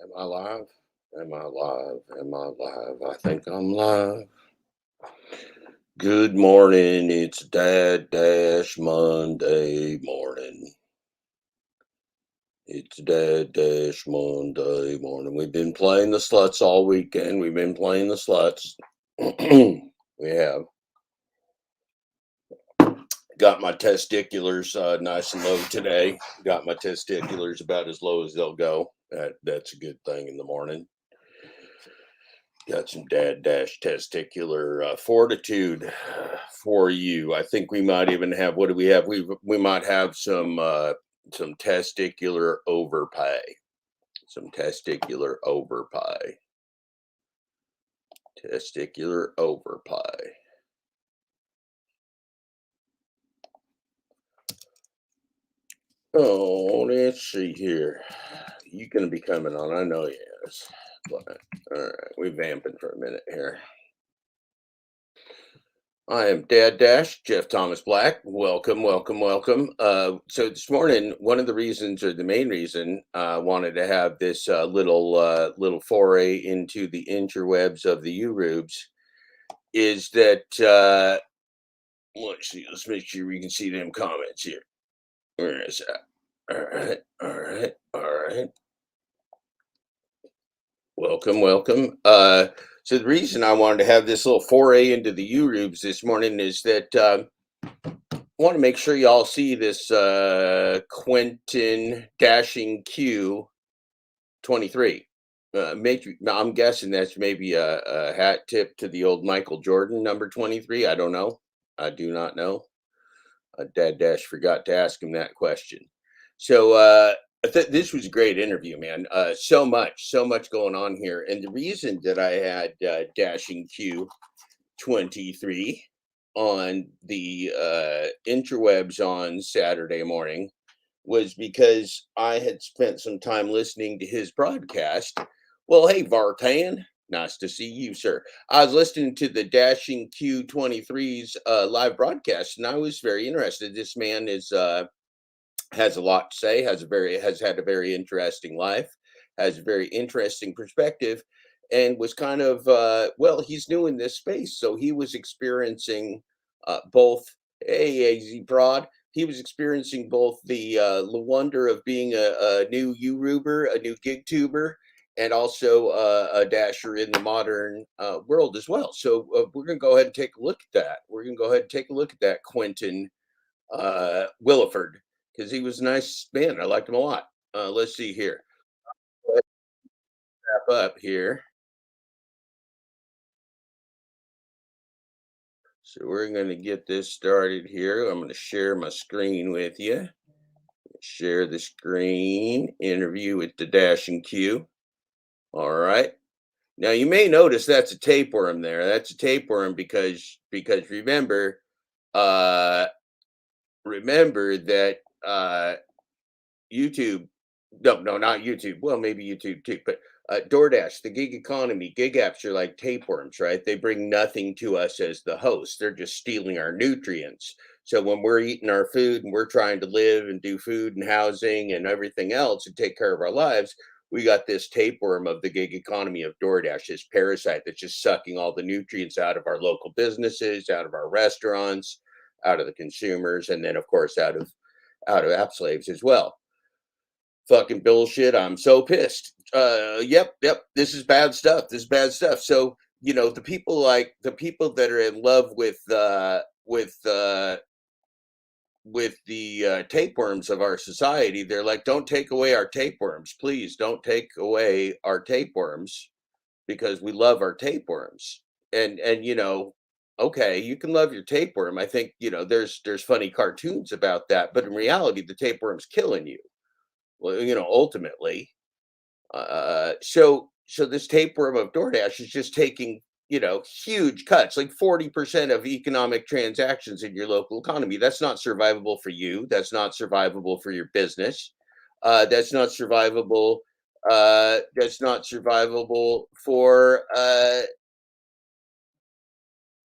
Am I live? Am I live? Am I live? I think I'm live. Good morning. It's Dad Dash Monday morning. It's Dad Dash Monday morning. We've been playing the sluts all weekend. We've been playing the sluts. We have. Got my testiculars nice and low today. Got my testiculars about as low as they'll go. That's a good thing in the morning. Got some Dad Dash testicular fortitude for you. I think we might even have. What do we have? We might have some testicular overpay. Some testicular overpay. Testicular overpay. Oh, let's see here. You gonna be coming on? I know yes. But all right, we're vamping for a minute here. I am Dad Dash, Jeff Thomas Black. Welcome, welcome, welcome. So this morning, one of the reasons, or the main reason, I wanted to have this little foray into the interwebs of the Urubes is that let's see, let's make sure we can see them comments here. Where is that? All right, all right, all right. Welcome, welcome. So the reason I wanted to have this little foray into the Urubes this morning is that I want to make sure y'all see this Quentin Dashing Q 23. I'm guessing that's maybe a hat tip to the old Michael Jordan number 23. I don't know. I do not know. Dad Dash forgot to ask him that question. So this was a great interview, man. So much going on here. And the reason that I had Dashing Q 23 on the interwebs on Saturday morning was because I had spent some time listening to his broadcast. Well, hey, Vartan, nice to see you, sir. I was listening to the Dashing Q23's live broadcast, and I was very interested. This man is has a lot to say, has had a very interesting life, has a very interesting perspective, and was kind of well, he's new in this space, so he was experiencing both AAZ broad. He was experiencing both the wonder of being a new YouTuber, a new GigTuber, and also a dasher in the modern world as well. So we're going to go ahead and take a look at that. We're going to go ahead and take a look at that Quentin Williford, because he was a nice man. I liked him a lot. Let's see here. Let's wrap up here. So we're going to get this started here. I'm going to share my screen with you. Share the screen. Interview with the Dashing Q. All right. Now you may notice that's a tapeworm there. That's a tapeworm because uh remember that YouTube, no, not YouTube. Well, maybe YouTube too, but DoorDash, the gig economy, gig apps are like tapeworms, right? They bring nothing to us as the host. They're just stealing our nutrients. So when we're eating our food and we're trying to live and do food and housing and everything else and take care of our lives, we got this tapeworm of the gig economy of DoorDash, this parasite that's just sucking all the nutrients out of our local businesses, out of our restaurants, out of the consumers, and then of course out of app slaves as well. Fucking bullshit. I'm so pissed. Yep. This is bad stuff. This is bad stuff. So, the people that are in love with the tapeworms of our society, they're like, don't take away our tapeworms. Please don't take away our tapeworms because we love our tapeworms. And okay, you can love your tapeworm. I think, there's funny cartoons about that, but in reality, the tapeworm's killing you. Well, ultimately, so this tapeworm of DoorDash is just taking, huge cuts, like 40% of economic transactions in your local economy. That's not survivable for you. That's not survivable for your business. That's not survivable. That's not survivable for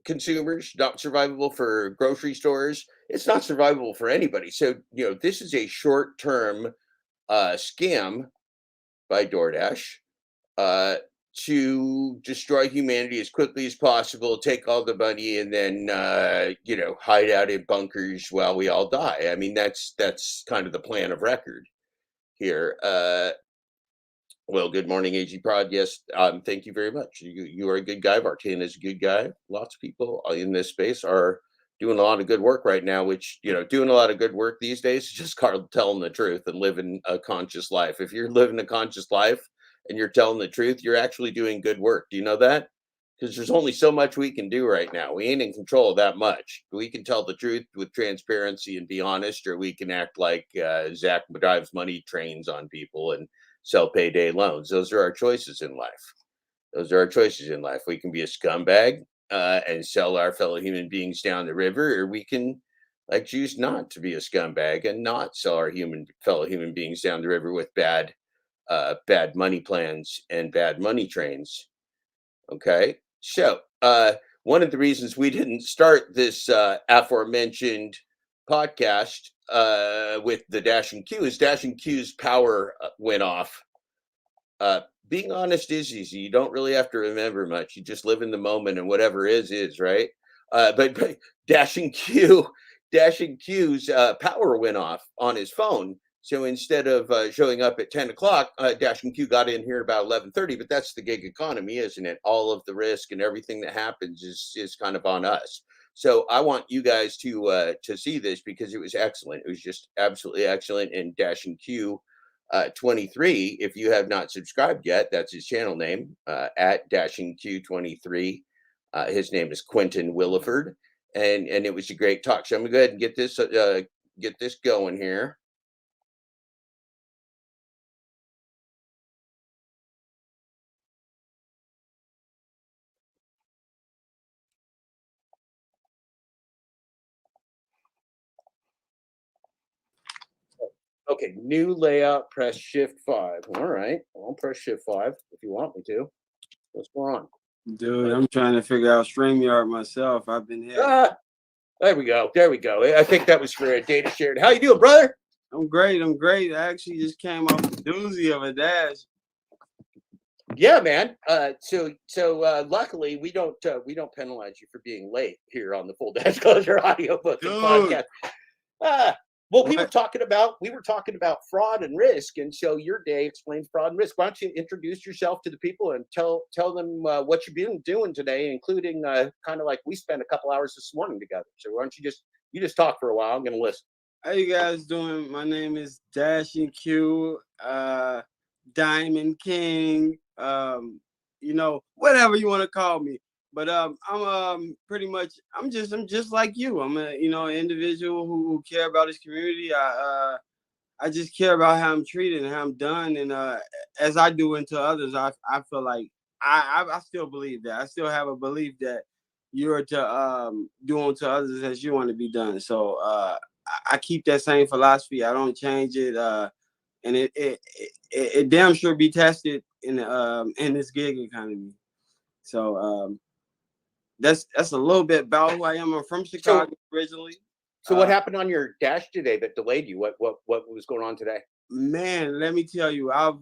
consumers. Not survivable for grocery stores. It's not survivable for anybody. So this is a short-term scam by DoorDash to destroy humanity as quickly as possible, take all the money, and then hide out in bunkers while we all die. I mean, that's kind of the plan of record here. Well, good morning, AG Prod. Yes, thank you very much. You are a good guy. Vartan is a good guy. Lots of people in this space are doing a lot of good work right now, which, doing a lot of good work these days is just called telling the truth and living a conscious life. If you're living a conscious life and you're telling the truth, you're actually doing good work. Do you know that? Because there's only so much we can do right now. We ain't in control of that much. We can tell the truth with transparency and be honest, or we can act like Zach drives money trains on people and sell payday loans. Those are our choices in life. Those are our choices in life. We can be a scumbag and sell our fellow human beings down the river, or we can choose not to be a scumbag and not sell our fellow human beings down the river with bad money plans and bad money trains. Okay, so one of the reasons we didn't start this aforementioned podcast with the Dashing Q is Dashing Q's power went off. Being honest is easy. You don't really have to remember much. You just live in the moment, and whatever is, right? But Dashing Q's power went off on his phone. So instead of showing up at 10 o'clock, Dashing Q got in here about 11:30. But that's the gig economy, isn't it? All of the risk and everything that happens is kind of on us. So I want you guys to see this because it was excellent. It was just absolutely excellent. And Dashing Q 23, if you have not subscribed yet, that's his channel name, at Dashing Q 23. His name is Quentin Williford, and it was a great talk. So I'm gonna go ahead and get this going here. Okay, new layout, press Shift 5. All right, I'll press Shift 5 if you want me to. What's going on? Dude, I'm trying to figure out StreamYard myself. I've been here. There we go. I think that was for a data shared. How you doing, brother? I'm great. I actually just came off the doozy of a dash. Yeah, man. So luckily we don't penalize you for being late here on the full Dashclosure audiobook and podcast. Well, we were talking about fraud and risk, and so your day explains fraud and risk. Why don't you introduce yourself to the people and tell them what you've been doing today, including kind of like we spent a couple hours this morning together. So why don't you just talk for a while? I'm going to listen. How you guys doing? My name is Dashing Q, Diamond King, whatever you want to call me. But I'm pretty much I'm just like you. I'm a an individual who care about his community. I just care about how I'm treated and how I'm done, and as I do into others, I feel like I still believe that. I still have a belief that you're to do unto others as you want to be done. So I keep that same philosophy. I don't change it, and it damn sure be tested in this gig economy. So that's a little bit about who I am. I'm from Chicago originally. So what happened on your dash today that delayed you? What was going on today? Man, let me tell you, I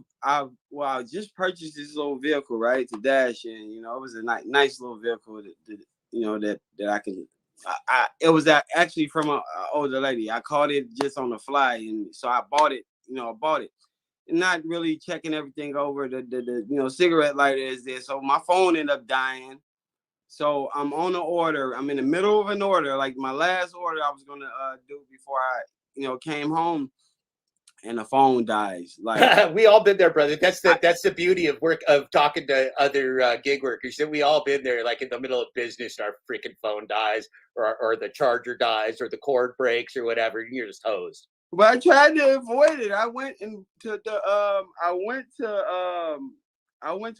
just purchased this little vehicle, right, to dash, and it was a nice little vehicle that I can. It was actually from an older lady. I caught it just on the fly, and so I bought it. I bought it, and not really checking everything over. The cigarette lighter is there, so my phone ended up dying. So I'm on an order. I'm in the middle of an order, like my last order I was gonna do before I came home, and the phone dies. Like we all been there, brother. That's the beauty of talking to other gig workers. That we all been there, like in the middle of business, our freaking phone dies, or the charger dies, or the cord breaks, or whatever. And you're just hosed. But I tried to avoid it. I went to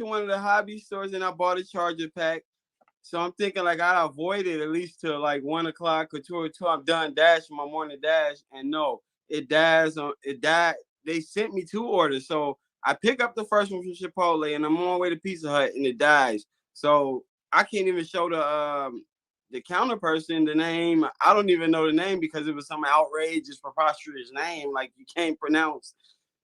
one of the hobby stores and I bought a charger pack. So I'm thinking like I avoid it at least till like 1 o'clock or 2 or 2. I'm done dashing my morning dash, and no, it died. They sent me 2 orders, so I pick up the first one from Chipotle, and I'm on my way to Pizza Hut, and it dies. So I can't even show the counter person the name. I don't even know the name because it was some outrageous, preposterous name like you can't pronounce.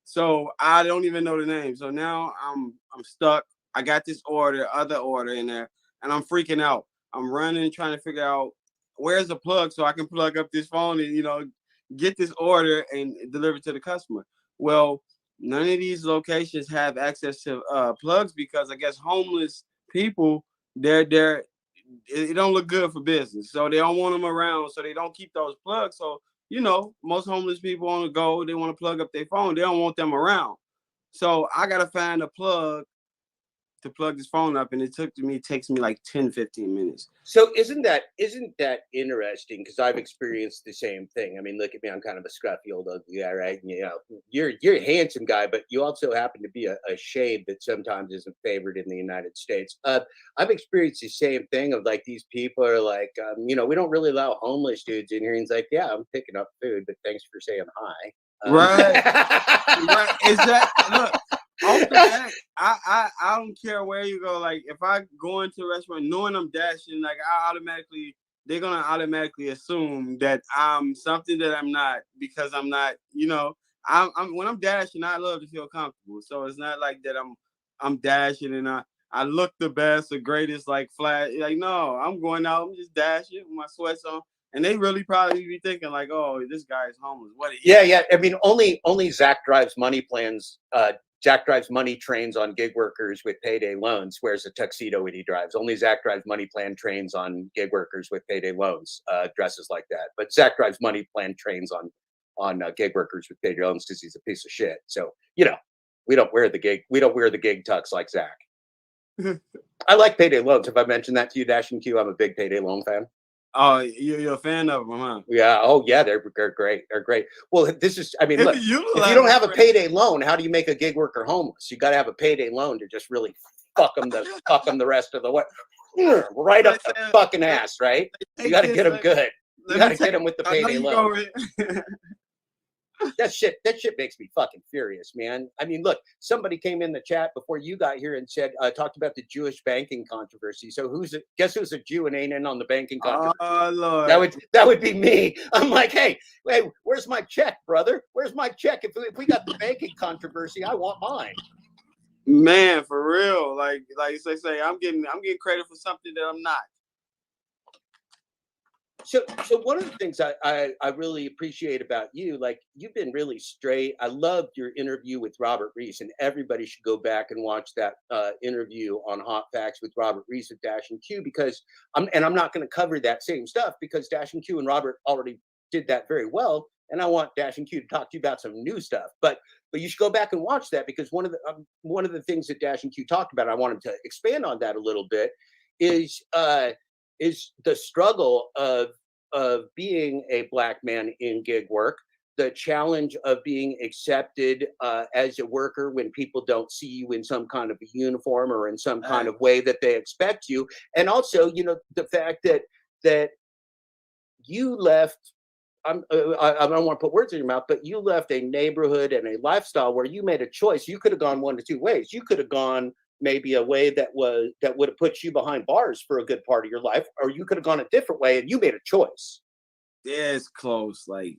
So I don't even know the name. So now I'm stuck. I got this other order in there, and I'm freaking out. I'm running, trying to figure out where's the plug so I can plug up this phone and get this order and deliver it to the customer. Well, none of these locations have access to plugs because I guess homeless people they're it don't look good for business. So they don't want them around. So they don't keep those plugs. So, most homeless people on the go, they want to plug up their phone. They don't want them around. So I got to find a plug to plug this phone up. And it takes me like 10, 15 minutes. So isn't that interesting? Because I've experienced the same thing. I mean, look at me. I'm kind of a scruffy old ugly guy, right? You're a handsome guy, but you also happen to be a shade that sometimes isn't favored in the United States. I've experienced the same thing of like these people are like, we don't really allow homeless dudes in here. And he's like, yeah, I'm picking up food, but thanks for saying hi. Right. Right. Is that look? Off the back, I don't care where you go. Like if I go into a restaurant knowing I'm dashing, like they're gonna automatically assume that I'm something that I'm not because I'm not. I'm when I'm dashing, I love to feel comfortable. So it's not like that I'm dashing and I look the best, the greatest, like flat. Like no, I'm going out, I'm just dashing with my sweats on. And they really probably be thinking like, "Oh, this guy is homeless." What? Yeah. I mean, only Zach drives money plans. Jack drives money trains on gig workers with payday loans, wears a tuxedo when he drives. Only Zach drives money plan trains on gig workers with payday loans, dresses like that. But Zach drives money plan trains on gig workers with payday loans because he's a piece of shit. So we don't wear the gig tux like Zach. I like payday loans. Have I mentioned that to you, Dash and Q? I'm a big payday loan fan. Oh, you're a fan of them, huh? Yeah. Oh, yeah. They're great. They're great. Well, look, if you don't have a payday loan, how do you make a gig worker homeless? You got to have a payday loan to just really fuck them the rest of the way, right up the fucking ass, right? You got to get them good. You got to get them with the payday loan. That shit makes me fucking furious, man. I mean, look, somebody came in the chat before you got here and said, talked about the Jewish banking controversy. So guess who's a Jew and ain't in on the banking controversy? Oh, Lord. That would be me. I'm like, hey, where's my check, brother? Where's my check? If we got the banking controversy, I want mine. Man, for real. Like they say, I'm getting credit for something that I'm not. So one of the things I really appreciate about you, like you've been really straight. I loved your interview with Robert Reese, and everybody should go back and watch that interview on Hot Facts with Robert Reese of Dash and Q because I'm not going to cover that same stuff because Dash and Q and Robert already did that very well, and I want Dash and Q to talk to you about some new stuff. But you should go back and watch that because one of the things that Dash and Q talked about, I wanted to expand on that a little bit, is the struggle of being a Black man in gig work, the challenge of being accepted as a worker when people don't see you in some kind of a uniform or in some kind of way that they expect you, and also the fact that you left. I don't want to put words in your mouth, but you left a neighborhood and a lifestyle where you made a choice. You could have gone one of two ways. You could have gone maybe a way that would have put you behind bars for a good part of your life, or you could have gone a different way and you made a choice. Yeah, it's close. Like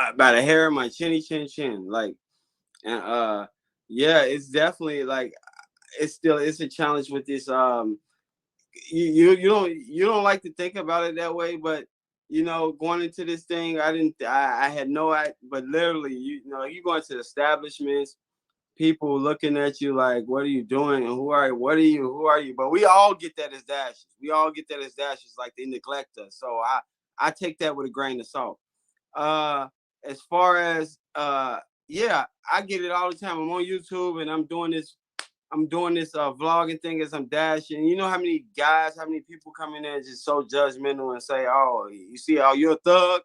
about a hair of my chinny chin. Like, and yeah, it's definitely like it's a challenge with this. You don't like to think about it that way, but going into this thing, I had no idea, but literally, you go into establishments, people looking at you like, what are you doing? And who are you? But we all get that as dashes. Like they neglect us. So I take that with a grain of salt. As far as yeah, I get it all the time. I'm on YouTube and I'm doing this vlogging thing as I'm dashing. You know how many people come in there and just so judgmental and say, oh, you see, oh, you're a thug.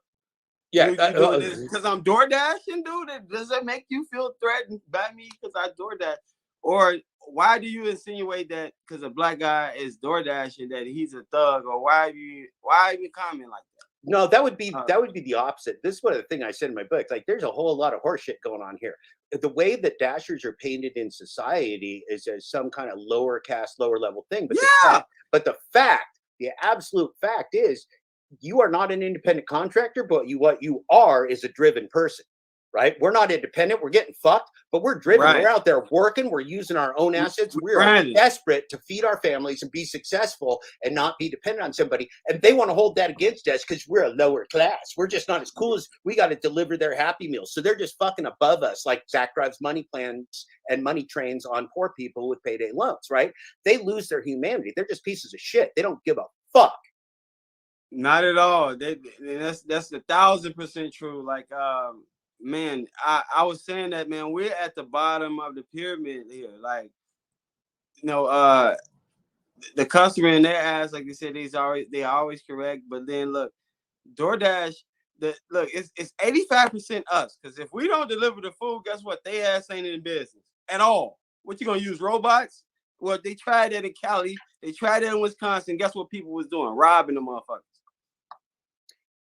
Yeah, because I'm DoorDashing, dude. Does that make you feel threatened by me because I DoorDash? Or why do you insinuate that because a Black guy is DoorDashing that he's a thug? Or why even comment like that? No, that would be the opposite. This is one of the things I said in my book. Like, there's a whole lot of horseshit going on here. The way that dashers are painted in society is as some kind of lower caste, lower level thing. But the absolute fact is, you are not an independent contractor, but what you are is a driven person. right? We're not independent. We're getting fucked, but we're driven. Right. We're out there working. We're using our own assets. We're grinding. desperate to feed our families and be successful and not be dependent on somebody. And they want to hold that against us because we're a lower class. We're just not as cool as we got to deliver their Happy Meals. So they're just fucking above us, like Zach drives money plans and money trains on poor people with payday loans, right? They lose their humanity. They're just pieces of shit. They don't give a fuck. Not at all. That's 1,000% true. Like, man, I was saying that, man, we're at the bottom of the pyramid here. Like, you know, the customer in their ass, like you said, they always correct. But then look, DoorDash, it's 85% us. Because if we don't deliver the food, guess what? They ass ain't in business at all. What you gonna use, robots? Well, they tried that in Cali. They tried that in Wisconsin. Guess what people was doing? Robbing the motherfuckers.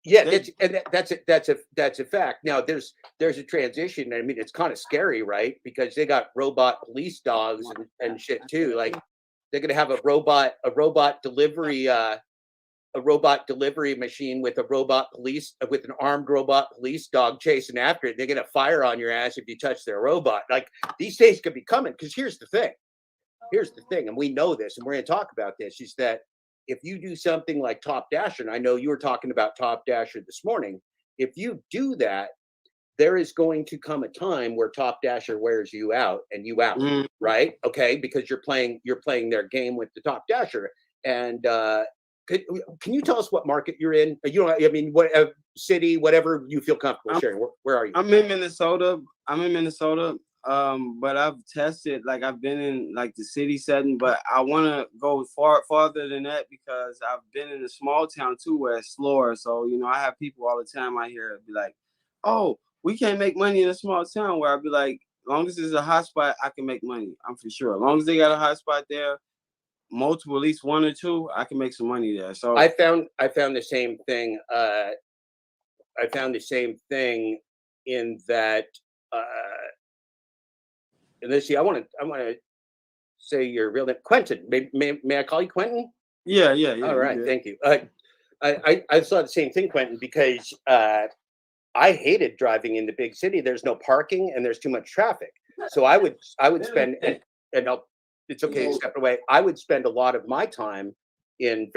Yeah, that's a fact. Now there's a transition. I mean, it's kind of scary, right? Because they got robot police dogs and shit too. Like they're gonna have a robot delivery machine with an armed robot police dog chasing after it. They're gonna fire on your ass if you touch their robot. Like these days could be coming. Because here's the thing, and we know this, and we're gonna talk about this, is that if you do something like Top Dasher, and I know you were talking about Top Dasher this morning, if you do that, there is going to come a time where Top Dasher wears you out, right? Okay, because you're playing their game with the Top Dasher. And can you tell us what market you're in? You know, I mean, what city, whatever you feel comfortable sharing. Where are you? I'm in Minnesota. But I've tested, like I've been in like the city setting, but I want to go farther than that because I've been in a small town too where it's slower. So, you know, I have people all the time out here be like, oh, we can't make money in a small town, where I'd be like, as long as there's a hot spot, I can make money. I'm for sure. As long as they got a hot spot there, multiple, at least one or two, I can make some money there. So I found the same thing. I found the same thing in that, and let's see, I want to say your real name, Quentin. May I call you Quentin? Yeah. All right, thank you. I saw the same thing, Quentin, because I hated driving in the big city. There's no parking and there's too much traffic. So I would spend, and it's okay to step away. I would spend a lot of my time in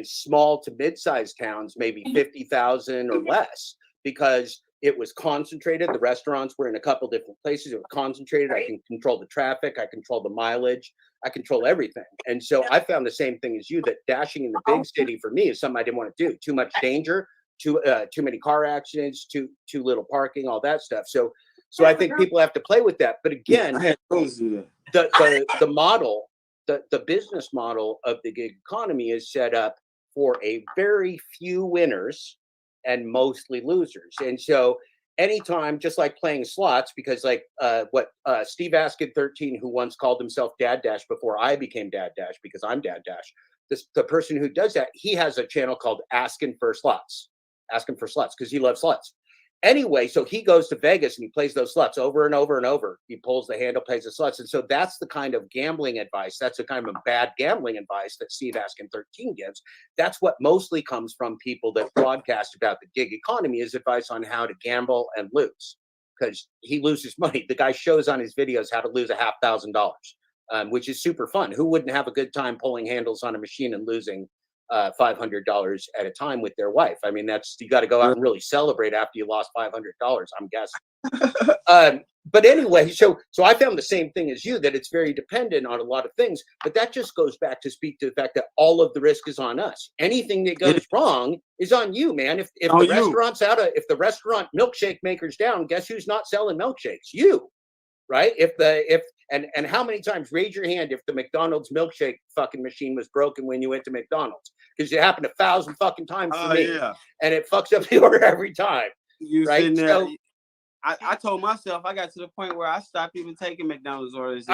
small to mid-sized towns, maybe 50,000 or less, because it was concentrated. The restaurants were in a couple different places. It was concentrated. I can control the traffic. I control the mileage. I control everything. And so I found the same thing as you, that dashing in the big city for me is something I didn't want to do. Too much danger, too many car accidents, too little parking, all that stuff. So I think people have to play with that. But again, the model, the business model of the gig economy is set up for a very few winners and mostly losers. And so anytime, just like playing slots, because like what Steve Askin13, who once called himself Dad Dash before I became Dad Dash, because I'm Dad Dash, the person who does that, he has a channel called Asking for Slots, because he loves slots. Anyway, so he goes to Vegas and he plays those slots over and over and over. He pulls the handle, plays the slots. And so that's the kind of gambling advice. That's the kind of bad gambling advice that Steve Askin13 gives. That's what mostly comes from people that broadcast about the gig economy, is advice on how to gamble and lose, because he loses money. The guy shows on his videos how to lose $1,000, which is super fun. Who wouldn't have a good time pulling handles on a machine and losing $500 at a time with their wife? I mean, you got to go out and really celebrate after you lost $500, I'm guessing. But anyway, so I found the same thing as you, that it's very dependent on a lot of things, but that just goes back to speak to the fact that all of the risk is on us. Anything that goes wrong is on you, man. If the restaurant's if the restaurant milkshake maker's down, guess who's not selling milkshakes? You. Right? And how many times, raise your hand if the McDonald's milkshake fucking machine was broken when you went to McDonald's? Because it happened 1,000 fucking times for me. Yeah. And it fucks up the order every time. Right? So I told myself, I got to the point where I stopped even taking McDonald's orders.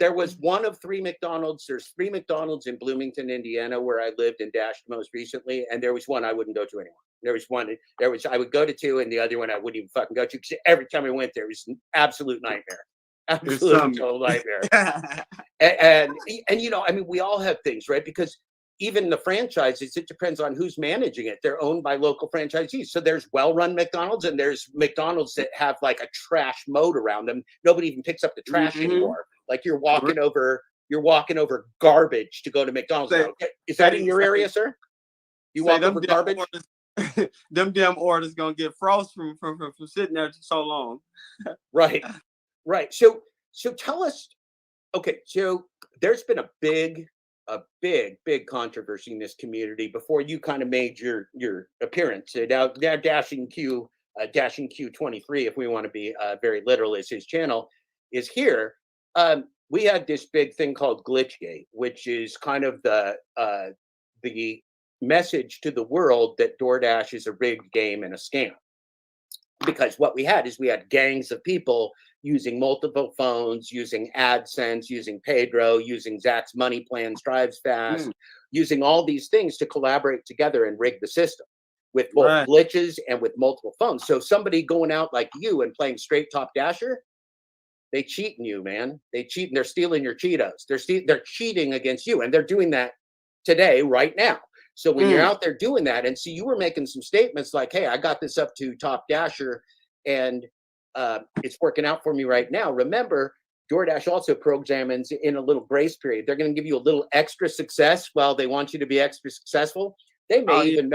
There was one of 3 McDonald's. There's 3 McDonald's in Bloomington, Indiana, where I lived and dashed most recently. And there was one I wouldn't go to anymore. I would go to 2, and the other one I wouldn't even fucking go to, because every time I went there, it was an absolute nightmare. Absolute total nightmare. and you know, I mean, we all have things, right? Because even the franchises, it depends on who's managing it. They're owned by local franchisees. So there's well-run McDonald's, and there's McDonald's that have like a trash moat around them. Nobody even picks up the trash anymore. Like you're walking over garbage to go to McDonald's. Is that in your area, sir? You walk over garbage? Them damn orders gonna get frost from sitting there so long. Right. So tell us. Okay, so there's been a big controversy in this community before you kind of made your appearance. Now Dashing Q 23, if we want to be very literal, is his channel, is here. We had this big thing called Glitchgate, which is kind of the message to the world that DoorDash is a rigged game and a scam. Because what we had gangs of people using multiple phones, using AdSense, using Pedro, using Zach's Money Plans, Drives Fast, using all these things to collaborate together and rig the system with both glitches and with multiple phones. So somebody going out like you and playing straight top dasher, they cheating you, man. They cheat and they're stealing your Cheetos. They're cheating against you, and they're doing that today, right now. So when you're out there doing that, and see, you were making some statements like, hey, I got this up to top dasher and it's working out for me right now. Remember, DoorDash also programs in a little grace period. They're going to give you a little extra success while they want you to be extra successful. They may even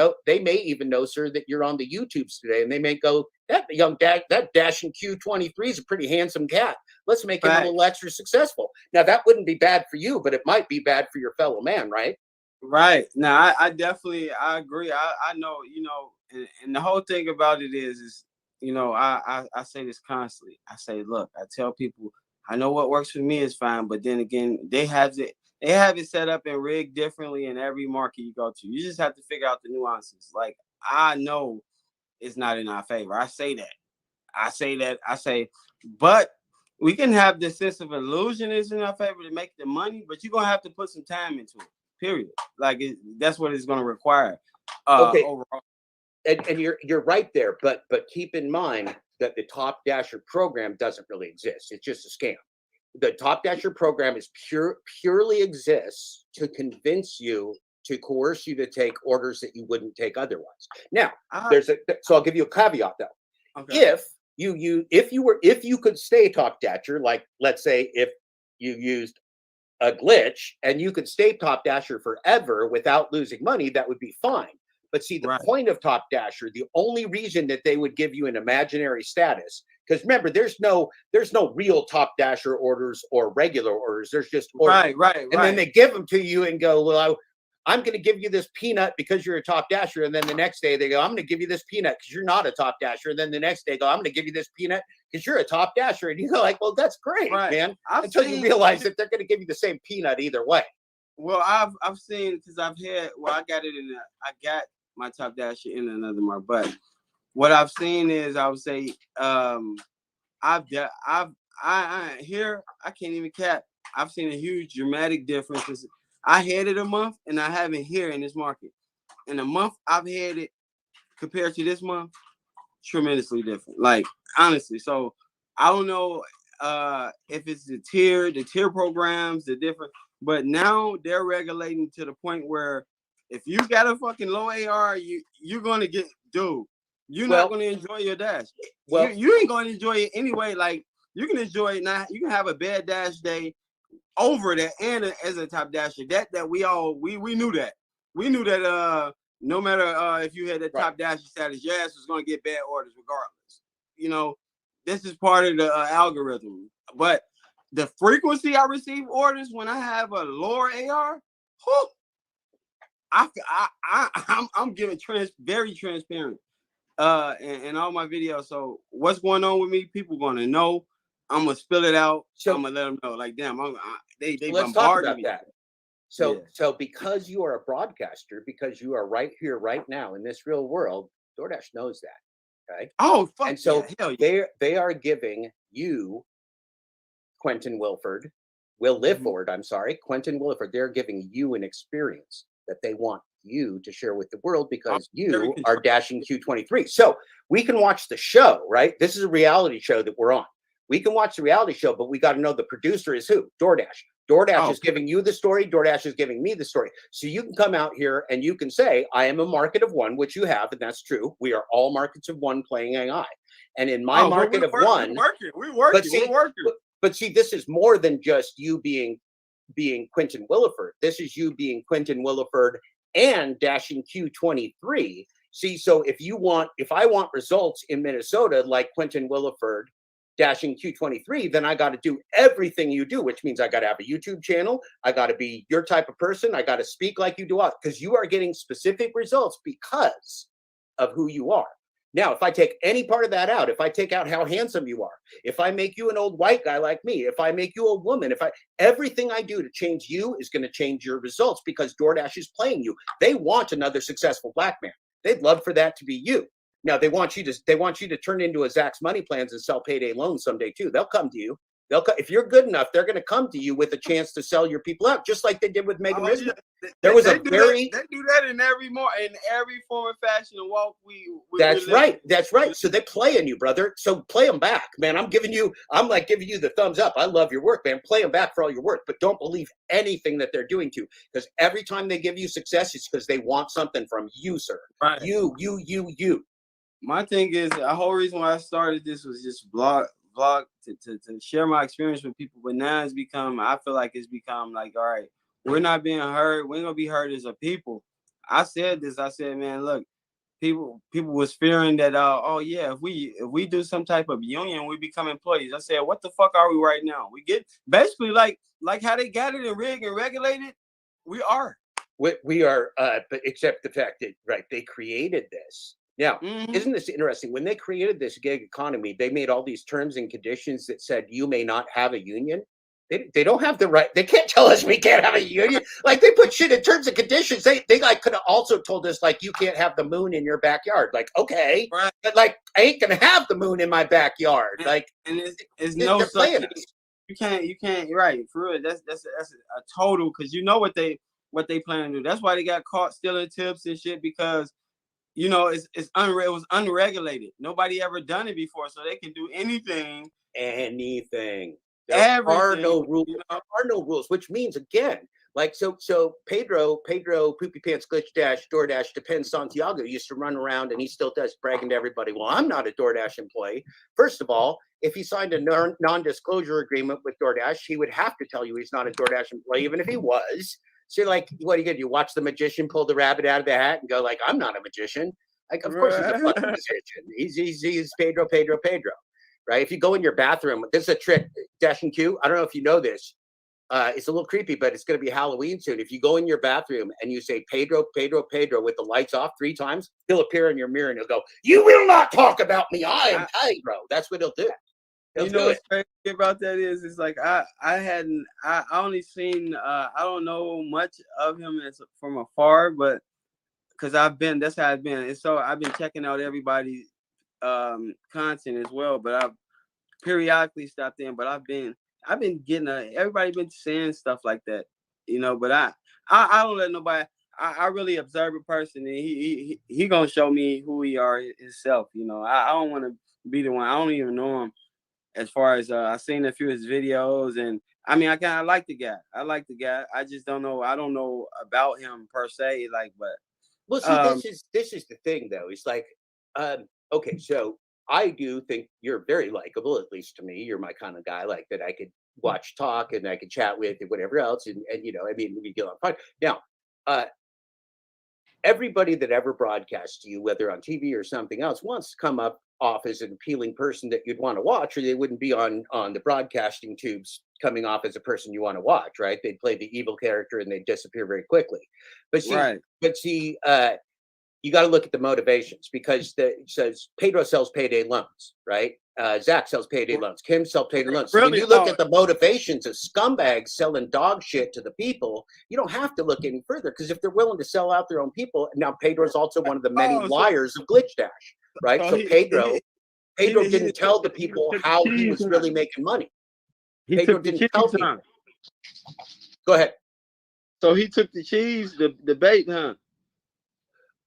know, sir, that you're on the YouTubes today, and they may go, that Dashing Q23 is a pretty handsome cat. Let's make him a little extra successful. Now that wouldn't be bad for you, but it might be bad for your fellow man, right? Right. Now, I definitely, I agree. I know, and the whole thing about it is, I say this constantly. I say, look, I tell people, I know what works for me is fine, but then again, they have it set up and rigged differently in every market you go to. You just have to figure out the nuances. Like, I know it's not in our favor. I say that. But we can have this sense of illusion is in our favor to make the money, but you're going to have to put some time into it. Period. Like that's what it's going to require. Okay. Overall. And you're right there, but keep in mind that the Top Dasher program doesn't really exist. It's just a scam. The Top Dasher program is purely exists to convince you, to coerce you to take orders that you wouldn't take otherwise. Now, so I'll give you a caveat though. Okay. If you could stay Top Dasher, like let's say if you used a glitch and you could stay Top Dasher forever without losing money, that would be fine. But see, the point of Top Dasher, the only reason that they would give you an imaginary status, because remember, there's no real Top Dasher orders or regular orders. There's just orders. Right. Then they give them to you and go, well, I'm going to give you this peanut because you're a Top Dasher. And then the next day they go, I'm going to give you this peanut because you're not a Top Dasher. And then the next day go, I'm going to give you this peanut because you're a Top Dasher. And you go like, well, that's great, man. Until you realize that they're going to give you the same peanut either way. Well, I've seen, because I got my Top Dasher in another mark. But what I've seen is, I would say, I can't even cap. I've seen a huge dramatic difference. I had it a month and I haven't here in this market. In a month I've had it compared to this month, tremendously different. Like, honestly. So I don't know if it's the tier programs, the different, but now they're regulating to the point where if you got a fucking low AR, you're gonna get, dude, you're not gonna enjoy your dash. Well, you ain't gonna enjoy it anyway. Like, you can enjoy it now. You can have a bad dash day over that and as a Top Dasher. That we knew that. We knew that no matter if you had the Top Dasher status, your ass was gonna get bad orders regardless. This is part of the algorithm. But the frequency I receive orders when I have a lower AR, I'm giving very transparent in all my videos. So what's going on with me, people gonna know. I'm gonna spill it out. So I'm gonna let them know. Like, damn, they let's talk about that. So because you are a broadcaster, because you are right here, right now in this real world, DoorDash knows that. Okay. Oh, fuck. And so they are giving you, Quentin Williford, Quentin Williford. They're giving you an experience that they want you to share with the world because you are Dashing Q23. So we can watch the show, right? This is a reality show that we're on. We can watch the reality show, but we got to know the producer is who? DoorDash. DoorDash is giving you the story. DoorDash is giving me the story. So you can come out here and you can say, I am a market of one, which you have, and that's true. We are all markets of one playing AI. And in my market of one, we're working. But see, this is more than just you being Quentin Williford. This is you being Quentin Williford and Dashing Q23. See, so if I want results in Minnesota like Quentin Williford, Dashing Q23, then I got to do everything you do, which means I got to have a YouTube channel. I got to be your type of person. I got to speak like you do, because you are getting specific results because of who you are. Now, if I take any part of that out, if I take out how handsome you are, if I make you an old white guy like me, if I make you a woman, everything I do to change you is going to change your results, because DoorDash is playing you. They want another successful black man. They'd love for that to be you. Now they want you to turn into a Zach's Money Plans and sell payday loans someday too. They'll come to you. If you're good enough, they're going to come to you with a chance to sell your people out, just like they did with Megan Rizzo. They do that in every form and fashion and walk. That's right. So they playing you, brother. So play them back, man. I'm giving you the thumbs up. I love your work, man. Play them back for all your work, but don't believe anything that they're doing to you, because every time they give you success, it's because they want something from you, sir. Right. You. My thing is, the whole reason why I started this was just vlog to share my experience with people. But now I feel like it's become like, all right, we're not being heard. We're gonna be heard as a people. I said, man, look, people was fearing that, if we do some type of union, we become employees. I said, what the fuck are we right now? We get basically like how they got it and rigged and regulated. We are. We are, but except the fact that, right, they created this. Now, isn't this interesting? When they created this gig economy, they made all these terms and conditions that said you may not have a union. They don't have the right. They can't tell us we can't have a union. Like, they put shit in terms and conditions. They like could have also told us, like, you can't have the moon in your backyard. Like, okay, right. But like, I ain't gonna have the moon in my backyard. Like, and it's no such. You can't. Right, for real. That's a total, because you know what they plan to do. That's why they got caught stealing tips and shit, because it was unregulated. Nobody ever done it before, so they can do anything. There are no rules. There are no rules, which means, again, like, so Pedro Poopy Pants Glitch Dash DoorDash Depends Santiago used to run around, and he still does, bragging to everybody, well, I'm not a DoorDash employee. First of all, if he signed a non-disclosure agreement with DoorDash, he would have to tell you he's not a DoorDash employee, even if he was. So you're like, what are you gonna do? Watch the magician pull the rabbit out of the hat and go like, I'm not a magician. Like, of course he's a fucking magician. He's Pedro, right? If you go in your bathroom, this is a trick, Dash and Q. I don't know if you know this. It's a little creepy, but it's gonna be Halloween soon. If you go in your bathroom and you say Pedro with the lights off 3 times, he'll appear in your mirror and he'll go, you will not talk about me. I am Pedro. That's what he'll do. What's crazy about that is, it's like I only seen I don't know much of him from afar, but because that's how I've been, and so I've been checking out everybody's content as well. But I've periodically stopped in. But I've been getting everybody been saying stuff like that, But I don't let nobody. I really observe a person, and he gonna show me who he are himself. I don't want to be the one. I don't even know him. As far as I've seen a few of his videos, and I mean, I kind of like the guy. I just don't know. I don't know about him per se. Like, but well, see, this is the thing, though. It's like, okay, so I do think you're very likable, at least to me. You're my kind of guy, like that I could watch, talk, and I could chat with, and whatever else. And I mean, we get on fine. Now, everybody that ever broadcasts to you, whether on TV or something else, wants to come up off as an appealing person that you'd want to watch, or they wouldn't be on the broadcasting tubes coming off as a person you want to watch, right? They'd play the evil character and they'd disappear very quickly. But see, you got to look at the motivations, because it says Pedro sells payday loans, right? Zach sells payday loans. Kim sells payday loans. So when you look at the motivations of scumbags selling dog shit to the people, you don't have to look any further, because if they're willing to sell out their own people, now Pedro's also one of the many liars of Glitch Dash, right? So Pedro didn't tell the people how he was really making money. Pedro didn't tell people. Go ahead. So he took the cheese, the bait, huh?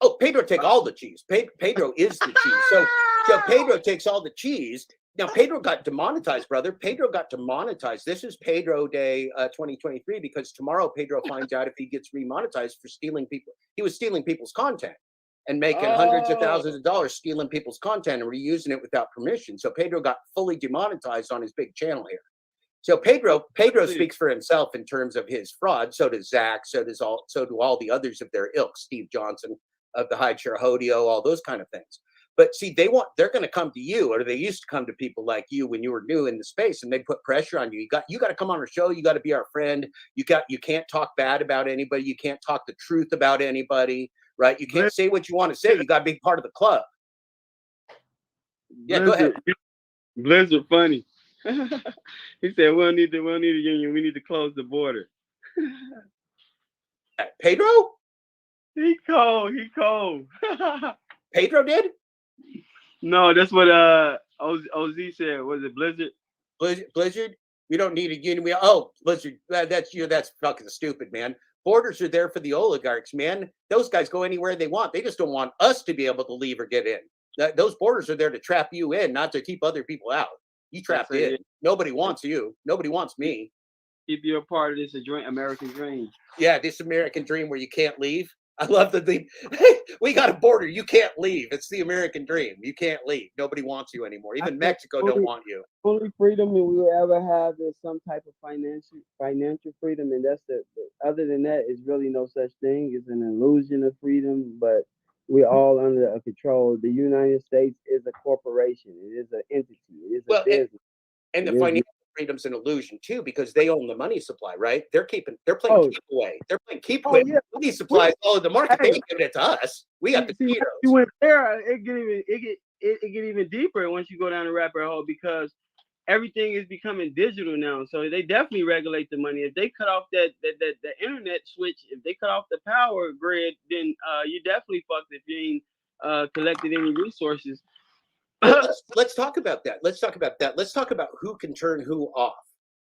Oh, Pedro take all the cheese. Pedro is the cheese. So Pedro takes all the cheese, Now, Pedro got demonetized, brother. Pedro got demonetized. This is Pedro Day 2023, because tomorrow Pedro finds out if he gets remonetized for stealing people. He was stealing people's content and making hundreds of thousands of dollars stealing people's content and reusing it without permission. So Pedro got fully demonetized on his big channel here. So Pedro speaks for himself in terms of his fraud. So does Zach. So do all the others of their ilk. Steve Johnson of the High Chair Hodio, all those kind of things. But see, they're going to come to you, or they used to come to people like you when you were new in the space, and they put pressure on you. You got to come on our show. You got to be our friend. You can't talk bad about anybody. You can't talk the truth about anybody, right? You can't say what you want to say. You got to be part of the club. Yeah, go ahead. Blizzard funny. He said, we don't need a union. We need to close the border. Pedro? He cold. Pedro did? No, that's what OZ said. Was it Blizzard? Blizzard? We don't need a union. Blizzard. That's fucking stupid, man. Borders are there for the oligarchs, man. Those guys go anywhere they want. They just don't want us to be able to leave or get in. Those borders are there to trap you in, not to keep other people out. You trapped in. Nobody wants you. Nobody wants me. Keep you a part of this American dream. Yeah, this American dream where you can't leave. I love that we got a border. You can't leave. It's the American dream. You can't leave. Nobody wants you anymore. Even Mexico don't want you. Only freedom we will ever have is some type of financial freedom, and that's the other than that is really no such thing. It's an illusion of freedom, but we're all under a control. The United States is a corporation. It is an entity. It is a business. And the financial freedom's an illusion too, because they own the money supply, right? They're playing keep away. They're playing keep away. Yeah. Money supply is all in the market. They ain't giving it to us. We got the Cheetos. You went there, it get even deeper once you go down the rabbit hole, because everything is becoming digital now. So they definitely regulate the money. If they cut off the internet switch, if they cut off the power grid, then you definitely fucked if you ain't collected any resources. Let's talk about that. Let's talk about who can turn who off.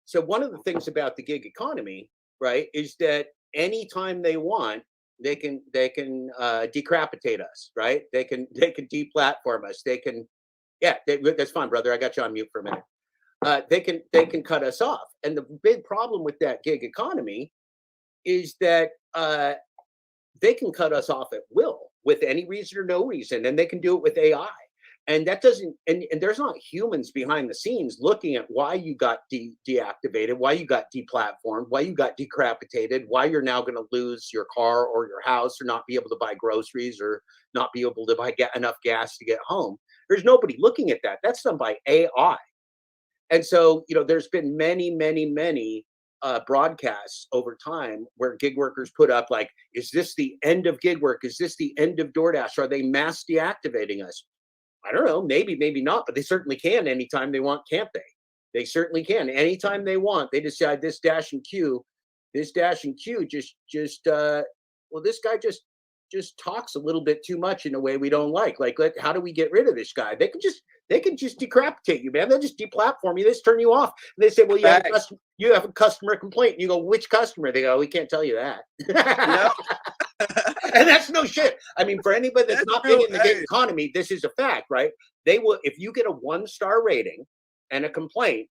So one of the things about the gig economy, right, is that anytime they want, they can decapitate us, right? They can deplatform us. That's fine, brother. I got you on mute for a minute. They can cut us off. And the big problem with that gig economy is that they can cut us off at will with any reason or no reason, and they can do it with AI. And that doesn't, and there's not humans behind the scenes looking at why you got deactivated, why you got deplatformed, why you got decapitated, why you're now going to lose your car or your house, or not be able to buy groceries, or not be able to buy enough gas to get home. There's nobody looking at that. That's done by AI. And so, there's been many broadcasts over time where gig workers put up like, is this the end of gig work? Is this the end of DoorDash? Are they mass deactivating us? I don't know, maybe not, but they certainly can anytime they want, can't they? They certainly can anytime they want. They decide this dash and Q this guy just talks a little bit too much in a way we don't like. How do we get rid of this guy? They can just decapitate you, man. They'll just deplatform you. They just turn you off. And they say, well, you have a customer complaint. And you go, which customer? They go, we can't tell you that. And that's no shit. I mean, for anybody that's not big in the gig economy, this is a fact, right? They will, if you get a 1-star rating and a complaint,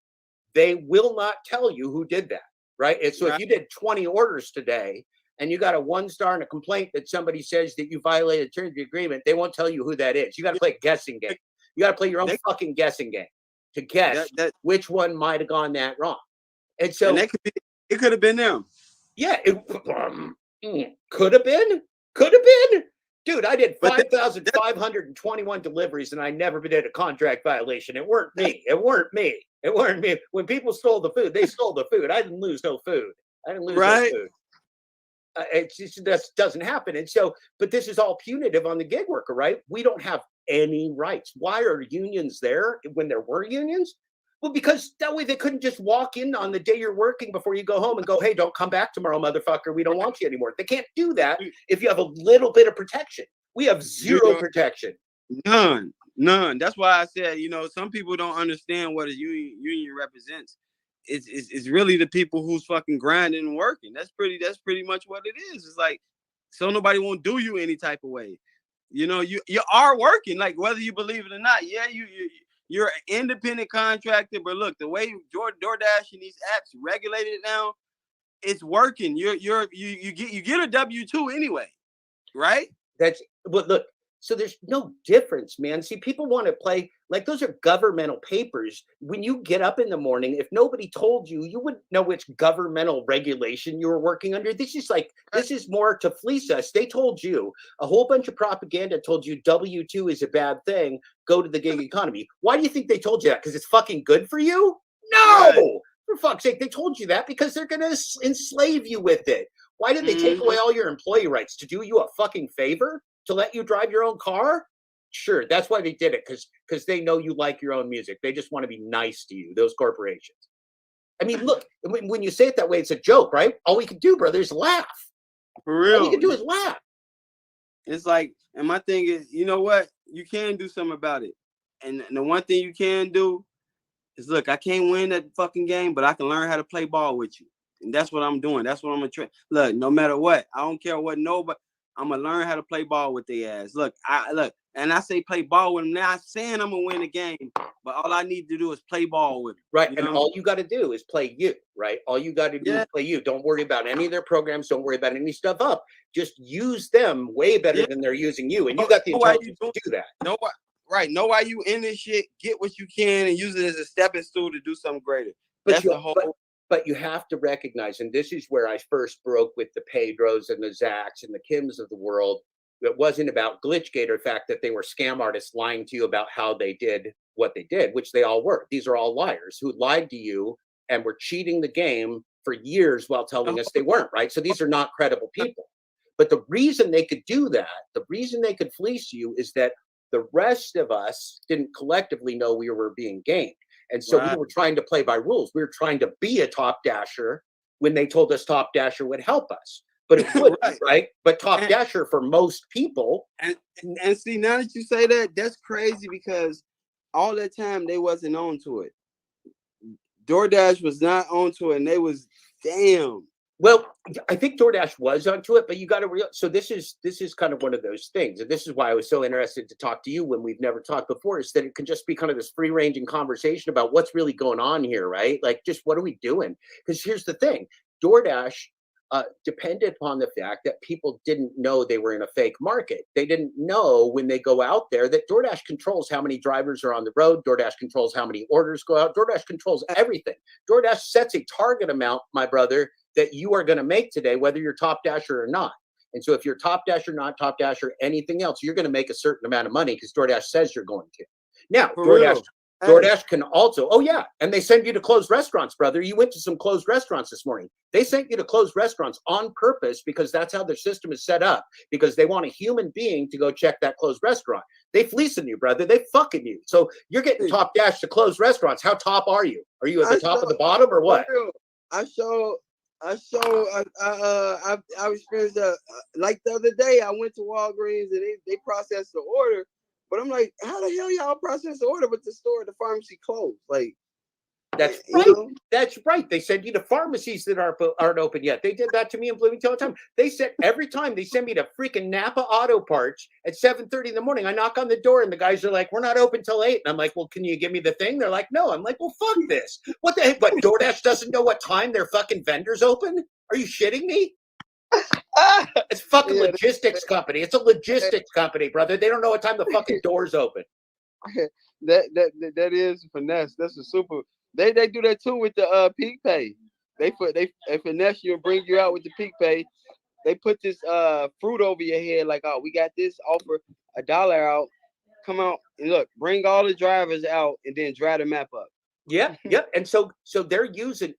they will not tell you who did that, right? And so if you did 20 orders today and you got a 1-star and a complaint that somebody says that you violated terms of the agreement, they won't tell you who that is. You got to play a guessing game. You got to play your own fucking guessing game to guess which one might have gone that wrong. And so it could have been them. Yeah, could have been. Dude, I did 5,521 deliveries and I never did a contract violation. It weren't me. When people stole the food, they stole the food. I didn't lose no food. No food. That doesn't happen. And so, but this is all punitive on the gig worker, right? We don't have any rights. Why are unions there when there were unions? Well, because that way they couldn't just walk in on the day you're working before you go home and go, hey, don't come back tomorrow, motherfucker. We don't want you anymore. They can't do that if you have a little bit of protection. We have zero protection. None. That's why I said, some people don't understand what a union represents. It's really the people who's fucking grinding and working. That's pretty much what it is. It's like, so nobody won't do you any type of way. You are working, like whether you believe it or not. Yeah, You're an independent contractor, but look, the way DoorDash and these apps regulated now, it's working. You get a W-2 anyway, right? That's but look, so there's no difference, man. See, people want to play like those are governmental papers. When you get up in the morning, if nobody told you, you wouldn't know which governmental regulation you were working under. This is more to fleece us. They told you a whole bunch of propaganda told you W-2 is a bad thing. Go to the gig economy. Why do you think they told you that? Because it's fucking good for you? No. Right. For fuck's sake, they told you that because they're going to enslave you with it. Why did they take away all your employee rights? To do you a fucking favor? To let you drive your own car? Sure, that's why they did it, because they know you like your own music. They just want to be nice to you, those corporations. I mean, look, when you say it that way, it's a joke, right? All we can do, brother, is laugh. For real. All we can do is laugh. It's like, and my thing is, you know what? You can do something about it. And the one thing you can do is, look, I can't win that fucking game, but I can learn how to play ball with you. And that's what I'm doing. That's what I'm going to try. Look, no matter what, I don't care what nobody, I'm going to learn how to play ball with their ass. Look, and I say play ball with them. Now I'm saying I'm going to win the game, but all I need to do is play ball with them. Right, and all you got to do is play you, right? All you got to do is play you. Don't worry about any of their programs. Don't worry about any stuff up. Just use them way better than they're using you. And you got the intelligence to do that. Know why you in this shit, get what you can, and use it as a stepping stool to do something greater. That's the whole... But you have to recognize, and this is where I first broke with the Pedros and the Zacks and the Kims of the world. It wasn't about Glitchgate or the fact that they were scam artists lying to you about how they did what they did, which they all were. These are all liars who lied to you and were cheating the game for years while telling us they weren't, right? So these are not credible people. But the reason they could do that, the reason they could fleece you is that the rest of us didn't collectively know we were being gamed. And so we were trying to play by rules. We were trying to be a top dasher when they told us top dasher would help us. But it wouldn't, right? But top dasher for most people. And see, now that you say that, that's crazy because all that time they wasn't on to it. DoorDash was not on to it, and they was damn. Well, I think DoorDash was onto it, but you got to realize. So this is kind of one of those things, and this is why I was so interested to talk to you when we've never talked before. Is that it can just be kind of this free-ranging conversation about what's really going on here, right? Like, just what are we doing? Because here's the thing: DoorDash depended upon the fact that people didn't know they were in a fake market. They didn't know when they go out there that DoorDash controls how many drivers are on the road. DoorDash controls how many orders go out. DoorDash controls everything. DoorDash sets a target amount, my brother, that you are going to make today, whether you're top dasher or not. And so if you're top dasher, not top dasher, anything else, you're going to make a certain amount of money because DoorDash says you're going to. Now, DoorDash can also, and they send you to closed restaurants, brother. You went to some closed restaurants this morning. They sent you to closed restaurants on purpose because that's how their system is set up, because they want a human being to go check that closed restaurant. They fleecing you, brother. They fucking you. So you're getting top dash to closed restaurants. How top are you? Are you at the top of the bottom or what? I experienced that. Like the other day, I went to Walgreens and they processed the order, but I'm like, how the hell y'all process the order, but the pharmacy closed? Like, that's right. That's right. They send you to pharmacies that aren't open yet. They did that to me in Bloomington all the time. They said every time they send me to freaking Napa Auto Parts at 7:30 in the morning. I knock on the door and the guys are like, "We're not open till 8." And I'm like, "Well, can you give me the thing?" They're like, "No." I'm like, "Well, fuck this. What the heck? But DoorDash doesn't know what time their fucking vendors open? Are you shitting me?" It's fucking logistics company. It's a logistics company, brother. They don't know what time the fucking doors open. That is finesse. That's a super. They do that too with the peak pay. They finesse you and bring you out with the peak pay. They put this fruit over your head like, "Oh, we got this offer $1 out. Come out and look, bring all the drivers out and then dry the map up." Yeah. And so they're using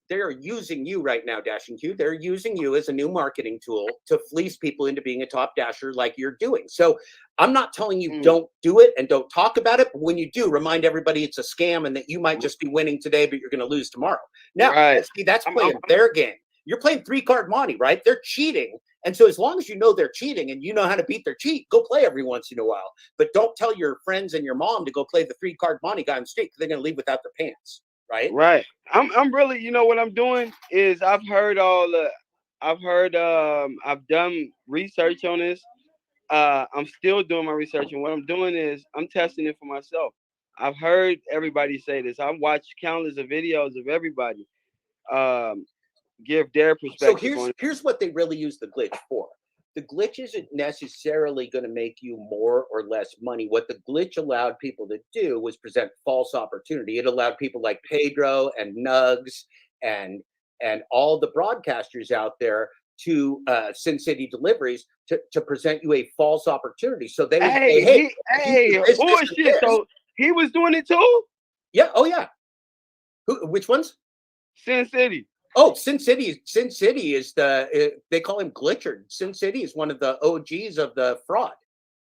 you right now, Dashing Q. They're using you as a new marketing tool to fleece people into being a top dasher like you're doing. So I'm not telling you don't do it and don't talk about it, but when you do, remind everybody it's a scam and that you might just be winning today, but you're going to lose tomorrow. Now, that's playing their game. You're playing 3-card Monte, right? They're cheating. And so as long as you know they're cheating and you know how to beat their cheat, go play every once in a while. But don't tell your friends and your mom to go play the 3-card Monte guy on the street because they're going to leave without their pants, right? Right. I'm really, what I'm doing is I've done research on this. I'm still doing my research, and what I'm doing is I'm testing it for myself. I've heard everybody say this. I've watched countless of videos of everybody give their perspective on it. Here's what they really use the glitch for. The glitch isn't necessarily going to make you more or less money. What the glitch allowed people to do was present false opportunity. It allowed people like Pedro and Nugs and all the broadcasters out there to Sin City Deliveries to present you a false opportunity. So they would say, hey, bullshit. So he was doing it too? Yeah. Oh yeah. Which ones? Sin City. Oh, Sin City is they call him Glitcher. Sin City is one of the OGs of the fraud.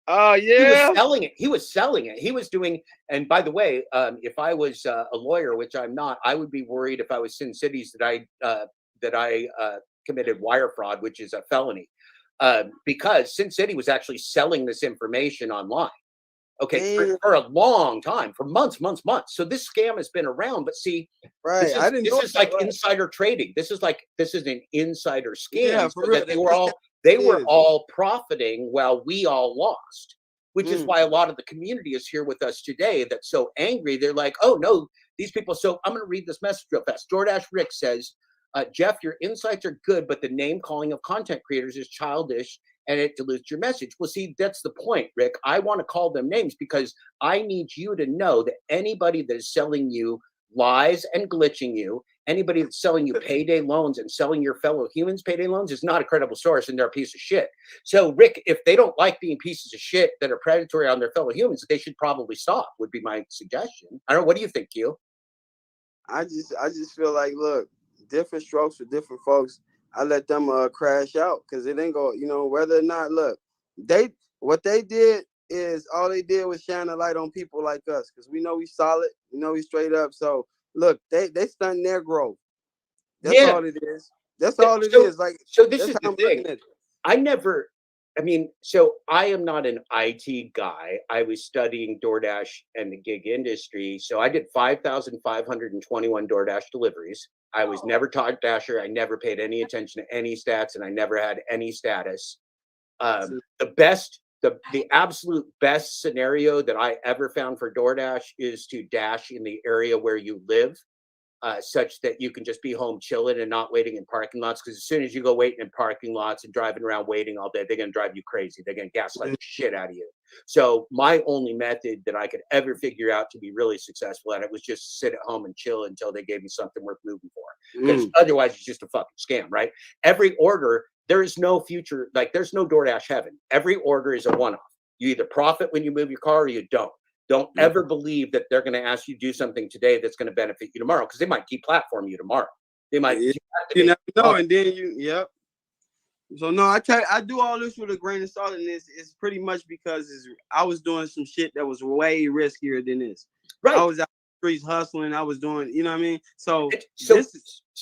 Oh yeah. He was selling it. He was doing, and by the way, if I was a lawyer, which I'm not, I would be worried if I was Sin City's that I committed wire fraud, which is a felony. Because Sin City was actually selling this information online. Okay, for a long time, for months. So this scam has been around, but see, right? This is like insider trading. This is an insider scam. Yeah, so that they were all profiting while we all lost. Which is why a lot of the community is here with us today. That's so angry. They're like, oh no, these people. So I'm going to read this message real fast. DoorDash Rick says, Jeff, your insights are good, but the name calling of content creators is childish and it dilutes your message. Well, see, that's the point, Rick. I want to call them names because I need you to know that anybody that is selling you lies and glitching you, anybody that's selling you payday loans and selling your fellow humans payday loans is not a credible source and they're a piece of shit. So, Rick, if they don't like being pieces of shit that are predatory on their fellow humans, they should probably stop, would be my suggestion. I don't know. What do you think, Q? I just feel like, look, different strokes for different folks. I let them crash out because it ain't go, whether or not, look, what they did is all they did was shine a light on people like us because we know we solid, we know we straight up. So look, they stunting their growth. That's all it is. That's all it is. Like, so this is the thing. So I am not an IT guy. I was studying DoorDash and the gig industry. So I did 5,521 DoorDash deliveries. I was never taught Dasher. I never paid any attention to any stats, and I never had any status. The absolute best scenario that I ever found for DoorDash is to dash in the area where you live, such that you can just be home chilling and not waiting in parking lots. Because as soon as you go waiting in parking lots and driving around waiting all day, they're going to drive you crazy. They're going to gaslight the shit out of you. So my only method that I could ever figure out to be really successful at it was just sit at home and chill until they gave me something worth moving for. Because otherwise it's just a fucking scam, right? Every order, there is no future, like there's no DoorDash heaven. Every order is a one-off. You either profit when you move your car or you don't. Don't ever believe that they're going to ask you to do something today that's going to benefit you tomorrow, because they might deplatform you tomorrow. They might. You never know, and then So no, I do all this with a grain of salt, and it's pretty much because I was doing some shit that was way riskier than this. Right. I was out the streets hustling. I was doing, you know what I mean? So this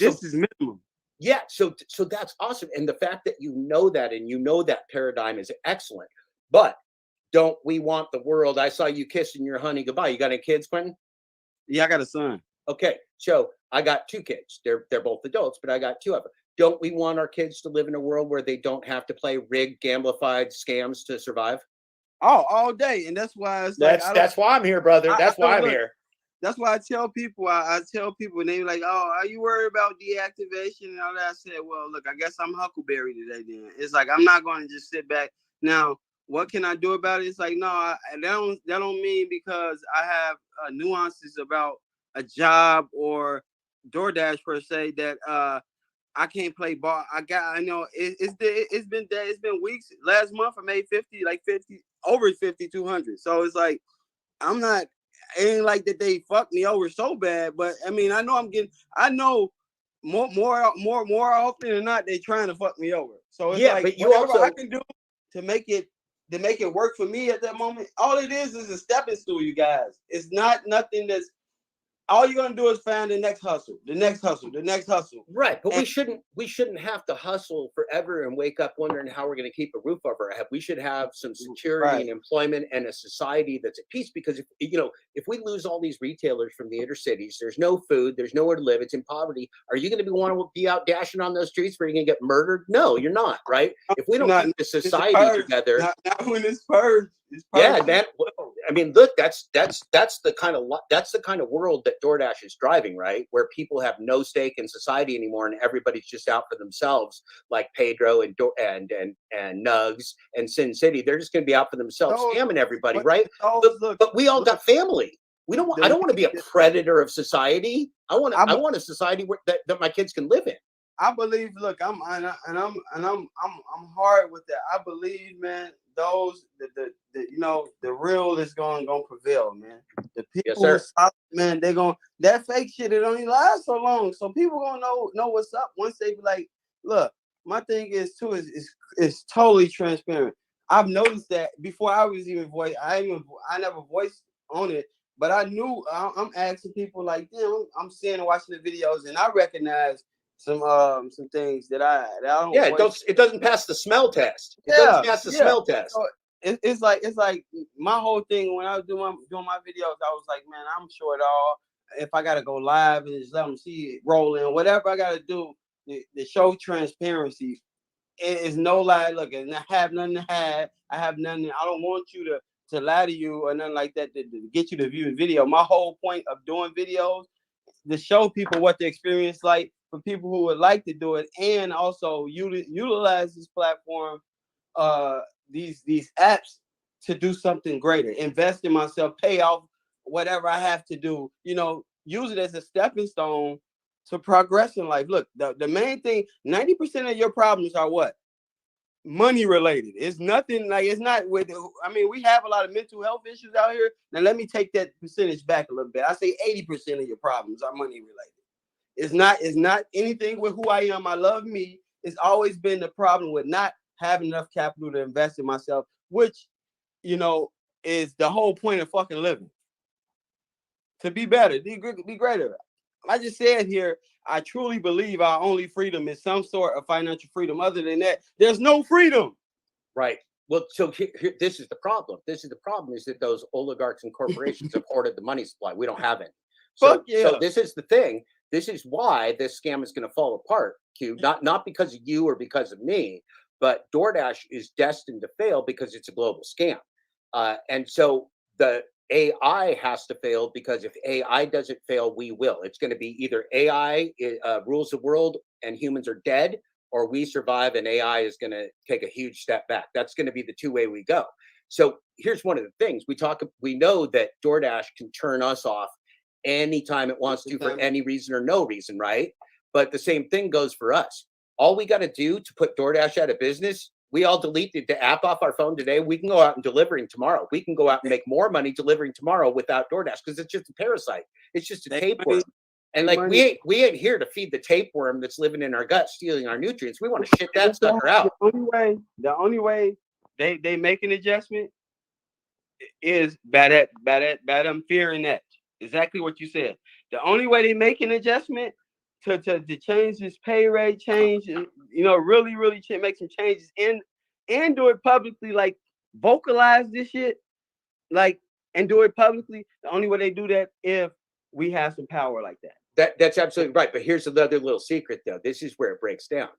is minimum. Yeah. So that's awesome. And the fact that you know that and you know that paradigm is excellent. But don't we want the world? I saw you kissing your honey goodbye. You got any kids, Quentin? Yeah, I got a son. Okay. So I got two kids. They're both adults, but I got two of them. Don't we want our kids to live in a world where they don't have to play rigged, gamified scams to survive? Oh, all day. And that's why that's why I'm here, brother. That's why I'm here. That's why I tell people, I tell people, and they're like, oh, are you worried about deactivation and all that? I said, well, look, I guess I'm Huckleberry today then. It's like, I'm not going to just sit back. Now, what can I do about it? It's like, no, that don't mean because I have nuances about a job or DoorDash per se that I can't play ball. I know it's been weeks. Last month I made 50 over 5,200. So it's like it ain't like that they fucked me over so bad, but I mean I know more often than not they trying to fuck me over. So it's like, but whatever I can do to make it work for me at that moment. All it is a stepping stool, you guys. It's not nothing that's all you're gonna do is find the next hustle. Right, but we shouldn't have to hustle forever and wake up wondering how we're gonna keep a roof over our head. We should have some security and employment and a society that's at peace. Because if we lose all these retailers from the inner cities, there's no food, there's nowhere to live, it's in poverty. Are you gonna want to be out dashing on those streets where you're gonna get murdered? No, you're not, right? If we don't keep the society together, not when it's purged. It's part Yeah, of man. I mean, look, that's the kind of world that DoorDash is driving, right? Where people have no stake in society anymore, and everybody's just out for themselves, like Pedro and Nugs and Sin City. They're just going to be out for themselves, Those- scamming everybody, but right? those, look, But we all look, got family. We don't. I don't want to be a predator of society. I want a society that my kids can live in. I believe. Look, I'm hard with that. I believe, man. Those the the real is gonna prevail, man. The people, Yes, sir. who solid, man, they gonna that fake shit. It only lasts so long, so people gonna know what's up once they be like, look. My thing is too is totally transparent. I've noticed that before I was even voiced. I never voiced on it, but I knew I'm asking people like, damn, I'm seeing and watching the videos, and I recognize some things that I don't. Yeah, it doesn't pass the smell test. It doesn't pass the smell test. So it's like my whole thing when I was doing my videos, I was like, man, I'm sure it all. If I gotta go live and just let them see it rolling, whatever I gotta do to show transparency, it is no lie. Look, and I have nothing to hide. I have nothing. I don't want you to lie to you or nothing like that to get you to view a video. My whole point of doing videos to show people what the experience like for people who would like to do it, and also utilize this platform, these apps to do something greater, invest in myself, pay off whatever I have to do, use it as a stepping stone to progress in life. Look, the main thing, 90% of your problems are what? Money related. It's nothing like it's not with. I mean, we have a lot of mental health issues out here. Now, let me take that percentage back a little bit. I say 80% of your problems are money related. It's not anything with who I am. I love me. It's always been the problem with not having enough capital to invest in myself, which, is the whole point of fucking living. To be better, be greater. I just said here, I truly believe our only freedom is some sort of financial freedom. Other than that, there's no freedom. Right. Well, so here, this is the problem. This is the problem is that those oligarchs and corporations have hoarded the money supply. We don't have it. So this is the thing. This is why this scam is going to fall apart, Q. Not because of you or because of me, but DoorDash is destined to fail because it's a global scam. And so the AI has to fail because if AI doesn't fail, we will. It's going to be either AI rules the world and humans are dead, or we survive and AI is going to take a huge step back. That's going to be the two-way we go. So here's one of the things we know that DoorDash can turn us off anytime it wants to for any reason or no reason, right? But the same thing goes for us. All we got to do to put DoorDash out of business, we all deleted the app off our phone today. We can go out and delivering tomorrow. We can go out and make more money delivering tomorrow without DoorDash because it's just a parasite. It's just a tapeworm. And like we ain't here to feed the tapeworm that's living in our gut, stealing our nutrients. We want to shit that sucker out. The only way they make an adjustment is by them fearing that. Exactly what you said. The only way they make an adjustment to change this pay rate, really make some changes and do it publicly, like vocalize this shit, like, and do it publicly. The only way they do that if we have some power like that. That's absolutely right. But here's another little secret, though. This is where it breaks down.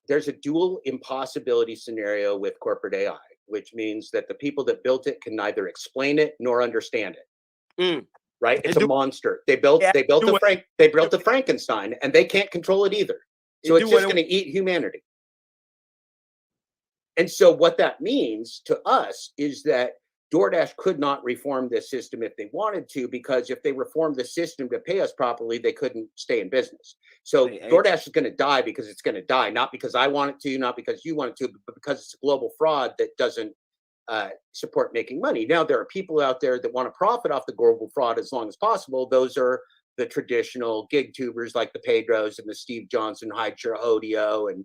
There's a dual impossibility scenario with corporate AI, which means that the people that built it can neither explain it nor understand it. Right? It's a monster. They built the Frankenstein, and they can't control it either. So it's just going to eat humanity. And so what that means to us is that DoorDash could not reform this system if they wanted to, because if they reformed the system to pay us properly, they couldn't stay in business. So DoorDash is going to die because it's going to die, not because I want it to, not because you want it to, but because it's a global fraud that doesn't support making money. Now, there are people out there that want to profit off the global fraud as long as possible. Those are the traditional gig tubers like the Pedros and the Steve Johnson, Hydeshare Audio and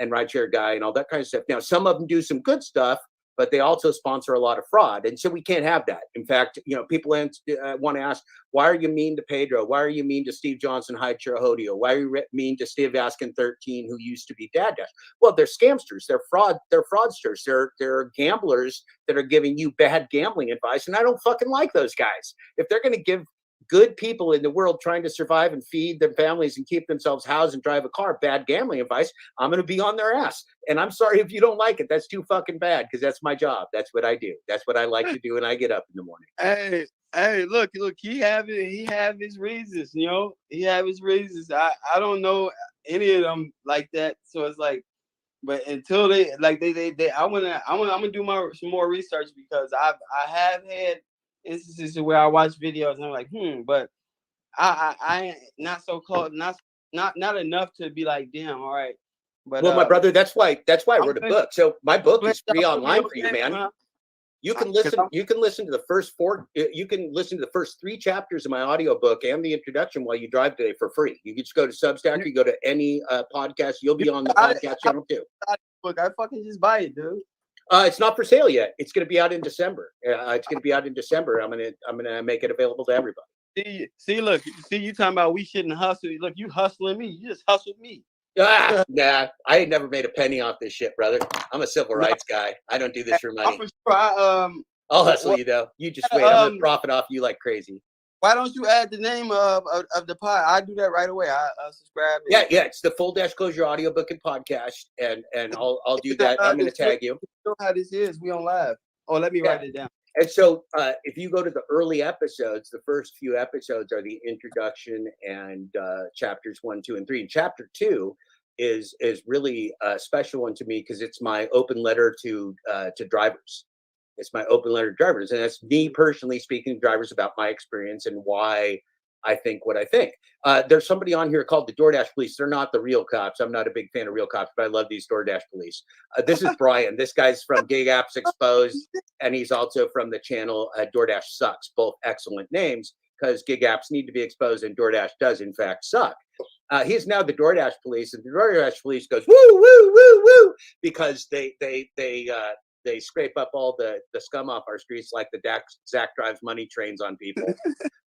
Rideshare Guy and all that kind of stuff. Now, some of them do some good stuff, but they also sponsor a lot of fraud. And so we can't have that. In fact, people want to ask, why are you mean to Pedro? Why are you mean to Steve Johnson, Hydeshare Audio? Why are you mean to Steve Askin 13, who used to be DoorDash? Well, they're scamsters. They're fraudsters. They're gamblers that are giving you bad gambling advice. And I don't fucking like those guys. If they're going to give good people in the world trying to survive and feed their families and keep themselves housed and drive a car, bad gambling advice, I'm going to be on their ass. And I'm sorry if you don't like it. That's too fucking bad, because that's my job. That's what I do. That's what I like to do when I get up in the morning. Hey, look, he have his reasons, you know. He have his reasons. I don't know any of them like that. So it's like, but until they I'm gonna do some more research, because I have had instances where I watch videos and I'm like, but I ain't not so close, not enough to be like, damn, all right. But well, my brother, that's why I wrote a book. So my book is free online for you, man. You can listen to the first the first 3 chapters of my audiobook and the introduction while you drive today for free. You can just go to Substack, you go to any podcast, you'll be on the podcast channel too. Look, I fucking just buy it, dude. It's not for sale yet. It's going to be out in December. I'm gonna make it available to everybody. Look, you talking about we shouldn't hustle. Look, you hustling me. You just hustled me. Nah, I ain't never made a penny off this shit, brother. I'm a civil rights guy. I don't do this for money. I'll hustle you though. You just wait. I'm gonna profit off you like crazy. Why don't you add the name of the pod? I do that right away. I subscribe. Yeah, it's the full Dashclosure audiobook and podcast, and I'll do that. I'm gonna tag you. You know how this is. We on live. Oh, let me write it down. And so if you go to the early episodes, the first few episodes are the introduction and chapters 1, 2, and 3. And chapter 2 is really a special one to me, because it's my open letter to drivers. It's my open letter to drivers, and that's me personally speaking to drivers about my experience and why I think what I think. There's somebody on here called the DoorDash police. They're not the real cops. I'm not a big fan of real cops, but I love these DoorDash police. This is Brian. This guy's from Gig Apps Exposed, and he's also from the channel DoorDash Sucks. Both excellent names, because gig apps need to be exposed, and DoorDash does in fact suck. He's now the DoorDash police, and the DoorDash police goes woo woo woo woo, because they scrape up all the scum off our streets, like the Zach drives money trains on people.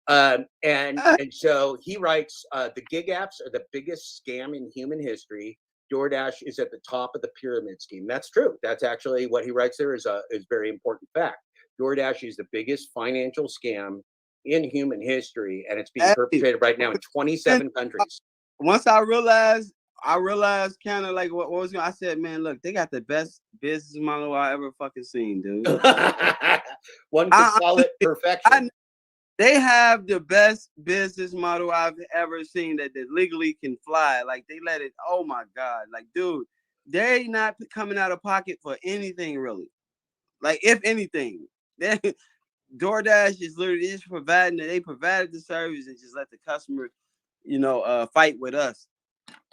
And so he writes, the gig apps are the biggest scam in human history. DoorDash is at the top of the pyramid scheme. That's true. That's actually what he writes there is very important fact. DoorDash is the biggest financial scam in human history, and it's being perpetrated right now in 27 countries. Once I realized kind of like what was going. I said, man, look, they got the best business model I ever fucking seen, dude. One can call it perfection. They have the best business model I've ever seen that legally can fly. Like, they let it. Oh my god, like, dude, they not coming out of pocket for anything really. Like, if anything, then DoorDash is literally just providing. They provided the service and just let the customer, fight with us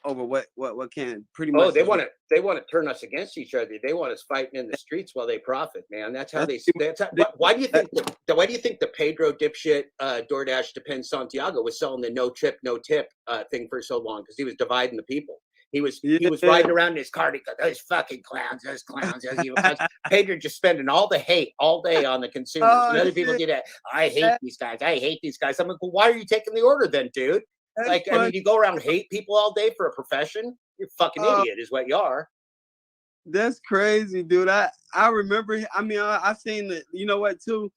over what can pretty much. Oh, they want to turn us against each other. They want us fighting in the streets while they profit, man. That's how they. Why do you think the Pedro dipshit DoorDash Depends Santiago was selling the no trip, no tip thing for so long? Because he was dividing the people. He was riding around in his car. He goes, those fucking clowns, those clowns. Pedro just spending all the hate all day on the consumers. And other people do that. I hate these guys. I hate these guys. I'm like, well, why are you taking the order then, dude? Like, I mean, you go around hate people all day for a profession? You're a fucking idiot is what you are. That's crazy, dude. I remember, I've seen that, you know what, too?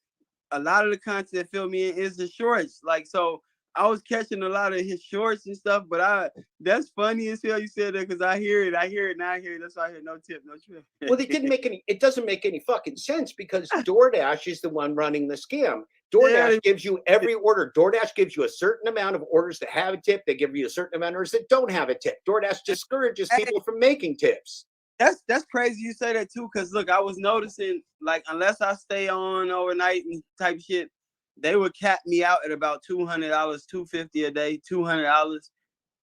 A lot of the content that filled me in is the shorts. Like, so I was catching a lot of his shorts and stuff, but that's funny as hell you said that, because I hear it now. That's why I hear no tip, no trip. Well, it doesn't make any fucking sense, because DoorDash is the one running the scam. DoorDash gives you every order. DoorDash gives you a certain amount of orders that have a tip. They give you a certain amount of orders that don't have a tip. DoorDash discourages people from making tips. That's crazy you say that too, because look, I was noticing, like, unless I stay on overnight and type shit, they would cap me out at about $200, $250 a day, $200,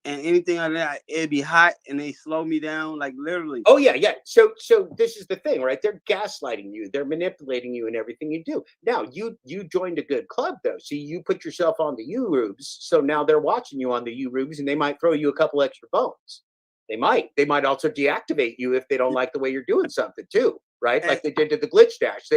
and anything like that, it'd be hot, and they slow me down, like, literally. Oh yeah. So this is the thing, right? They're gaslighting you. They're manipulating you in everything you do. Now you joined a good club though. See, you put yourself on the U-Rubes, so now they're watching you on the U-Rubes, and they might throw you a couple extra bones. They might also deactivate you if they don't like the way you're doing something too, right? Like they did to the Glitch Dash.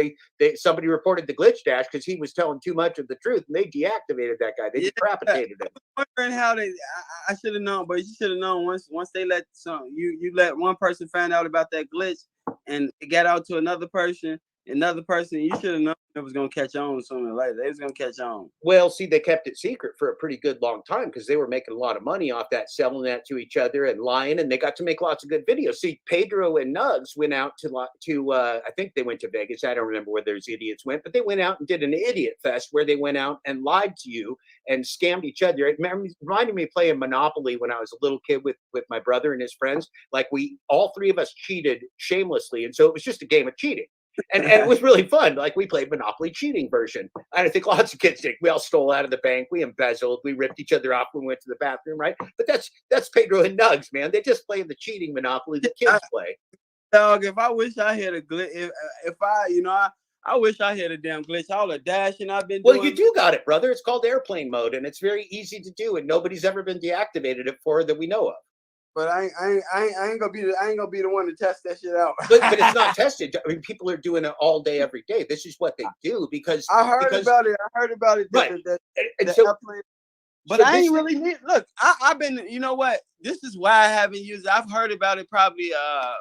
Somebody reported the Glitch Dash because he was telling too much of the truth, and they deactivated that guy. They decapitated him. I'm wondering how I should have known, but you should have known once they let you let one person find out about that glitch, and it got out to another person, another person, you should have known it was gonna catch on sooner or later. They was gonna catch on. Well, see, they kept it secret for a pretty good long time because they were making a lot of money off that, selling that to each other and lying, and they got to make lots of good videos. See, Pedro and Nugs went out to I think they went to Vegas. I don't remember where those idiots went, but they went out and did an idiot fest where they went out and lied to you and scammed each other. It reminded me of playing Monopoly when I was a little kid with my brother and his friends. Like all three of us cheated shamelessly, and so it was just a game of cheating. And it was really fun. Like we played Monopoly cheating version. And I think lots of kids did. We all stole out of the bank. We embezzled. We ripped each other off when we went to the bathroom, right? But that's Pedro and Nugs, man. They just play the cheating Monopoly the kids play. Dog, if I wish I had a glitch, if I, I wish I had a damn glitch. All the dashing I've been doing. Well, you do got it, brother. It's called airplane mode, and it's very easy to do, and nobody's ever been deactivated it for that we know of. But I ain't gonna be the one to test that shit out. but it's not tested. I mean, people are doing it all day, every day. This is what they do because I heard about it. Right. But I ain't really need. Look, I've been. You know what? This is why I haven't used it. I've heard about it probably.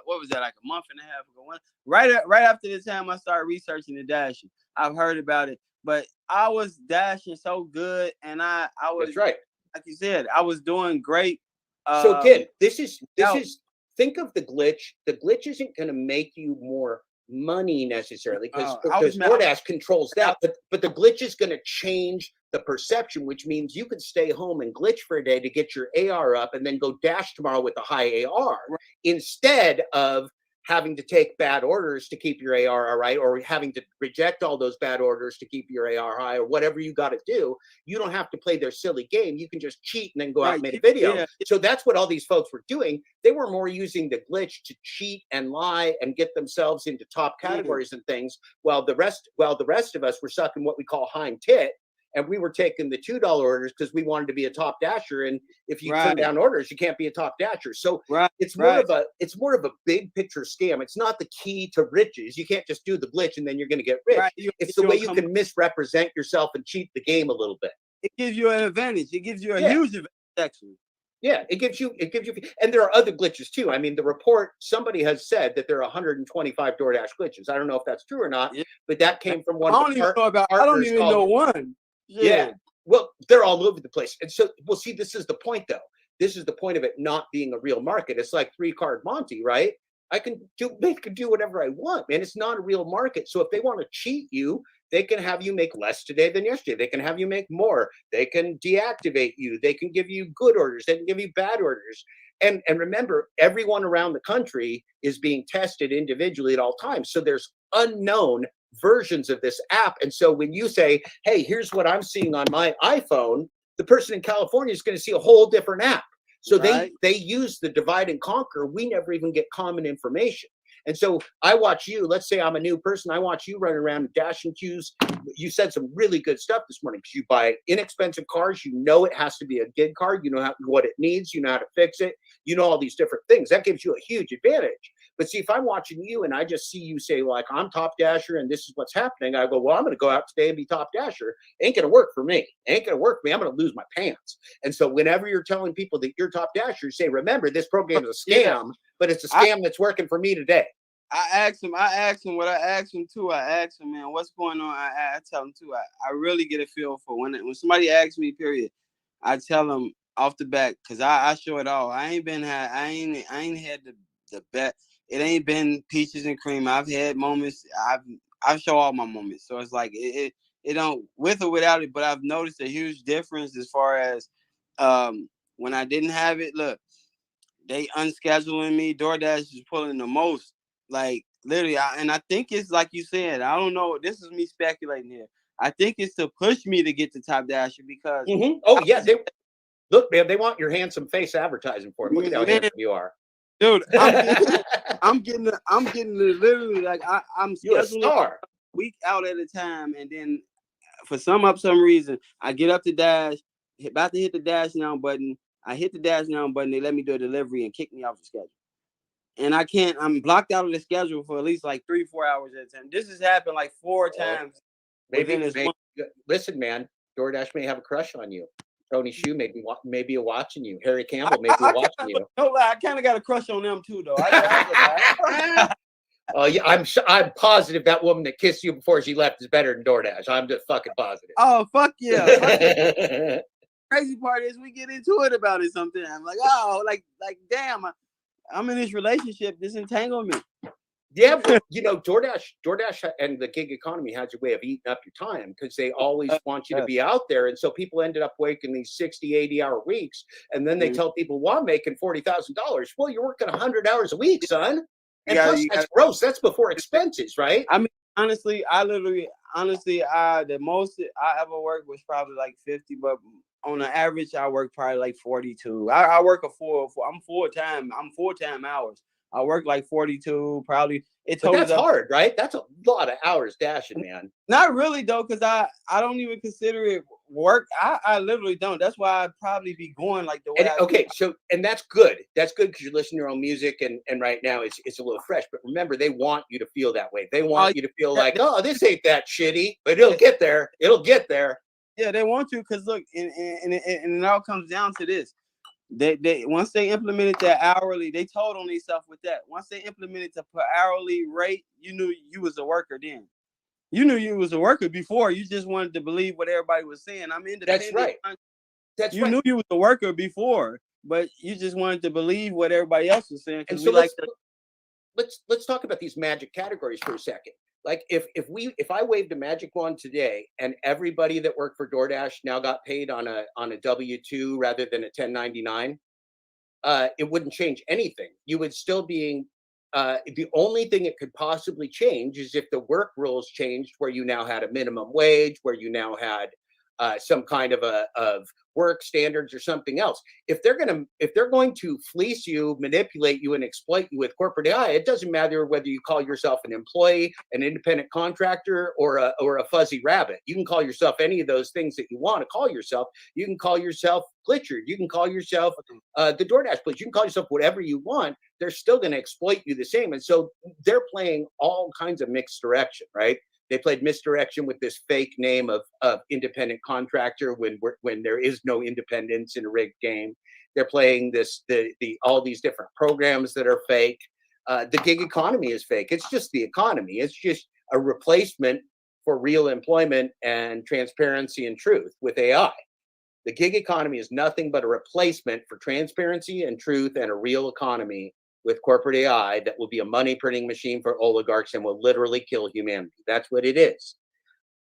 What was that? Like a month and a half ago. Right after the time I started researching the dashing, I've heard about it. But I was dashing so good, and I was That's right. Like you said, I was doing great. So again, this is think of the glitch. The glitch isn't going to make you more money necessarily because DoorDash controls that, but the glitch is going to change the perception, which means you could stay home and glitch for a day to get your AR up and then go dash tomorrow with a high AR instead of having to take bad orders to keep your AR all right, or having to reject all those bad orders to keep your AR high, or whatever you got to do. You don't have to play their silly game. You can just cheat and then go out and make a video. Yeah. So that's what all these folks were doing. They were more using the glitch to cheat and lie and get themselves into top categories and things, while the rest of us were sucking what we call hind tit. And we were taking the $2 orders because we wanted to be a top dasher. And if you turn down orders, you can't be a top dasher. So it's more of a big picture scam. It's not the key to riches. You can't just do the glitch and then you're going to get rich. It's the way you can misrepresent yourself and cheat the game a little bit. It gives you an advantage. It gives you a huge advantage, actually. Yeah, it gives you, and there are other glitches too. I mean, the report, somebody has said that there are 125 DoorDash glitches. I don't know if that's true or not, but that came from one. I don't even know one. Yeah. Well, they're all over the place. And so, well, see, this is the point though. This is the point of it not being a real market. It's like 3-card Monty, right? They can do whatever I want, man. It's not a real market. So if they want to cheat you, they can have you make less today than yesterday. They can have you make more. They can deactivate you. They can give you good orders. They can give you bad orders. And remember, everyone around the country is being tested individually at all times. So there's unknown versions of this app. And so when you say, hey, here's what I'm seeing on my iPhone, the person in California is going to see a whole different app. So they use the divide and conquer. We never even get common information. And so I watch you, let's say I'm a new person, I watch you running around dashing queues. You said some really good stuff this morning because you buy inexpensive cars. You know it has to be a gig car. You know what it needs. You know how to fix it. You know all these different things. That gives you a huge advantage. But see, if I'm watching you and I just see you say, like, I'm top dasher and this is what's happening, I go, well, I'm going to go out today and be top dasher. Ain't going to work for me. Ain't going to work for me. I'm going to lose my pants. And so whenever you're telling people that you're top dasher, say, remember, this program is a scam, but it's a scam that's working for me today. I asked him, too. I asked him, man, what's going on? I tell him too. I really get a feel for when somebody asks me, period, I tell them off the back, because I show it all. I ain't had the bet. It ain't been peaches and cream. I've had moments. I show all my moments. So it's like it don't, with or without it, but I've noticed a huge difference as far as when I didn't have it. Look, they unscheduling me. DoorDash is pulling the most. Like literally, and I think it's like you said. I don't know. This is me speculating here. I think it's to push me to get the top dasher because. Oh yeah, look, man. They want your handsome face advertising for them. Look at how handsome you are, dude. I'm getting literally like I'm scheduling a week out at a time, and then for some reason I get up to dash, about to hit the dash now button. I hit the dash now button. They let me do a delivery and kick me off the schedule. And I can't, I'm blocked out of the schedule for at least like 3-4 hours at a time. This has happened like 4 times. Listen, man, DoorDash may have a crush on you. Tony Hsu may be watching you. Harry Campbell may be watching you. No lie, I kind of got a crush on them too, though. Yeah, I'm positive that woman that kissed you before she left is better than DoorDash. I'm just fucking positive. Oh, fuck yeah. Fuck yeah. Crazy part is we get into it about it sometimes. I'm like, oh, like damn, I'm in this relationship, this entanglement. Yeah, but you know, DoorDash and the gig economy has a way of eating up your time because they always want you to be out there. And so people ended up working these 60, 80-hour weeks. And then they tell people, well, I'm making $40,000. Well, you're working 100 hours a week, son. And plus, that's gross. That's before expenses, right? I mean, honestly, the most I ever worked was probably like 50, but on the average, I work probably like 42. I work I'm full-time hours. I work like 42, probably. That's hard, right? That's a lot of hours dashing, man. Not really though, because I don't even consider it work. I literally don't. That's why I'd probably be going like the way. And that's good. That's good because you're listening to your own music, and right now it's a little fresh. But remember, they want you to feel that way. They want you to feel like, oh, this ain't that shitty, but it'll get there. It'll get there. Yeah, they want you because look, and it all comes down to this. They once they implemented that hourly, they told on themselves with that. Once they implemented the per hourly rate, you knew you was a worker then. You knew you was a worker before. You just wanted to believe what everybody was saying. I'm independent. That's right. You knew you was a worker before, but you just wanted to believe what everybody else was saying. And so let's talk about these magic categories for a second. Like if I waved a magic wand today and everybody that worked for DoorDash now got paid on a W-2 rather than a 1099, it wouldn't change anything. You would still be the only thing it could possibly change is if the work rules changed, where you now had a minimum wage, where you now had some kind of work standards or something else. If they're going to fleece you, manipulate you, and exploit you with corporate AI, it doesn't matter whether you call yourself an employee, an independent contractor, or a fuzzy rabbit. You can call yourself any of those things that you want to call yourself. You can call yourself Glitcher. You can call yourself the DoorDash Glitch. You can call yourself whatever you want. They're still going to exploit you the same. And so they're playing all kinds of mixed direction, right? They played misdirection with this fake name of independent contractor when there is no independence in a rigged game. They're playing all these different programs that are fake. The gig economy is fake. It's just the economy. It's just a replacement for real employment and transparency and truth with AI. The gig economy is nothing but a replacement for transparency and truth and a real economy with corporate AI that will be a money printing machine for oligarchs and will literally kill humanity. That's what it is.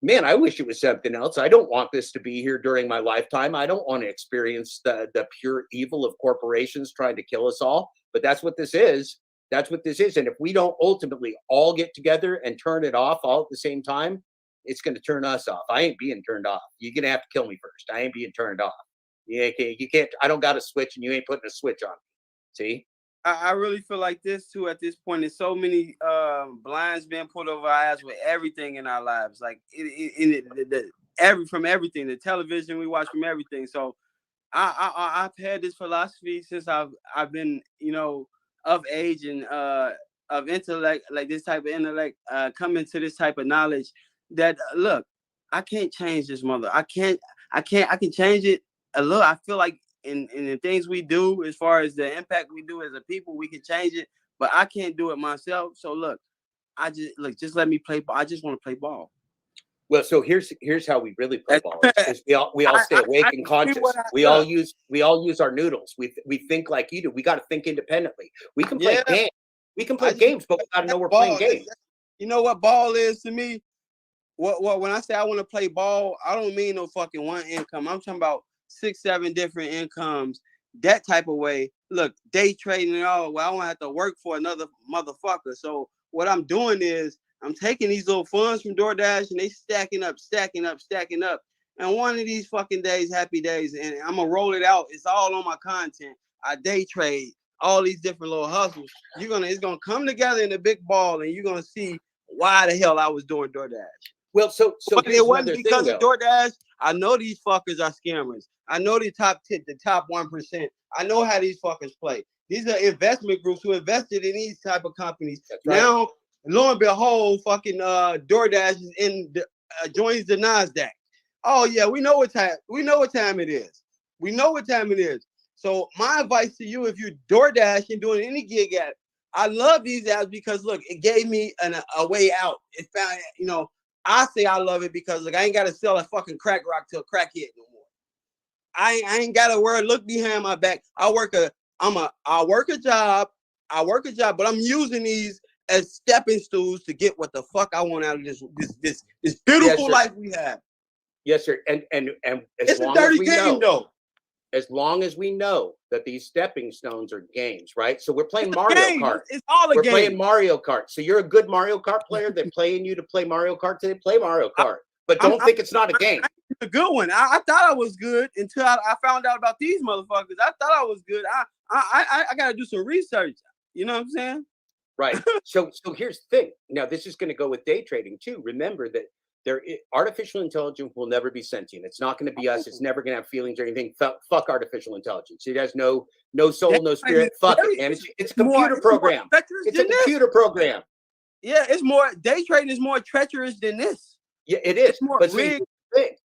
Man, I wish it was something else. I don't want this to be here during my lifetime. I don't want to experience the pure evil of corporations trying to kill us all. But that's what this is. That's what this is. And if we don't ultimately all get together and turn it off all at the same time, it's going to turn us off. I ain't being turned off. You're going to have to kill me first. I ain't being turned off. You can't. I don't got a switch and you ain't putting a switch on me. See? I really feel like this too at this point. There's so many blinds being put over our eyes with everything in our lives, like from everything, the television we watch, from everything. So I've had this philosophy since I've been, of age and of intellect, like this type of intellect, coming to this type of knowledge that look, I can't change this mother. I can change it a little. I feel like in the things we do, as far as the impact we do as a people, we can change it, but I can't do it myself. So look, just let me play ball. I just want to play ball. Well, so here's how we really play ball. We all stay awake and conscious. We all use our noodles. We think like you do. We got to think independently. We can play games. We can play games, but we got to know we're playing games. You know what ball is to me? What when I say I want to play ball, I don't mean no fucking one income. I'm talking about 6-7 different incomes, that type of way. Look, day trading and all. Well, I won't have to work for another motherfucker. So what I'm doing is I'm taking these little funds from DoorDash and they stacking up. And one of these fucking days, happy days, and I'm gonna roll it out. It's all on my content. I day trade all these different little hustles. It's gonna come together in a big ball, and you're gonna see why the hell I was doing DoorDash. Well, so it wasn't because of DoorDash. I know these fuckers are scammers. I know the top 1%. I know how these fuckers play. These are investment groups who invested in these type of companies. Right. Now, lo and behold, fucking DoorDash is joins the NASDAQ. Oh yeah, we know what time it is. So my advice to you, if you're DoorDash and doing any gig at, I love these apps because look, it gave me a way out. It found, you know, I say I love it because like I ain't gotta sell a fucking crack rock to a crackhead no more. I ain't gotta look behind my back. I work a job, but I'm using these as stepping stools to get what the fuck I want out of this beautiful life we have. Yes, sir. And as it's long a dirty as we game, though. As long as we know that these stepping stones are games, right? So we're playing Mario Kart. It's all a game. We're playing Mario Kart. So you're a good Mario Kart player. They're playing you to play Mario Kart today. Play Mario Kart, but don't think it's not a game. It's a good one. I thought I was good until I found out about these motherfuckers. I thought I was good. I got to do some research. You know what I'm saying? Right. So here's the thing. Now this is going to go with day trading too. Remember that artificial intelligence will never be sentient. It's not going to be us. It's never going to have feelings or anything. Fuck artificial intelligence. It has no soul, no spirit. Fuck it, man. It's a computer program. It's a computer program. Yeah, it's more, day trading is more treacherous than this. Yeah, it is. It's more but see,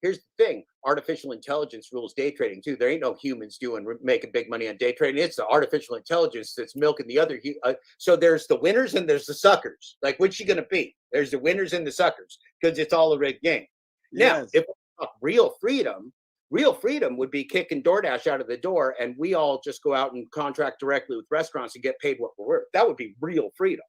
here's the thing. Artificial intelligence rules day trading too. There ain't no humans making big money on day trading. It's the artificial intelligence that's milking the other. So there's the winners and there's the suckers. Like, which you going to be? There's the winners and the suckers because it's all a rigged game. Now, if we talk real freedom would be kicking DoorDash out of the door and we all just go out and contract directly with restaurants and get paid what we're worth. That would be real freedom.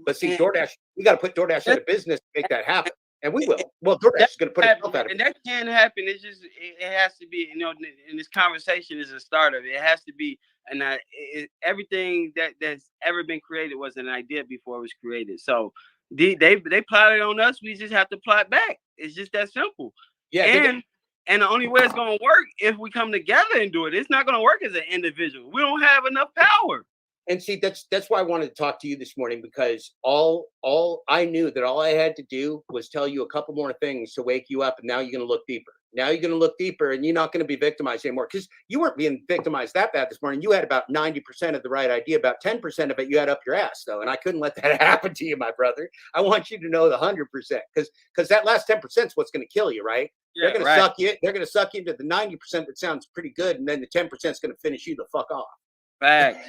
But see, DoorDash, we got to put DoorDash out of business to make that happen. And we will. Well, DoorDash is going to put itself out of and that can happen. It's just, it has to be, you know, in this conversation is a start of it. It has to be, and everything that's ever been created was an idea before it was created. So they plotted on us. We just have to plot back. It's just that simple. Yeah. And the only way it's going to work if we come together and do it. It's not going to work as an individual. We don't have enough power. And see, that's why I wanted to talk to you this morning, because all I knew that all I had to do was tell you a couple more things to wake you up, and now you're going to look deeper. Now you're going to look deeper, and you're not going to be victimized anymore, because you weren't being victimized that bad this morning. You had about 90% of the right idea. About 10% of it you had up your ass, though, and I couldn't let that happen to you, my brother. I want you to know the 100%, because that last 10% is what's going to kill you, right? Yeah, they're going to suck you. They're going to suck you into the 90% that sounds pretty good, and then the 10% is going to finish you the fuck off. Facts.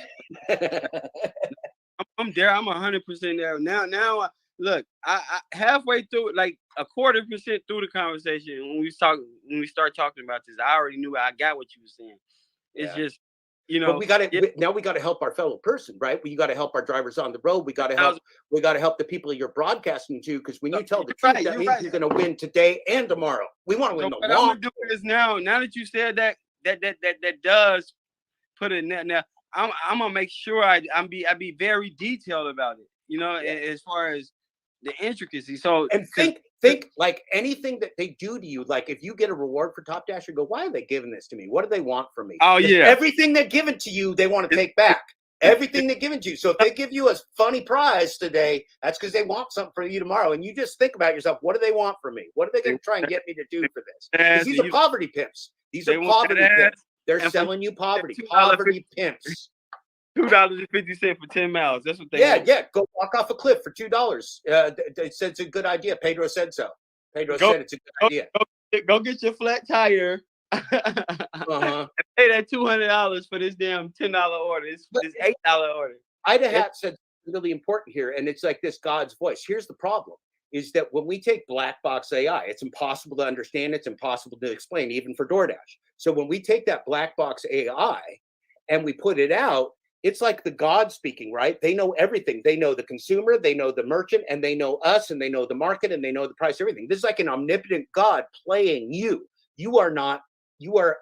I'm there. I'm 100% there. Now, look, I halfway through, like a 25% through the conversation, when we start talking about this, I already knew I got what you were saying. It's just, you know, but now we got to help our fellow person, right? We got to help our drivers on the road. We got to help the people you're broadcasting to, because when you tell the truth, that means you're going to win today and tomorrow. We want to win the long. What I'm gonna do is now that you said that does put it in there. Now I'm gonna make sure I be very detailed about it, you know, as far as the intricacies. So and think like anything that they do to you, like if you get a reward for Top Dasher, go, why are they giving this to me? What do they want from me? Oh yeah, everything they're giving to you, they want to take back. Everything they're giving to you. So if they give you a funny prize today, that's because they want something from you tomorrow. And you just think about yourself, what do they want from me? What are they going to try and get me to do for this? Because these are poverty pimps. These are poverty pimps. They're selling you poverty. Poverty pimps. $2.50 for 10 miles. That's what they want. Yeah. Go walk off a cliff for $2. They said it's a good idea. Pedro said so. Pedro said it's a good idea. Go get your flat tire. And pay that $200 for this damn $10 order. This $8 order. Ida Hat said really important here, and it's like this God's voice. Here's the problem. Is that when we take black box AI, it's impossible to understand, it's impossible to explain, even for DoorDash. So when we take that black box AI and we put it out, it's like the God speaking, right? They know everything. They know the consumer, they know the merchant, and they know us, and they know the market, and they know the price, everything. This is like an omnipotent God playing you. You are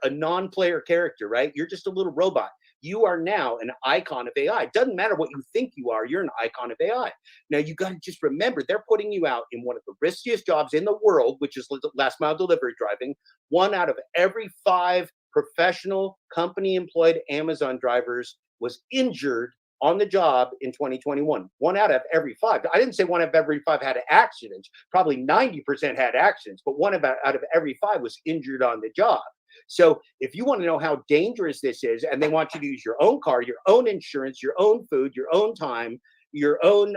a non-player character, right? You're just a little robot. You are now an icon of AI. It doesn't matter what you think you are, you're an icon of AI. Now, you got to just remember, they're putting you out in one of the riskiest jobs in the world, which is last mile delivery driving. 1 out of every 5 professional company-employed Amazon drivers was injured on the job in 2021. 1 out of every 5. I didn't say 1 out of every 5 had accidents. Probably 90% had accidents, but 1 out of every 5 was injured on the job. So if you want to know how dangerous this is, and they want you to use your own car, your own insurance, your own food, your own time, your own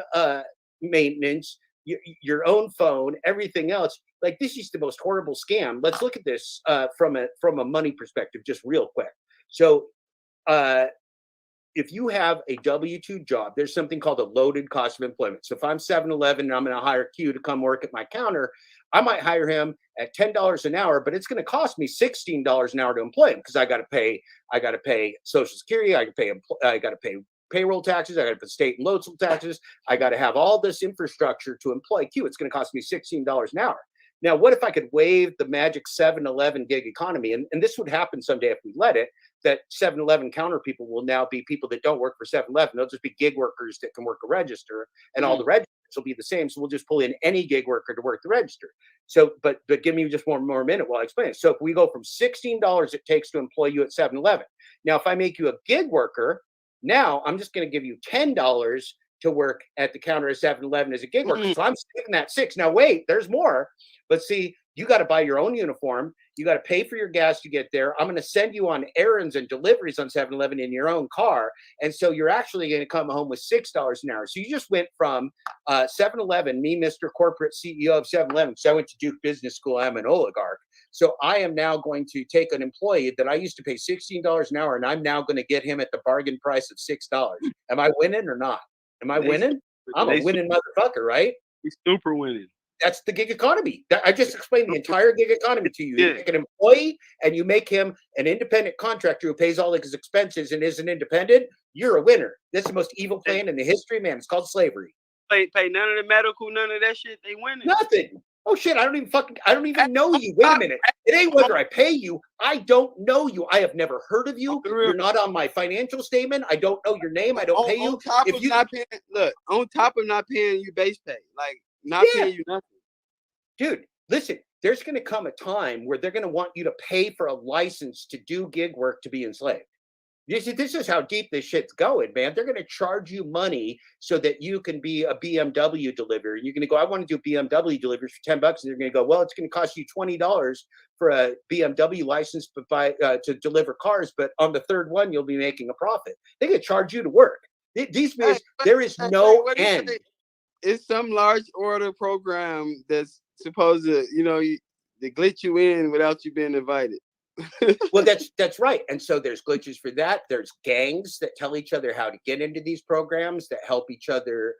maintenance, your own phone, everything else, like this is the most horrible scam. Let's look at this from a money perspective, just real quick. So if you have a W-2 job, there's something called a loaded cost of employment. So if I'm 7-Eleven and I'm going to hire Q to come work at my counter, I might hire him at $10 an hour, but it's going to cost me $16 an hour to employ him because I got to pay Social Security, I got to pay payroll taxes, I got to pay state and local taxes, I got to have all this infrastructure to employ Q. It's going to cost me $16 an hour. Now, what if I could waive the magic 7-Eleven gig economy? And this would happen someday if we let it, that 7-Eleven counter people will now be people that don't work for 7-Eleven. They'll just be gig workers that can work a register, and all the registers will be the same. So we'll just pull in any gig worker to work the register. So, but give me just one more minute while I explain it. So if we go from $16 it takes to employ you at 7-Eleven. Now, if I make you a gig worker, now I'm just going to give you $10 to work at the counter at 7-Eleven as a gig worker. So I'm saving that $6. Now, wait, there's more. But see, you got to buy your own uniform. You got to pay for your gas to get there. I'm going to send you on errands and deliveries on 7-Eleven in your own car. And so you're actually going to come home with $6 an hour. So you just went from 7-Eleven, me, Mr. Corporate CEO of 7-Eleven, because I went to Duke Business School. I'm an oligarch. So I am now going to take an employee that I used to pay $16 an hour, and I'm now going to get him at the bargain price of $6. Am I winning or not? Am I winning? I'm a winning motherfucker, right? He's super winning. That's the gig economy. I just explained the entire gig economy to you. You take an employee and you make him an independent contractor who pays all of his expenses and isn't independent. You're a winner. This is the most evil plan in the history, man. It's called slavery. Pay none of the medical, none of that shit. They winning. Nothing. Oh shit! I don't even know you. Wait a minute. It ain't whether I pay you. I don't know you. I have never heard of you. You're not on my financial statement. I don't know your name. I don't pay you. On top of not paying you base pay, like not paying you nothing. Dude, listen. There's going to come a time where they're going to want you to pay for a license to do gig work to be enslaved. This is how deep this shit's going, man. They're going to charge you money so that you can be a BMW deliverer. You're going to go, I want to do BMW deliveries for $10. And they're going to go, well, it's going to cost you $20 for a BMW license to deliver cars. But on the third one, you'll be making a profit. They're going to charge you to work. There is no end. It's some large order program that's supposed to, they glitch you in without you being invited. Well, that's right. And so there's glitches for that. There's gangs that tell each other how to get into these programs, that help each other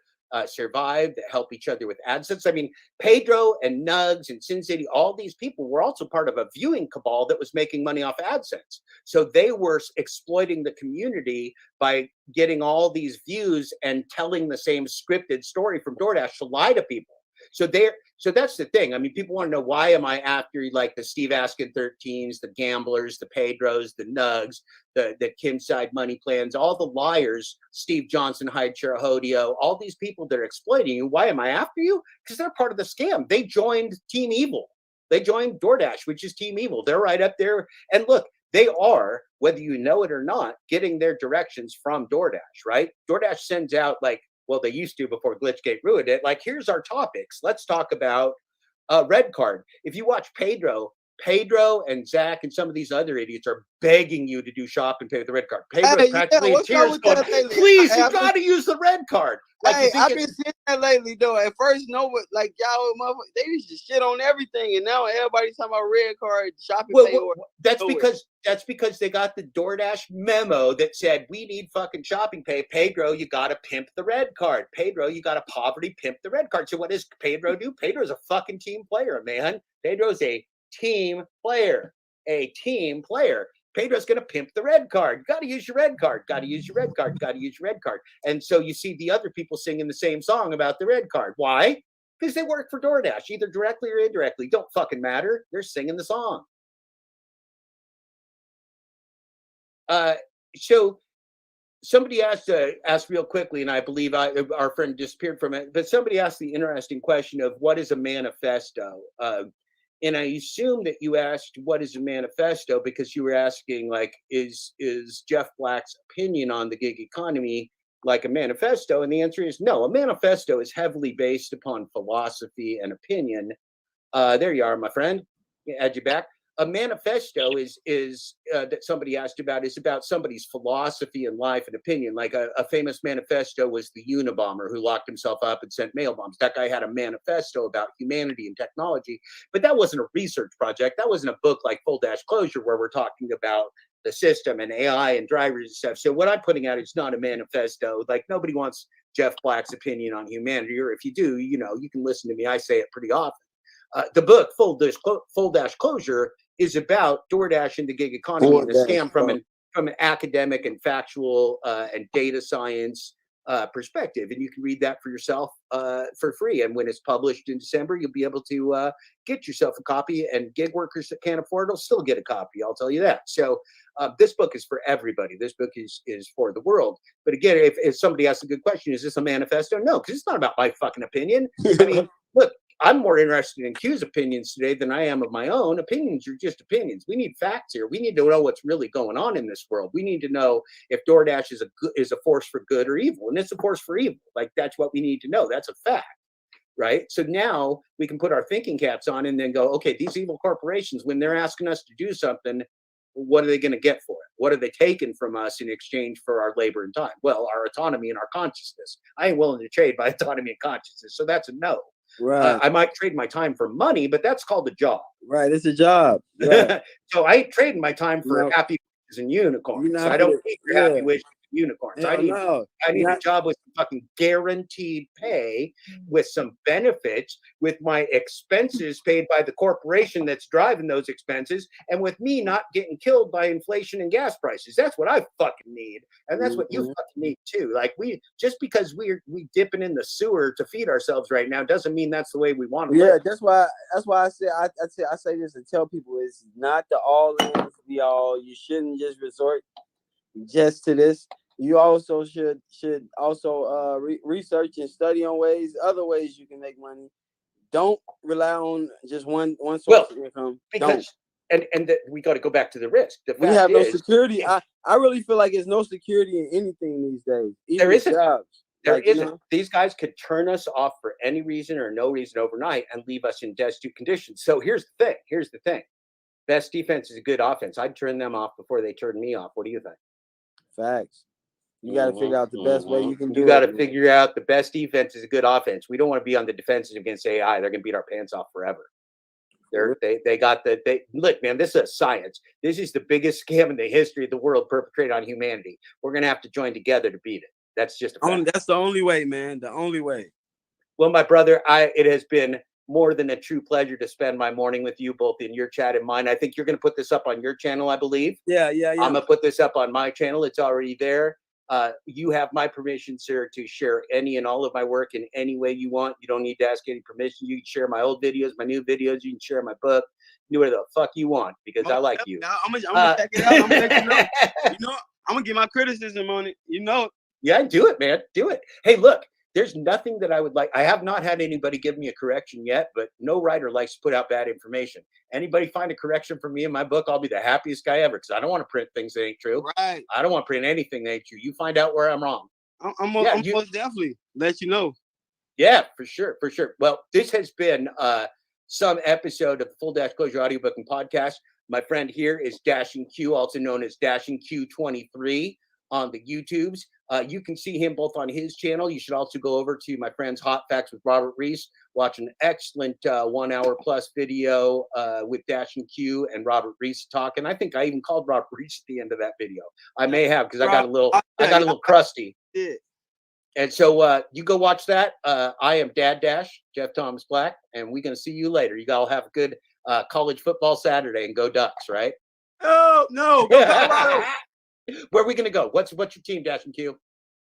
survive, that help each other with AdSense. I mean, Pedro and Nugs and Sin City, all these people were also part of a viewing cabal that was making money off AdSense. So they were exploiting the community by getting all these views and telling the same scripted story from DoorDash to lie to people. So that's the thing. I mean, people want to know, why am I after like the Steve Askin 13s, the gamblers, the Pedros, the Nugs, the Kim Side money plans, all the liars, Steve Johnson, Hyde Chirahodio, all these people that are exploiting you. Why am I after you? Because they're part of the scam. They joined Team Evil. They joined DoorDash, which is Team Evil. They're right up there. And look, they are, whether you know it or not, getting their directions from DoorDash, right? DoorDash sends out well, they used to before Glitchgate ruined it. Like, here's our topics. Let's talk about red card. If you watch Pedro and Zach and some of these other idiots are begging you to do shop and pay with the red card. Pedro practically in tears going, please, you got to use the red card. Like, I've been seeing that lately, though. At first, y'all, they used to shit on everything, and now everybody's talking about red card shopping. That's because they got the DoorDash memo that said we need fucking shopping pay. Pedro, you got to pimp the red card. Pedro, you got to poverty pimp the red card. So what does Pedro do? Pedro's a fucking team player, man. Pedro's a team player. Pedro's going to pimp the red card. Got to use your red card. Got to use your red card. Got to use your red card. And so you see the other people singing the same song about the red card. Why? Because they work for DoorDash, either directly or indirectly. Don't fucking matter. They're singing the song. So somebody asked real quickly, and I believe our friend disappeared from it, but somebody asked the interesting question of what is a manifesto? And I assume that you asked what is a manifesto because you were asking, like, is Jeff Black's opinion on the gig economy like a manifesto? And the answer is no. A manifesto is heavily based upon philosophy and opinion. There you are, my friend. Add you back. A manifesto is that somebody asked about is about somebody's philosophy and life and opinion. Like a famous manifesto was the Unabomber who locked himself up and sent mail bombs. That guy had a manifesto about humanity and technology, but that wasn't a research project. That wasn't a book like Full Dashclosure where we're talking about the system and AI and drivers and stuff. So what I'm putting out is not a manifesto. Like nobody wants Jeff Black's opinion on humanity, or if you do, you know, you can listen to me. I say it pretty often. The book Full Dashclosure is about DoorDash and the gig economy and the scam from an academic and factual and data science perspective, and you can read that for yourself for free. And when it's published in December, you'll be able to get yourself a copy. And gig workers that can't afford it will still get a copy. I'll tell you that. So this book is for everybody. This book is for the world. But again, if somebody asks a good question, is this a manifesto? No, because it's not about my fucking opinion. I mean, look. I'm more interested in Q's opinions today than I am of my own. Opinions are just opinions. We need facts here. We need to know what's really going on in this world. We need to know if DoorDash is a force for good or evil, and it's a force for evil. Like that's what we need to know. That's a fact, right? So now we can put our thinking caps on and then go, okay, these evil corporations, when they're asking us to do something, what are they going to get for it? What are they taking from us in exchange for our labor and time? Well, our autonomy and our consciousness. I ain't willing to trade my autonomy and consciousness, so that's a no. Right. I might trade my time for money, but that's called a job. Right. It's a job. Right. So I ain't trading my time for happy wishes and unicorns. I don't need your happy wishes and unicorns. I need a job with fucking guaranteed pay, with some benefits, with my expenses paid by the corporation that's driving those expenses, and with me not getting killed by inflation and gas prices. That's what I fucking need. And that's what you fucking need too. Like just because we dipping in the sewer to feed ourselves right now doesn't mean that's the way we want to live. That's why I say this and tell people it's not the all in be all. You shouldn't just resort just to this. You also should also research and study on other ways you can make money. Don't rely on just one source of income. Because we got to go back to the risk. We have no security. I really feel like there's no security in anything these days. Even there isn't. Jobs. There isn't. These guys could turn us off for any reason or no reason overnight and leave us in destitute conditions. So here's the thing. Best defense is a good offense. I'd turn them off before they turn me off. What do you think? Facts. You got to figure out the best way you can do it. You got to figure out the best defense is a good offense. We don't want to be on the defensive against AI. They're going to beat our pants off forever. Look, man, this is a science. This is the biggest scam in the history of the world perpetrated on humanity. We're going to have to join together to beat it. That's just a fact. That's the only way, man. The only way. Well, my brother, it has been more than a true pleasure to spend my morning with you, both in your chat and mine. I think you're going to put this up on your channel, I believe. Yeah. I'm going to put this up on my channel. It's already there. You have my permission, sir, to share any and all of my work in any way you want. You don't need to ask any permission. You can share my old videos, my new videos. You can share my book. Do whatever the fuck you want because I like you. I'm gonna check it out. I'm gonna let you know. I'm gonna get my criticism on it. Yeah, do it, man. Do it. Hey, look. There's nothing that I would like. I have not had anybody give me a correction yet, but no writer likes to put out bad information. Anybody find a correction for me in my book, I'll be the happiest guy ever because I don't want to print things that ain't true. Right. I don't want to print anything that ain't true. You find out where I'm wrong. I'm most definitely let you know. Yeah, for sure. Well, this has been some episode of the Full Dashclosure audiobook and podcast. My friend here is Dashing Q, also known as Dashing Q23 on the YouTubes. You can see him both on his channel. You should also go over to my friend's Hot Facts with Robert Reese, watch an excellent 1 hour plus video with Dashing Q and Robert Reese talking. I think I even called Robert Reese at the end of that video. I may have because I got a little crusty. Yeah. And so you go watch that. I am Dad Dash, Jeff Thomas Black, and we're gonna see you later. You all have a good college football Saturday and go Ducks, right? Oh no, go Colorado. Where are we gonna go? What's your team, Dashing Q?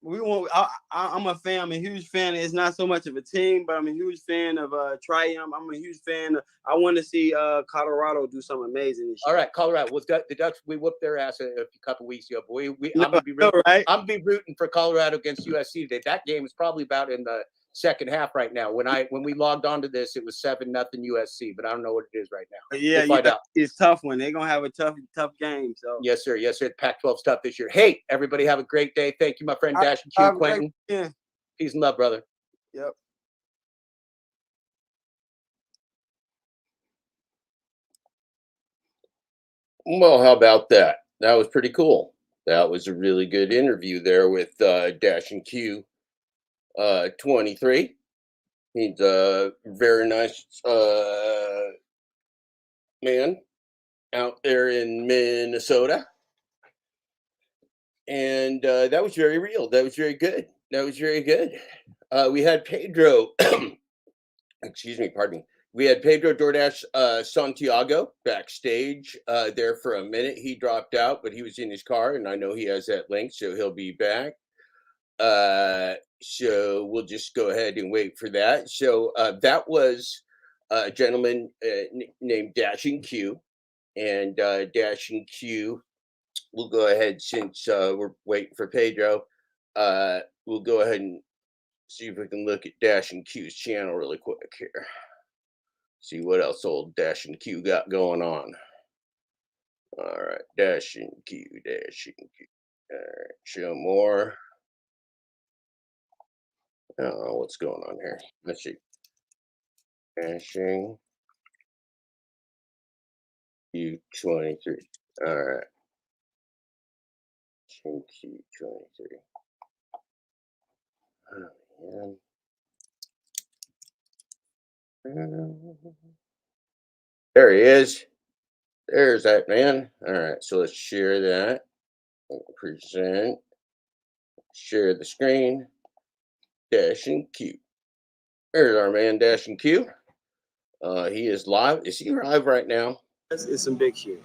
I'm a fan. I'm a huge fan. It's not so much of a team, but I'm a huge fan of Triumph. I'm a huge fan. I want to see Colorado do something amazing this year. All right, Colorado. The Ducks. We whooped their ass a couple weeks ago, but I'm gonna be rooting for Colorado against USC today. That game is probably about in the second half right now. When we logged onto this, it was 7-0 USC, but I don't know what it is right now. Yeah, it's tough one. They're gonna have a tough game. So yes, sir. Pac-12 stuff this year. Hey, everybody, have a great day. Thank you, my friend Dashing Q, Quentin. Yeah. Peace and love, brother. Yep. Well, how about that? That was pretty cool. That was a really good interview there with Dashing Q 23. He's a very nice man out there in Minnesota. And that was very real. That was very good. That was very good. We had Pedro, excuse me, pardon me. We had Pedro DoorDash Santiago backstage there for a minute. He dropped out, but he was in his car, and I know he has that link, so he'll be back. So we'll just go ahead and wait for that. So that was a gentleman named Dashing Q, and Dashing Q. We'll go ahead, since we're waiting for Pedro. We'll go ahead and see if we can look at Dashing Q's channel really quick here. See what else old Dashing Q got going on. All right, Dashing Q, Dashing Q. All right, show more. I don't know what's going on here. Let's see. Dashing Q23. All right. Dashing Q23. Oh, man. There he is. There's that man. All right, so let's share that. Present. Share the screen. Dashing Q. There's our man, Dashing Q. He is live. Is he live right now? It's some big shit.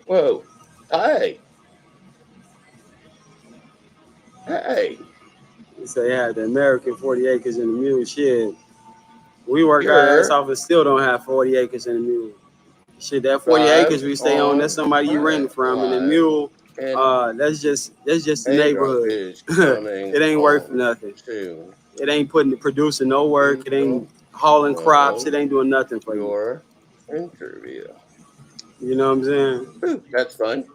Whoa. Hi. Hey. So they had the American 40 acres and the mule. Shit, we work our ass off and still don't have 40 acres and a mule. Shit, that 40 acres we stay on, that's somebody you renting from, and the mule, that's just the neighborhood. It ain't worth nothing. It ain't producing no work. It ain't hauling crops. It ain't doing nothing for you. Your interview. You know what I'm saying? Ooh, that's fun.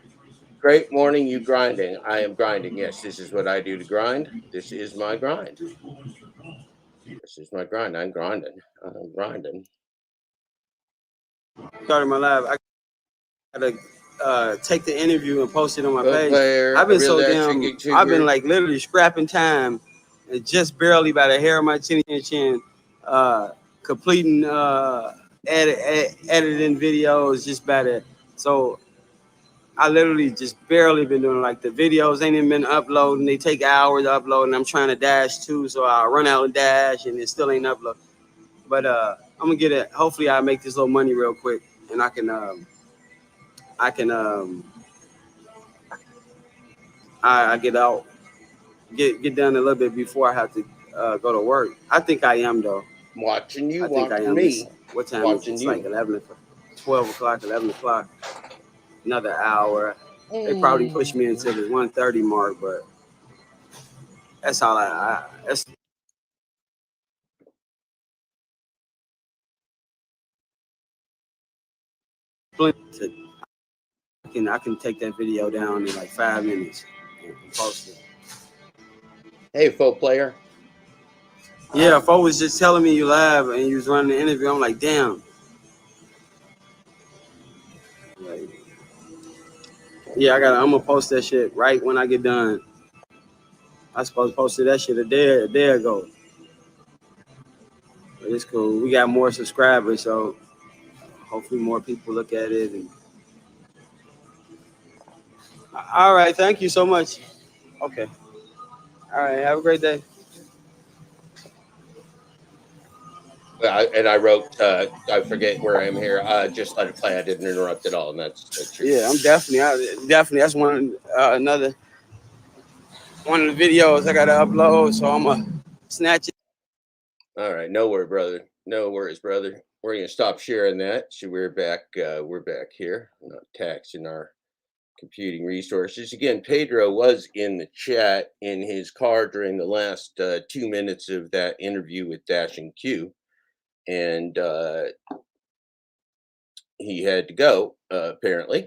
Great morning, you grinding. I am grinding. Yes, this is what I do to grind. This is my grind. This is my grind. I'm grinding. I'm grinding. Started my live. I gotta take the interview and post it on my page. I've been so damn. I've been like literally scrapping time, and just barely by the hair of my chin, completing editing videos just by the. So I literally just barely been doing, like, the videos ain't even been uploading. They take hours to upload, and I'm trying to dash too, so I run out and dash, and it still ain't upload. But I'm gonna get it. Hopefully, I make this little money real quick, and I can get out, get done a little bit before I have to go to work. I think I am though. Watching you, I think I am. me. What time is it? It's like 12 o'clock, 11 o'clock. Another hour. They probably push me into the 1:30 mark, but that's all that's I can take that video down in like 5 minutes and post it. Hey, faux player. Yeah, Fo was just telling me you live and you was running the interview. I'm like, damn. Like, yeah, I'm gonna post that shit right when I get done. I supposed to post that shit a day ago. But it's cool. We got more subscribers, so hopefully more people look at it. And all right, thank you so much. Okay. All right, have a great day. And I wrote, I forget where I am here. Just let it play. I didn't interrupt at all, and that's true. Yeah, I'm definitely. That's another one of the videos I gotta upload. So I'm gonna snatch it. All right, no worries, brother. No worries, brother. We're gonna stop sharing that. So we're back. We're back here. I'm not taxing our computing resources again. Pedro was in the chat in his car during the last 2 minutes of that interview with Dashing Q, and he had to go apparently.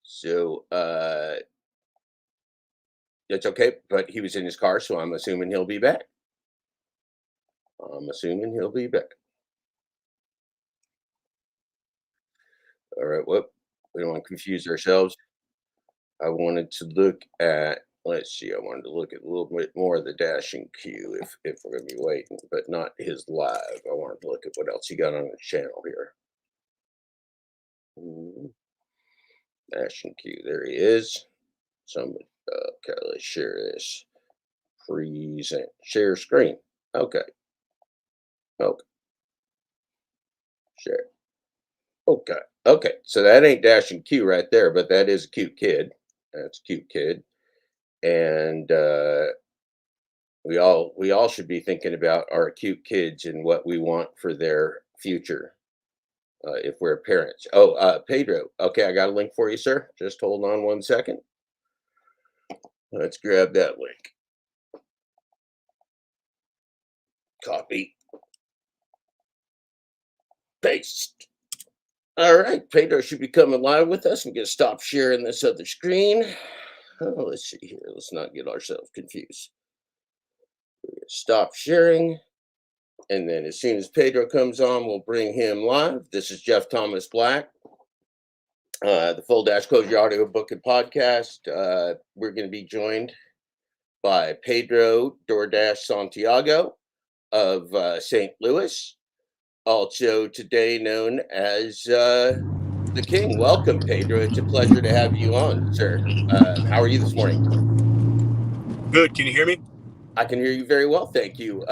So that's okay. But he was in his car, so I'm assuming he'll be back. I'm assuming he'll be back. All right. Whoop. We don't want to confuse ourselves. I wanted to look at, let's see, I wanted to look at a little bit more of the Dashing Q if we're going to be waiting, but not his live. I wanted to look at what else he got on his channel here. Dashing Q. There he is. Somebody. Okay, let's share this. Present. Share screen. Okay. Okay. Share. Okay. Okay. So that ain't Dashing Q right there, but that is a cute kid. That's a cute kid. And we all should be thinking about our cute kids and what we want for their future. If we're parents. Oh, Pedro. Okay, I got a link for you, sir. Just hold on 1 second. Let's grab that link. Copy. Paste. All right, Pedro should be coming live with us. I'm going to stop sharing this other screen. Oh, let's see here. Let's not get ourselves confused. Stop sharing. And then as soon as Pedro comes on, we'll bring him live. This is Jeff Thomas Black, the full Dashclosure audiobook and podcast. We're going to be joined by Pedro DoorDash Santiago of St. Louis, also today known as the King. Welcome, Pedro. It's a pleasure to have you on, sir. How are you this morning? Good. Can you hear me? I can hear you very well. Thank you.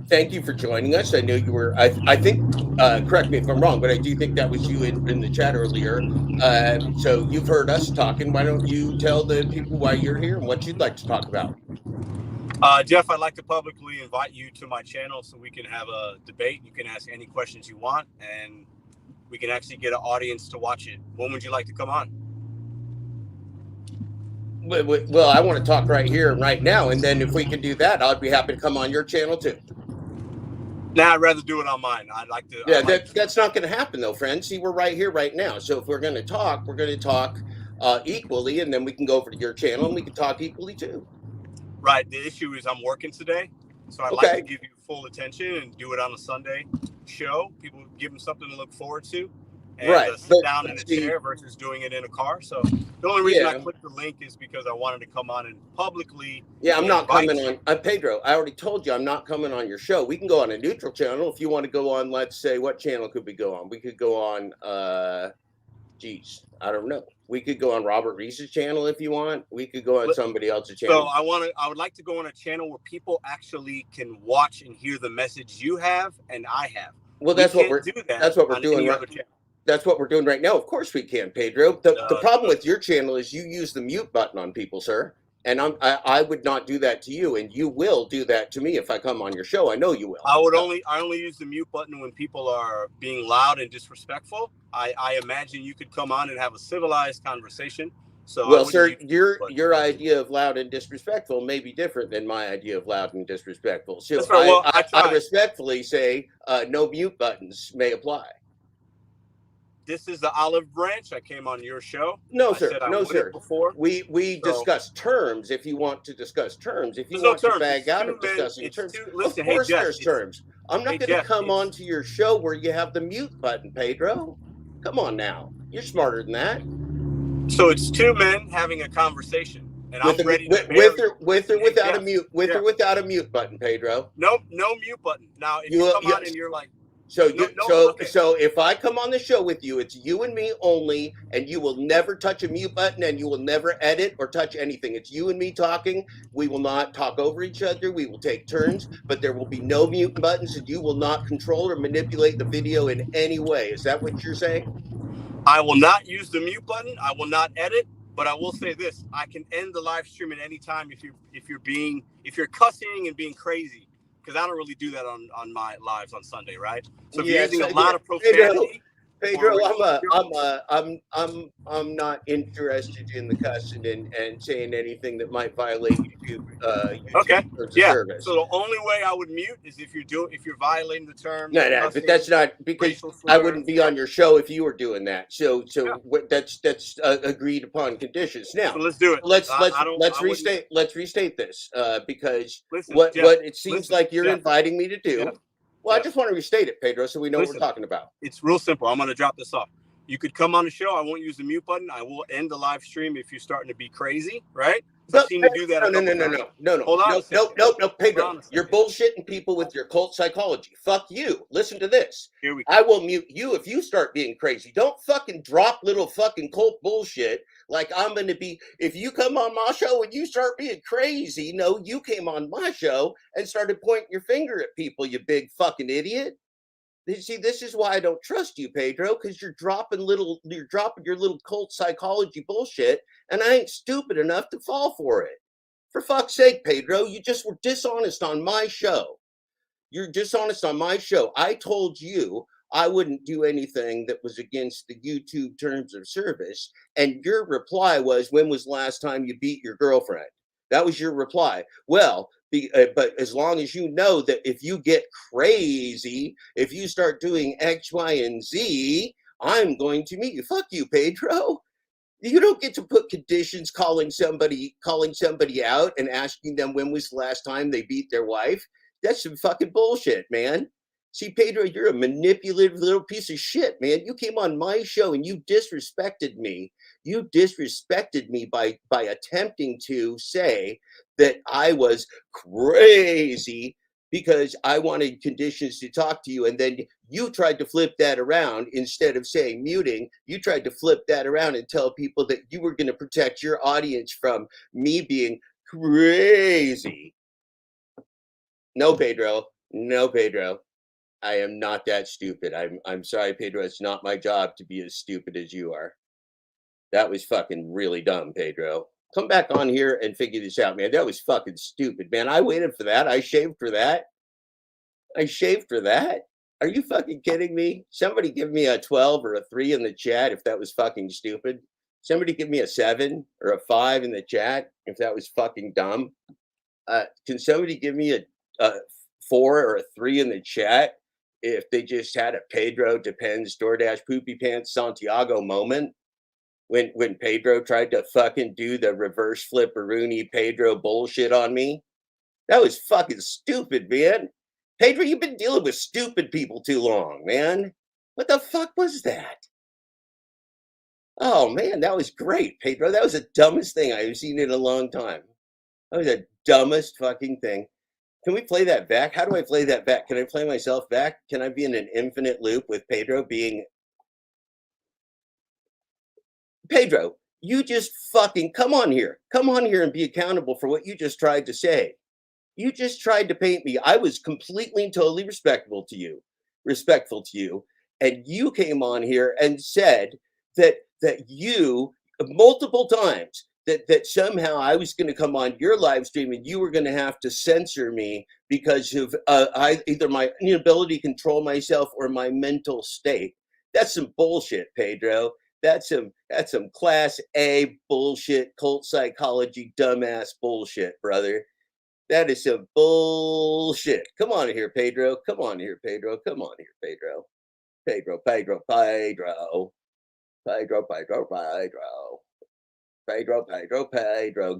Thank you for joining us. I know you were, I think, correct me if I'm wrong, but I do think that was you in the chat earlier. So you've heard us talking. Why don't you tell the people why you're here and what you'd like to talk about? Jeff, I'd like to publicly invite you to my channel so we can have a debate. You can ask any questions you want, and we can actually get an audience to watch it. When would you like to come on? Well, I want to talk right here and right now, and then if we can do that, I'd be happy to come on your channel too. Nah, I'd rather do it on mine. I'd like to. Yeah, that's not going to happen though, friends. See, we're right here, right now. So if we're going to talk equally, and then we can go over to your channel and we can talk equally too. Right. The issue is I'm working today, so I'd like to give you full attention and do it on a Sunday show. People give them something to look forward to. And sit down in a chair versus doing it in a car. So the only reason I clicked the link is because I wanted to come on and publicly. Yeah, I'm not coming on. Pedro, I already told you I'm not coming on your show. We can go on a neutral channel. If you want to go on, let's say, what channel could we go on? We could go on, I don't know. We could go on Robert Reese's channel if you want. We could go on somebody else's channel. So I would like to go on a channel where people actually can watch and hear the message you have and I have. Well, that's what we're doing. That's what we're doing right now. Of course we can, Pedro. The problem with your channel is you use the mute button on people, sir. And I would not do that to you, and you will do that to me if I come on your show. I know you will. I only use the mute button when people are being loud and disrespectful. I imagine you could come on and have a civilized conversation. So well, sir, your idea of loud and disrespectful may be different than my idea of loud and disrespectful. So right. Well, I respectfully say no mute buttons may apply. This is the olive branch. I came on your show. No, sir. No, sir. Before we discuss terms. If you want to discuss terms, if you want to bag out of discussing terms, of course there's terms. I'm not going to come on to your show where you have the mute button, Pedro. Come on now. You're smarter than that. So it's two men having a conversation, and I'm ready to with or without a mute, or without a mute button, Pedro. No mute button. Now, if you come on and you're like. So if I come on the show with you, it's you and me only, and you will never touch a mute button, and you will never edit or touch anything. It's you and me talking. We will not talk over each other. We will take turns, but there will be no mute buttons, and you will not control or manipulate the video in any way. Is that what you're saying? I will not use the mute button. I will not edit, but I will say this: I can end the live stream at any time if you're cussing and being crazy. Because I don't really do that on my lives on Sunday, right? So if you're using a lot of profanity, Pedro, I'm not interested in the cussing and saying anything that might violate YouTube. Okay. Yeah. Service. So the only way I would mute is if you're violating the terms. No, but that's not because I wouldn't be on your show if you were doing that. So that's agreed upon conditions. Now so let's do it. Let's restate this because what it seems like you're inviting me to do. Yeah. Well, I just want to restate it, Pedro, so we know what we're talking about. It's real simple. I'm going to drop this off. You could come on the show. I won't use the mute button. I will end the live stream if you're starting to be crazy, right? I've seen you do that. No. Hold on a second. No, Pedro. You're bullshitting people with your cult psychology. Fuck you. Listen to this. Here we go. I will mute you if you start being crazy. Don't fucking drop little fucking cult bullshit like I'm going to be. If you come on my show and you start being crazy, no, you came on my show and started pointing your finger at people, you big fucking idiot. See, this is why I don't trust you, Pedro, because you're dropping your little cult psychology bullshit, and I ain't stupid enough to fall for it. For fuck's sake, Pedro, you just were dishonest on my show. You're dishonest on my show. I told you I wouldn't do anything that was against the YouTube terms of service, and your reply was, when was the last time you beat your girlfriend? That was your reply. Well, but as long as you know that if you get crazy, if you start doing X, Y, and Z, I'm going to meet you. Fuck you, Pedro. You don't get to put conditions calling somebody out and asking them when was the last time they beat their wife. That's some fucking bullshit, man. See, Pedro, you're a manipulative little piece of shit, man. You came on my show and you disrespected me. You disrespected me by attempting to say that I was crazy because I wanted conditions to talk to you. And then you tried to flip that around. Instead of saying muting, you tried to flip that around and tell people that you were going to protect your audience from me being crazy. No, Pedro. No, Pedro. I am not that stupid. I'm sorry, Pedro. It's not my job to be as stupid as you are. That was fucking really dumb, Pedro. Come back on here and figure this out, man. That was fucking stupid, man. I waited for that. I shaved for that. Are you fucking kidding me? Somebody give me a 12 or a 3 in the chat if that was fucking stupid. Somebody give me a 7 or a 5 in the chat if that was fucking dumb. Can somebody give me a 4 or a 3 in the chat if they just had a Pedro Depends DoorDash Poopy Pants Santiago moment when Pedro tried to fucking do the reverse flipperoonie Pedro bullshit on me? That was fucking stupid, man. Pedro, you've been dealing with stupid people too long, man. What the fuck was that? Oh, man, that was great, Pedro. That was the dumbest thing I've seen in a long time. That was the dumbest fucking thing. Can we play that back? How do I play that back? Can I play myself back? Can I be in an infinite loop with Pedro being... Pedro, you just fucking come on here. Come on here and be accountable for what you just tried to say. You just tried to paint me. I was completely and totally respectful to you. And you came on here and said that you multiple times that somehow I was going to come on your live stream and you were going to have to censor me because of either my inability to control myself or my mental state. That's some bullshit, Pedro. That's some class A bullshit, cult psychology, dumbass bullshit, brother. That is some bullshit. Come on here, Pedro. Come on here, Pedro. Come on here, Pedro. Pedro.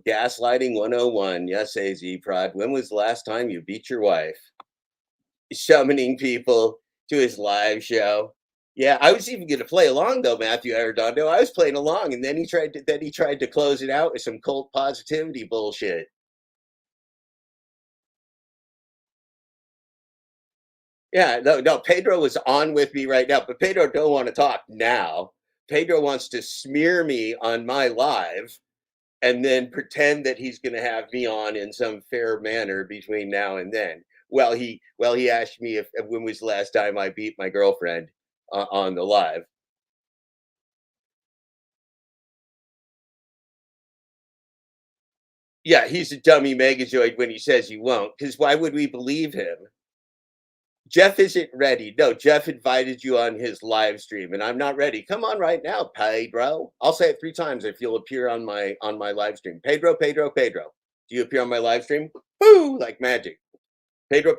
Gaslighting 101. Yes, AZ Prod. When was the last time you beat your wife? Summoning people to his live show. Yeah, I was even going to play along though, Matthew Arredondo. I was playing along, and then he tried to close it out with some cult positivity bullshit. Yeah, no, Pedro was on with me right now, but Pedro don't want to talk now. Pedro wants to smear me on my live and then pretend that he's going to have me on in some fair manner between now and then. Well, he asked me if when was the last time I beat my girlfriend on the live. Yeah, he's a dummy megazoid when he says he won't, because why would we believe him? Jeff isn't ready. No, Jeff invited you on his live stream, and I'm not ready. Come on right now, Pedro. I'll say it 3 times if you'll appear on my live stream. Pedro. Do you appear on my live stream? Boo! Like magic. Pedro.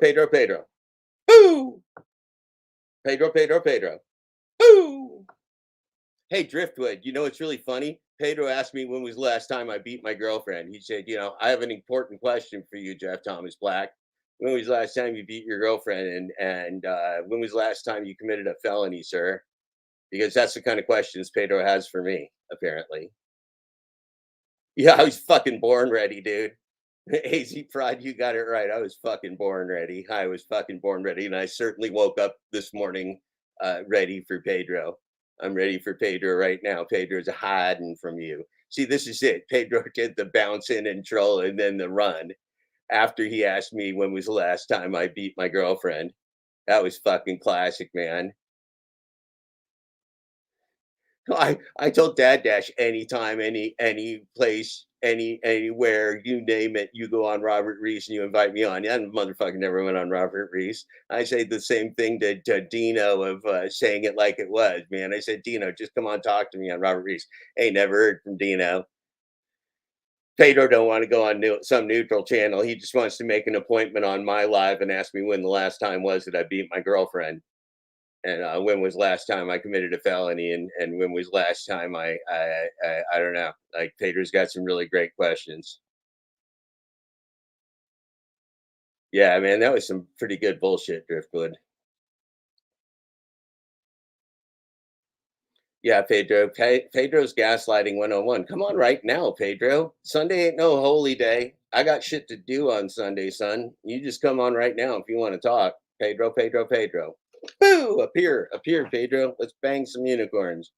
Boo! Pedro. Boo! Hey, Driftwood, you know what's really funny? Pedro asked me when was the last time I beat my girlfriend. He said, I have an important question for you, Jeff Thomas Black. When was the last time you beat your girlfriend? And when was the last time you committed a felony, sir? Because that's the kind of questions Pedro has for me, apparently. Yeah, I was fucking born ready, dude. AZ Pride, you got it right. I was fucking born ready. I was fucking born ready. And I certainly woke up this morning ready for Pedro. I'm ready for Pedro right now. Pedro's hiding from you. See, this is it. Pedro did the bouncing and troll and then the run after he asked me when was the last time I beat my girlfriend. That was fucking classic, man. I told Dad Dash anytime, any place, anywhere, you name it, you go on Robert Reese and you invite me on. Yeah, motherfucker never went on Robert Reese. I say the same thing to Dino of saying it like it was, man. I said, Dino, just come on, talk to me on Robert Reese. Ain't never heard from Dino. Pedro don't want to go on some neutral channel. He just wants to make an appointment on my live and ask me when the last time was that I beat my girlfriend. And when was last time I committed a felony, and when was last time I don't know. Like Pedro's got some really great questions. Yeah, man, that was some pretty good bullshit, Driftwood. Yeah, Pedro. Pedro's gaslighting 101. Come on right now, Pedro. Sunday ain't no holy day. I got shit to do on Sunday, son. You just come on right now if you want to talk. Pedro, Pedro, Pedro. Boo! Appear, Pedro. Let's bang some unicorns.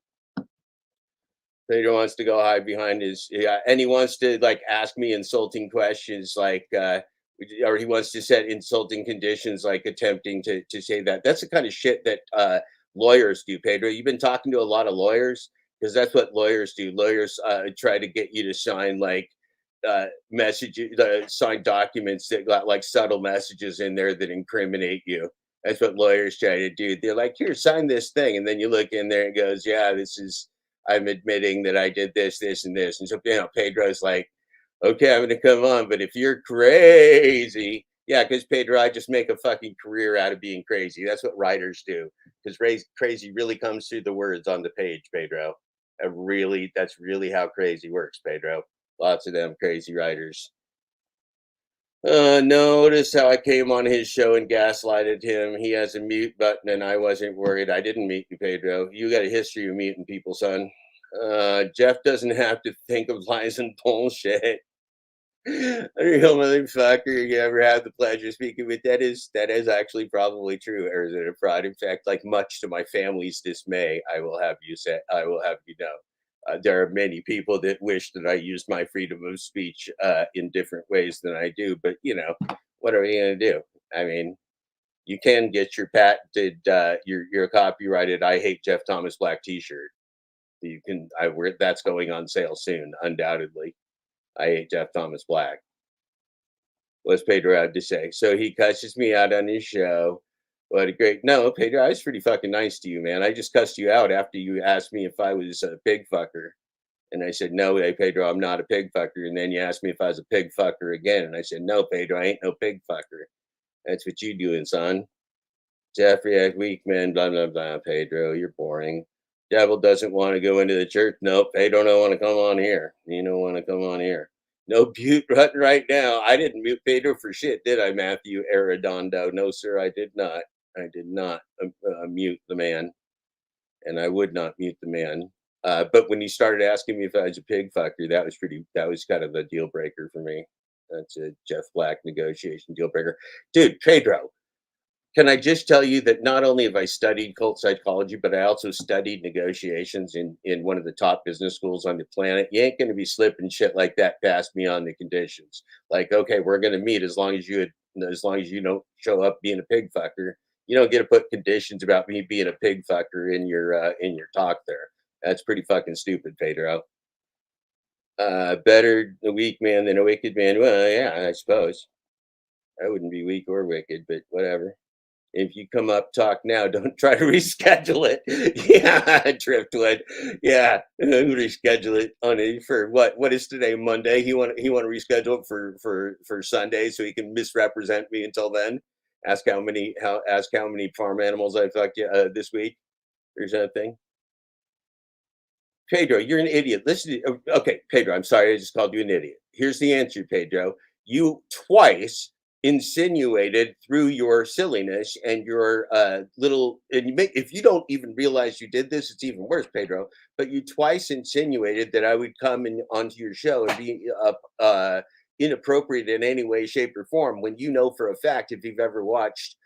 Pedro wants to go hide behind his, yeah, and he wants to like ask me insulting questions, like, or he wants to set insulting conditions, like attempting to say that. That's the kind of shit that lawyers do, Pedro. You've been talking to a lot of lawyers because that's what lawyers do. Lawyers try to get you to sign like messages, sign documents that got like subtle messages in there that incriminate you. That's what lawyers try to do. They're like, here, sign this thing, and then you look in there and goes, yeah, this is. I'm admitting that I did this, this, and this. And so, Pedro's like, okay, I'm going to come on. But if you're crazy, yeah, because Pedro, I just make a fucking career out of being crazy. That's what writers do. Because crazy really comes through the words on the page, Pedro. That's really how crazy works, Pedro. Lots of them crazy writers. Notice how I came on his show and gaslighted him. He has a mute button, and I wasn't worried. I didn't mute you, Pedro. You got a history of muting people, son. Jeff doesn't have to think of lies and bullshit. A real motherfucker you ever had the pleasure of speaking with. That is actually probably true, Arizona Fraud. In fact, like much to my family's dismay, I will have you know. There are many people that wish that I used my freedom of speech in different ways than I do, but what are we going to do? I mean, you can get your patented, your copyrighted "I Hate Jeff Thomas" black T-shirt. You can, that's going on sale soon, undoubtedly. I hate Jeff Thomas black. What's Pedro had to say? So he cusses me out on his show. What a great no, Pedro. I was pretty fucking nice to you, man. I just cussed you out after you asked me if I was a pig fucker, and I said no, hey Pedro, I'm not a pig fucker. And then you asked me if I was a pig fucker again, and I said no, Pedro, I ain't no pig fucker. That's what you doing, son. Jeffrey, weak man, blah blah blah. Pedro, you're boring. Devil doesn't want to go into the church. Nope, Pedro don't want to come on here. You don't want to come on here. No mute button right now. I didn't mute Pedro for shit, did I, Matthew Arredondo? No, sir, I did not. I did not mute the man, and I would not mute the man. But when he started asking me if I was a pig fucker, that was kind of the deal breaker for me. That's a Jeff Black negotiation deal breaker. Dude, Pedro, can I just tell you that not only have I studied cult psychology, but I also studied negotiations in one of the top business schools on the planet. You ain't going to be slipping shit like that past me on the conditions. Like, okay, we're going to meet as long as you don't show up being a pig fucker. You don't get to put conditions about me being a pig fucker in your talk there. That's pretty fucking stupid, Pedro. Better a weak man than a wicked man. Well, yeah, I suppose. I wouldn't be weak or wicked, but whatever. If you come up, talk now. Don't try to reschedule it. Yeah, Driftwood. Yeah, reschedule it on it for what? What is today? Monday. He want to reschedule it for Sunday so he can misrepresent me until then. Ask how many farm animals I fucked this week or something. Pedro, you're an idiot. Listen. Okay, Pedro. I'm sorry. I just called you an idiot. Here's the answer, Pedro. You twice insinuated through your silliness and your little, and you make, if you don't even realize you did this, it's even worse, Pedro, but you twice insinuated that I would come onto your show and be inappropriate in any way, shape, or form, when you know for a fact, if you've ever watched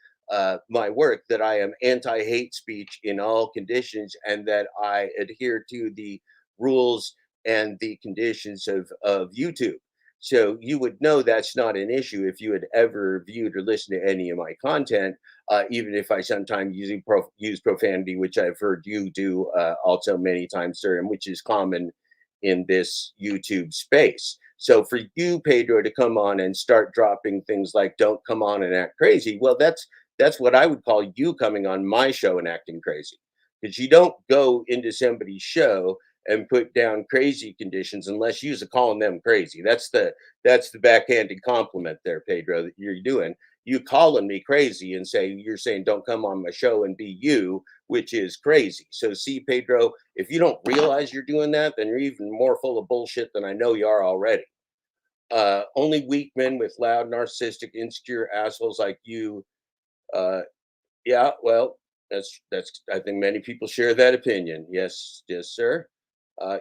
my work, that I am anti-hate speech in all conditions, and that I adhere to the rules and the conditions of YouTube. So you would know that's not an issue if you had ever viewed or listened to any of my content, even if I sometimes use profanity, which I've heard you do also many times, sir, and which is common in this YouTube space. So for you, Pedro, to come on and start dropping things like "don't come on and act crazy," well, that's what I would call you coming on my show and acting crazy, because you don't go into somebody's show and put down crazy conditions unless you're calling them crazy. That's the backhanded compliment there, Pedro, that you're doing. You calling me crazy and you're saying don't come on my show and be you, which is crazy. So see, Pedro, if you don't realize you're doing that, then you're even more full of bullshit than I know you are already. Only weak men with loud, narcissistic, insecure assholes like you. Yeah, well, that's I think many people share that opinion. Yes, yes, sir.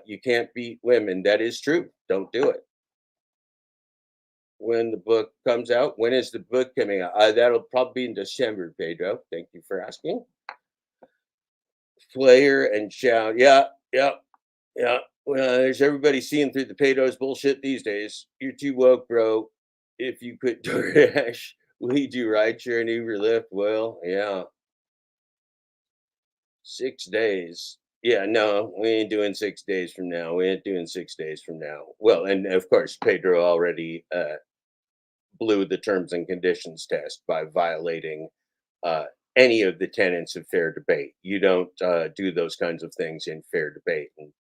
You can't beat women. That is true. Don't do it. When the book comes out, when is the book coming out? That'll probably be in December, Pedro. Thank you for asking. Player and shout. Yeah, yeah, yeah. Well, there's everybody seeing through the Pedro's bullshit these days. You're too woke, bro. If you quit DoorDash, we do rideshare and Uber Lyft. Well, yeah. 6 days. Yeah, no, we ain't doing 6 days from now. We ain't doing 6 days from now. Well, and of course, Pedro already blew the terms and conditions test by violating uh, any of the tenets of fair debate. You don't do those kinds of things in fair debate. And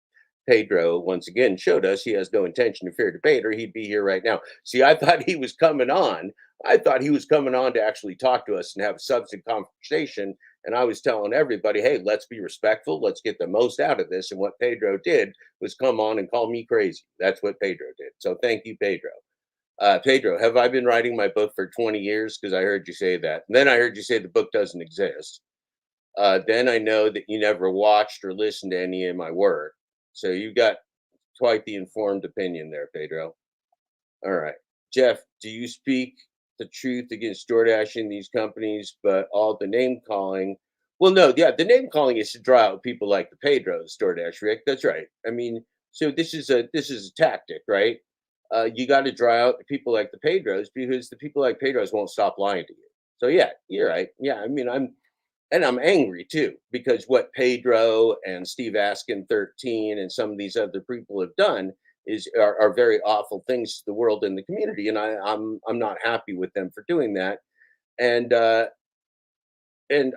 Pedro, once again, showed us he has no intention of fair debate, or he'd be here right now. See, I thought he was coming on. I thought he was coming on to actually talk to us and have a substantive conversation. And I was telling everybody, hey, let's be respectful. Let's get the most out of this. And what Pedro did was come on and call me crazy. That's what Pedro did. So thank you, Pedro. Pedro, have I been writing my book for 20 years? Because I heard you say that. And then I heard you say the book doesn't exist. Then I know that you never watched or listened to any of my work. So you got quite the informed opinion there, Pedro. All right. Jeff, do you speak the truth against DoorDash and these companies, but all the name calling? Well, no, yeah, the name calling is to draw out people like the Pedros, DoorDash, Rick. That's right. I mean, so this is a tactic, right? You got to draw out the people like the Pedros, because the people like Pedros won't stop lying to you. So yeah, you're right. Yeah, I mean, I'm angry too, because what Pedro and Steve Askin 13 and some of these other people have done are very awful things to the world and the community, and I'm not happy with them for doing that. And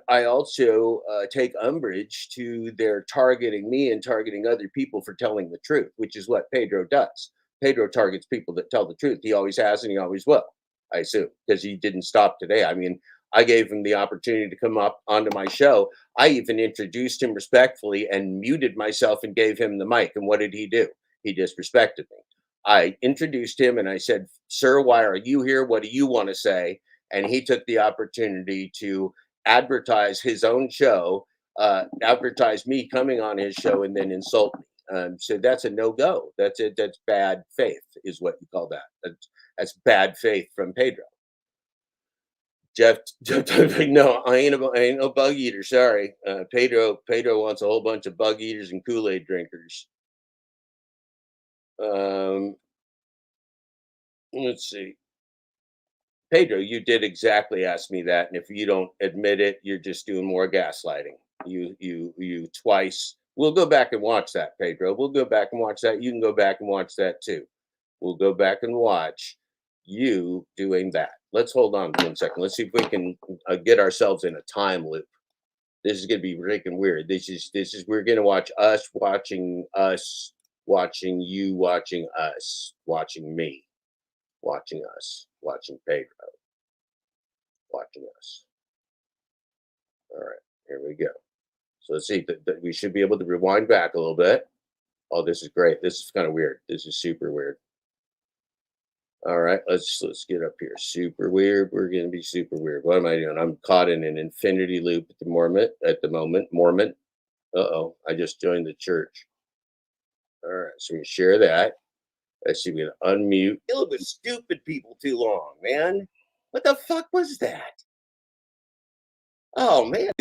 I also take umbrage to their targeting me and targeting other people for telling the truth, which is what Pedro does. Pedro targets people that tell the truth. He always has, and he always will, I assume, because he didn't stop today. I mean, I gave him the opportunity to come up onto my show. I even introduced him respectfully and muted myself and gave him the mic. And what did he do? He disrespected me. I introduced him and I said, "Sir, why are you here? What do you want to say?" And he took the opportunity to advertise his own show, advertise me coming on his show, and then insult me. So that's a no-go. That's it. That's bad faith, is what you call that. That's bad faith from Pedro. Jeff, no, I ain't no bug eater. Sorry, Pedro wants a whole bunch of bug eaters and Kool-Aid drinkers. Let's see. Pedro, you did exactly ask me that, and if you don't admit it, you're just doing more gaslighting. You twice. We'll go back and watch that, Pedro. We'll go back and watch that. You can go back and watch that too. We'll go back and watch you doing that. Let's hold on 1 second. Let's see if we can get ourselves in a time loop. This is gonna be freaking weird. This is we're gonna watch us watching you watching us, watching me, watching us, watching Pedro, watching us. All right, here we go. So let's see that we should be able to rewind back a little bit. Oh, this is great. This is kind of weird. This is super weird. All right, let's get up here. Super weird. We're gonna be super weird. What am I doing? I'm caught in an infinity loop at the moment. Mormon. Uh-oh, I just joined the church. All right, so we share that. Let's see, we can unmute. Dealing with stupid people too long, man. What the fuck was that? Oh man,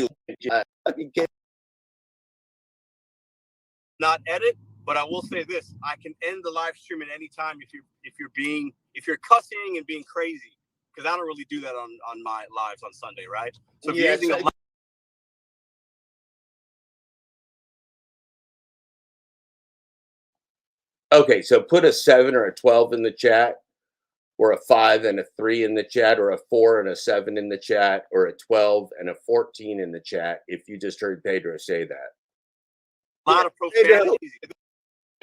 not edit, but I will say this: I can end the live stream at any time if you're cussing and being crazy, because I don't really do that on my lives on Sunday, right? So if you're using a okay, so put a 7 or a 12 in the chat, or a 5 and a 3 in the chat, or a 4 and a 7 in the chat, or a 12 and a 14 in the chat if you just heard Pedro say that. A lot of profanity.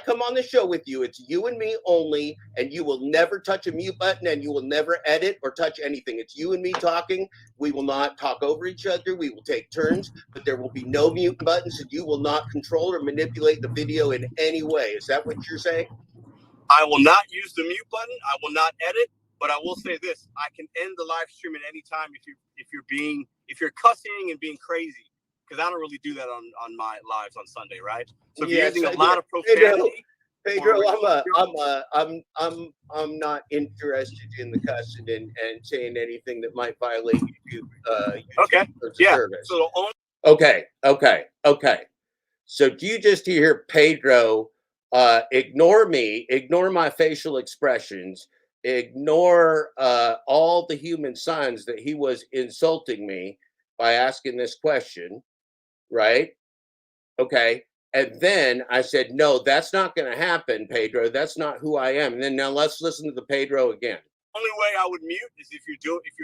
Come on the show with you. It's you and me only, and you will never touch a mute button, and you will never edit or touch anything. It's you and me talking. We will not talk over each other. We will take turns, but there will be no mute buttons, and you will not control or manipulate the video in any way. Is that what you're saying? I will not use the mute button. I will not edit, but I will say this: I can end the live stream at any time if you're cussing and being crazy, because I don't really do that on my lives on Sunday, right? So if you're using a lot of profanity, Pedro, I'm not interested in the cussing and saying anything that might violate YouTube. Okay. Yeah. Service. So okay. So do you just hear Pedro ignore me, ignore my facial expressions, ignore all the human signs that he was insulting me by asking this question, right? Okay. And then I said, no, that's not going to happen, Pedro. That's not who I am. And then now let's listen to the Pedro again. Only way I would mute is if you're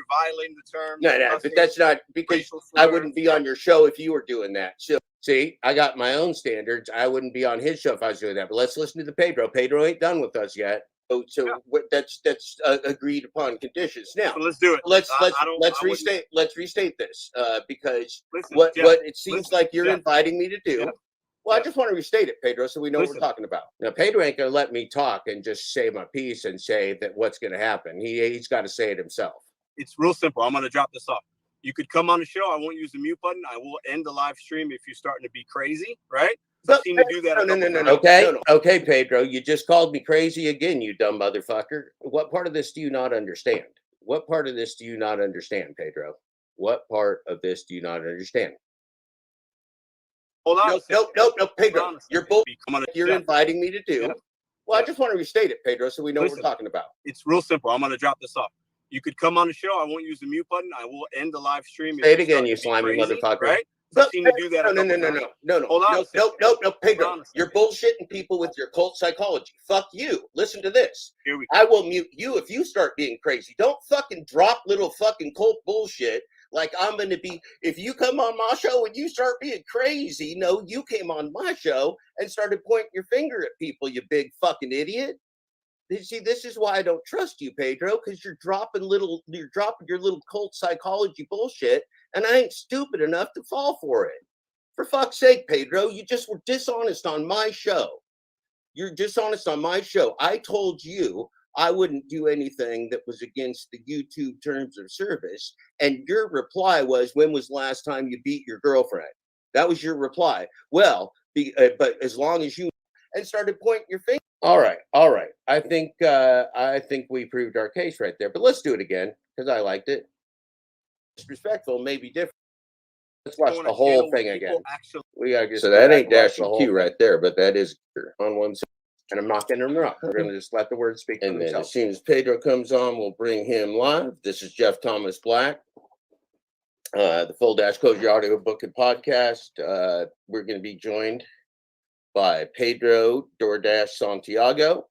violating the terms. No, but that's not, because I wouldn't be on your show if you were doing that. So see, I got my own standards. I wouldn't be on his show if I was doing that. But let's listen to the Pedro. Pedro ain't done with us yet. So yeah. That's agreed upon conditions. Now so let's do it. Let's restate this because what it seems like you're inviting me to do. Yeah. Well, I just want to restate it, Pedro, so we know what we're talking about. Now, Pedro ain't going to let me talk and just say my piece and say that what's going to happen. He's got to say it himself. It's real simple. I'm going to drop this off. You could come on the show. I won't use the mute button. I will end the live stream if you're starting to be crazy, right? So I've seen you do that. No. Okay, Pedro, you just called me crazy again, you dumb motherfucker. What part of this do you not understand? What part of this do you not understand, Pedro? What part of this do you not understand? Hold on. No, Pedro. You're inviting me to do. Yeah. Well, I just want to restate it, Pedro, so we know what we're talking about. It's real simple. I'm going to drop this off. You could come on the show. I won't use the mute button. I will end the live stream. Say it again, you slimy motherfucker. Right? I've seen you do that. No. Hold on. No, Pedro. You're bullshitting people with your cult psychology. Fuck you. Listen to this. I will mute you if you start being crazy. Don't fucking drop little fucking cult bullshit. Like I'm going to be, if you come on my show and you start being crazy, no, you came on my show and started pointing your finger at people, you big fucking idiot. See, this is why I don't trust you, Pedro, because you're dropping your little cult psychology bullshit, and I ain't stupid enough to fall for it. For fuck's sake, Pedro, you just were dishonest on my show. You're dishonest on my show. I told you I wouldn't do anything that was against the YouTube terms of service. And your reply was, when was the last time you beat your girlfriend? That was your reply. Well, but as long as you and started pointing your finger. All right. I think we proved our case right there. But let's do it again because I liked it. Disrespectful may be different. Let's watch the whole thing again. We gotta so that ain't Dashing Q right there, but that is on one side. And I'm not going to interrupt. We're going to just let the words speak for themselves. Then as soon as Pedro comes on, we'll bring him live. This is Jeff Thomas Black, the full Dashclosure audiobook and podcast. We're going to be joined by Pedro DoorDash Santiago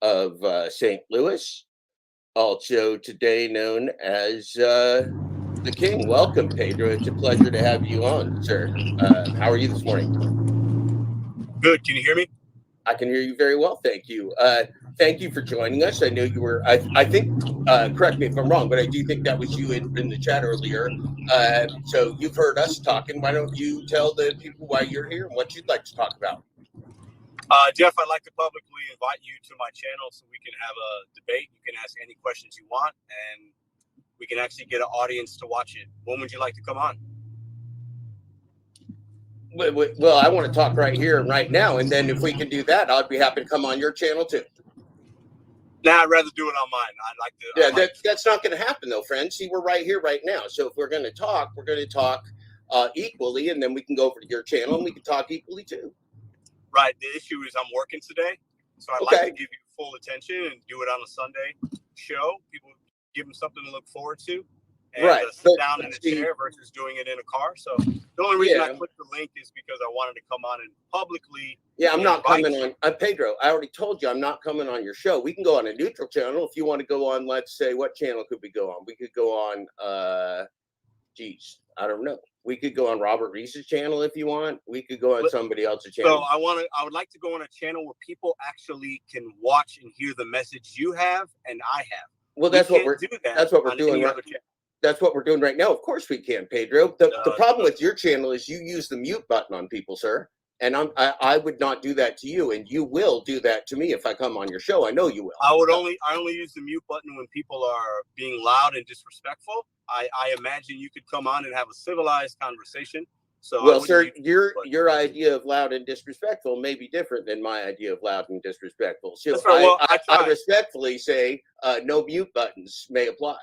of St. Louis, also today known as the King. Welcome, Pedro. It's a pleasure to have you on, sir. How are you this morning? Good. Can you hear me? I can hear you very well. Thank you. Thank you for joining us. I know you were, I think, correct me if I'm wrong, but I do think that was you in the chat earlier. So you've heard us talking. Why don't you tell the people why you're here and what you'd like to talk about? Jeff, I'd like to publicly invite you to my channel so we can have a debate. You can ask any questions you want, and we can actually get an audience to watch it. When would you like to come on? Well, I want to talk right here and right now, and then if we can do that, I'd be happy to come on your channel too. Nah, I'd rather do it on mine. I'd like to. Yeah, that's not going to happen though, friends. See, we're right here, right now. So if we're going to talk, equally, and then we can go over to your channel and we can talk equally too. Right. The issue is I'm working today, so I'd like to give you full attention and do it on a Sunday show. People give them something to look forward to, and sit down in a chair versus doing it in a car. So the only reason I clicked the link is because I wanted to come on and publicly. Yeah, I'm not coming on. Pedro, I already told you I'm not coming on your show. We can go on a neutral channel if you want to go on. Let's say, what channel could we go on? We could go on. I don't know. We could go on Robert Reese's channel if you want. We could go on somebody else's channel. So I would like to go on a channel where people actually can watch and hear the message you have and I have. Well, that's what we're doing. That's what we're doing. That's what we're doing right now. Of course we can, Pedro. The problem with your channel is you use the mute button on people, sir. And I would not do that to you, and you will do that to me if I come on your show. I know you will. I only use the mute button when people are being loud and disrespectful. I imagine you could come on and have a civilized conversation. So well, sir, your idea of loud and disrespectful may be different than my idea of loud and disrespectful. So right. Well, I respectfully say no mute buttons may apply.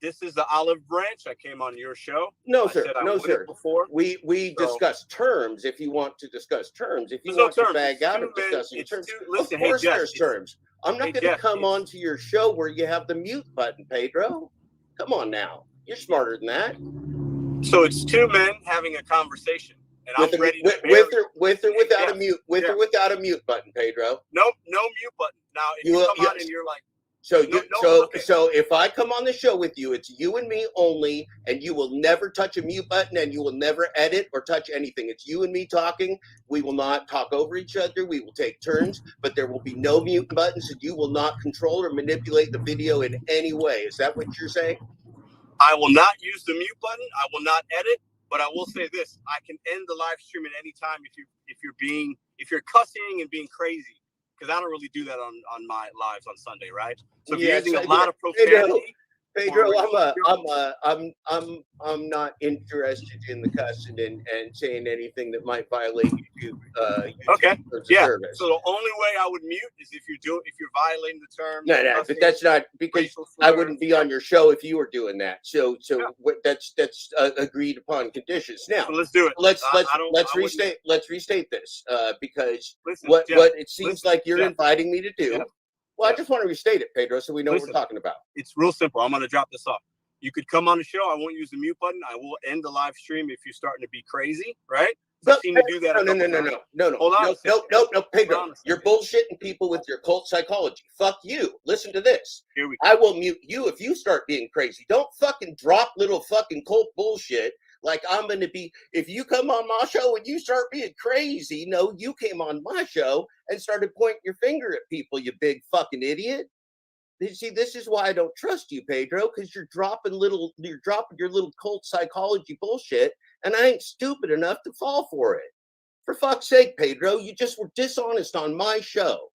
This is the olive branch. I came on your show. No, sir. No, sir. Before. We discuss terms if you want to discuss terms. If you want to bag out of discussing terms, of course there's terms. I'm not going to come on to your show where you have the mute button, Pedro. Come on now. You're smarter than that. So it's two men having a conversation. And I'm ready to with or without a mute. With or without a mute button, Pedro. Nope, no mute button. Now if you come on and you're like, so if I come on the show with you, it's you and me only, and you will never touch a mute button, and you will never edit or touch anything. It's you and me talking. We will not talk over each other. We will take turns, but there will be no mute buttons, and you will not control or manipulate the video in any way. Is that what you're saying? I will not use the mute button. I will not edit, but I will say this: I can end the live stream at any time if you're cussing and being crazy. Because I don't really do that on my lives on Sunday, right? So if you're using a lot of profanity, Pedro, I'm not interested in the cussing and saying anything that might violate YouTube. Okay. Yeah. Service. So the only way I would mute is if you're violating the term. No, but that's not because I wouldn't be on your show if you were doing that. So that's agreed upon conditions. Now so let's do it. Let's restate this because what it seems like you're inviting me to do. Yeah. Well, I just want to restate it, Pedro, so we know what we're talking about. It's real simple. I'm going to drop this off. You could come on the show. I won't use the mute button. I will end the live stream if you're starting to be crazy, right? I've seen you do that. No. Hold on. No, Pedro. You're bullshitting people with your cult psychology. Fuck you. Listen to this. Here we go. I will mute you if you start being crazy. Don't fucking drop little fucking cult bullshit. Like I'm going to be, if you come on my show and you start being crazy, no, you came on my show and started pointing your finger at people, you big fucking idiot. See, this is why I don't trust you, Pedro, because you're dropping your little cult psychology bullshit, and I ain't stupid enough to fall for it. For fuck's sake, Pedro, you just were dishonest on my show.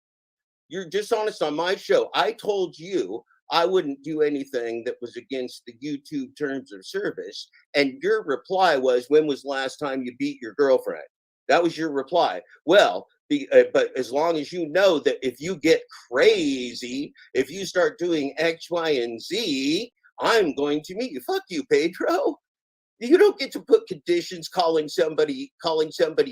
You're dishonest on my show. I told you I wouldn't do anything that was against the YouTube terms of service. And your reply was, when was the last time you beat your girlfriend? That was your reply. Well, but as long as you know that if you get crazy, if you start doing X, Y, and Z, I'm going to meet you. Fuck you, Pedro. You don't get to put conditions calling somebody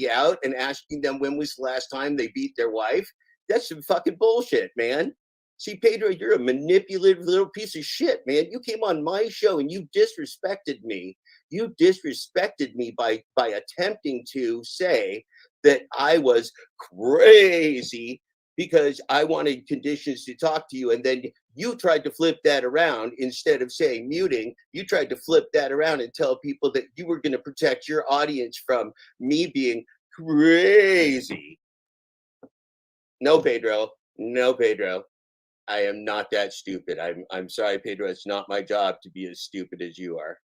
out and asking them when was the last time they beat their wife. That's some fucking bullshit, man. See, Pedro, you're a manipulative little piece of shit, man. You came on my show and you disrespected me. You disrespected me by attempting to say that I was crazy because I wanted conditions to talk to you. And then you tried to flip that around. Instead of saying muting, you tried to flip that around and tell people that you were going to protect your audience from me being crazy. No, Pedro. No, Pedro. I am not that stupid. I'm sorry, Pedro. It's not my job to be as stupid as you are.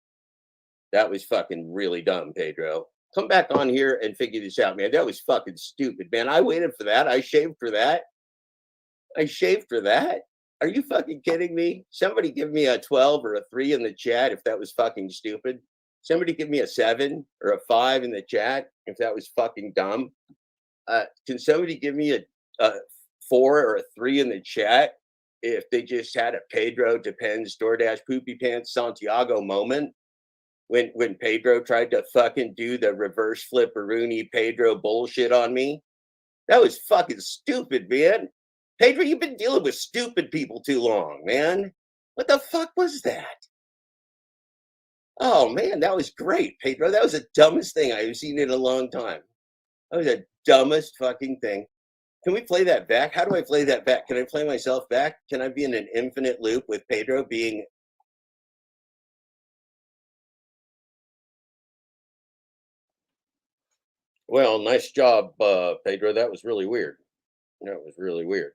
That was fucking really dumb, Pedro. Come back on here and figure this out, man. That was fucking stupid, man. I waited for that. I shaved for that. Are you fucking kidding me? Somebody give me a 12 or a 3 in the chat if that was fucking stupid. Somebody give me a 7 or a 5 in the chat if that was fucking dumb. Can somebody give me a 4 or a 3 in the chat if they just had a Pedro Depends DoorDash Poopy Pants Santiago moment when Pedro tried to fucking do the reverse flipperoonie Pedro bullshit on me? That was fucking stupid, man. Pedro, you've been dealing with stupid people too long, man. What the fuck was that? Oh, man, that was great, Pedro. That was the dumbest thing I've seen in a long time. That was the dumbest fucking thing. Can we play that back? How do I play that back? Can I play myself back? Can I be in an infinite loop with Pedro being... Well, nice job, Pedro. That was really weird. That was really weird.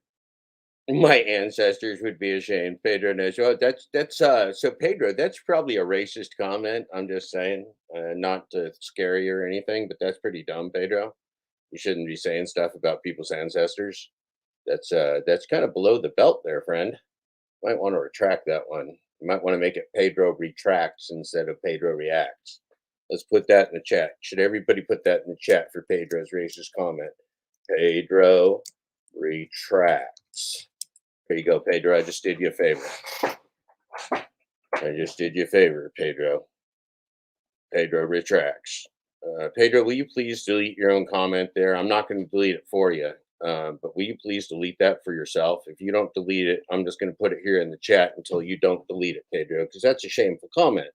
My ancestors would be ashamed. Pedro knows. Oh, that's so Pedro, that's probably a racist comment. I'm just saying, not to scare you or anything, but that's pretty dumb, Pedro. You shouldn't be saying stuff about people's ancestors. That's kind of below the belt there, friend. Might want to retract that one. You might want to make it Pedro retracts instead of Pedro reacts. Let's put that in the chat. Should everybody put that in the chat for Pedro's racist comment? Pedro retracts. There you go, Pedro. I just did you a favor. Pedro. Pedro retracts. Pedro, will you please delete your own comment there? I'm not going to delete it for you, but will you please delete that for yourself? If you don't delete it, I'm just going to put it here in the chat until you don't delete it, Pedro, because that's a shameful comment.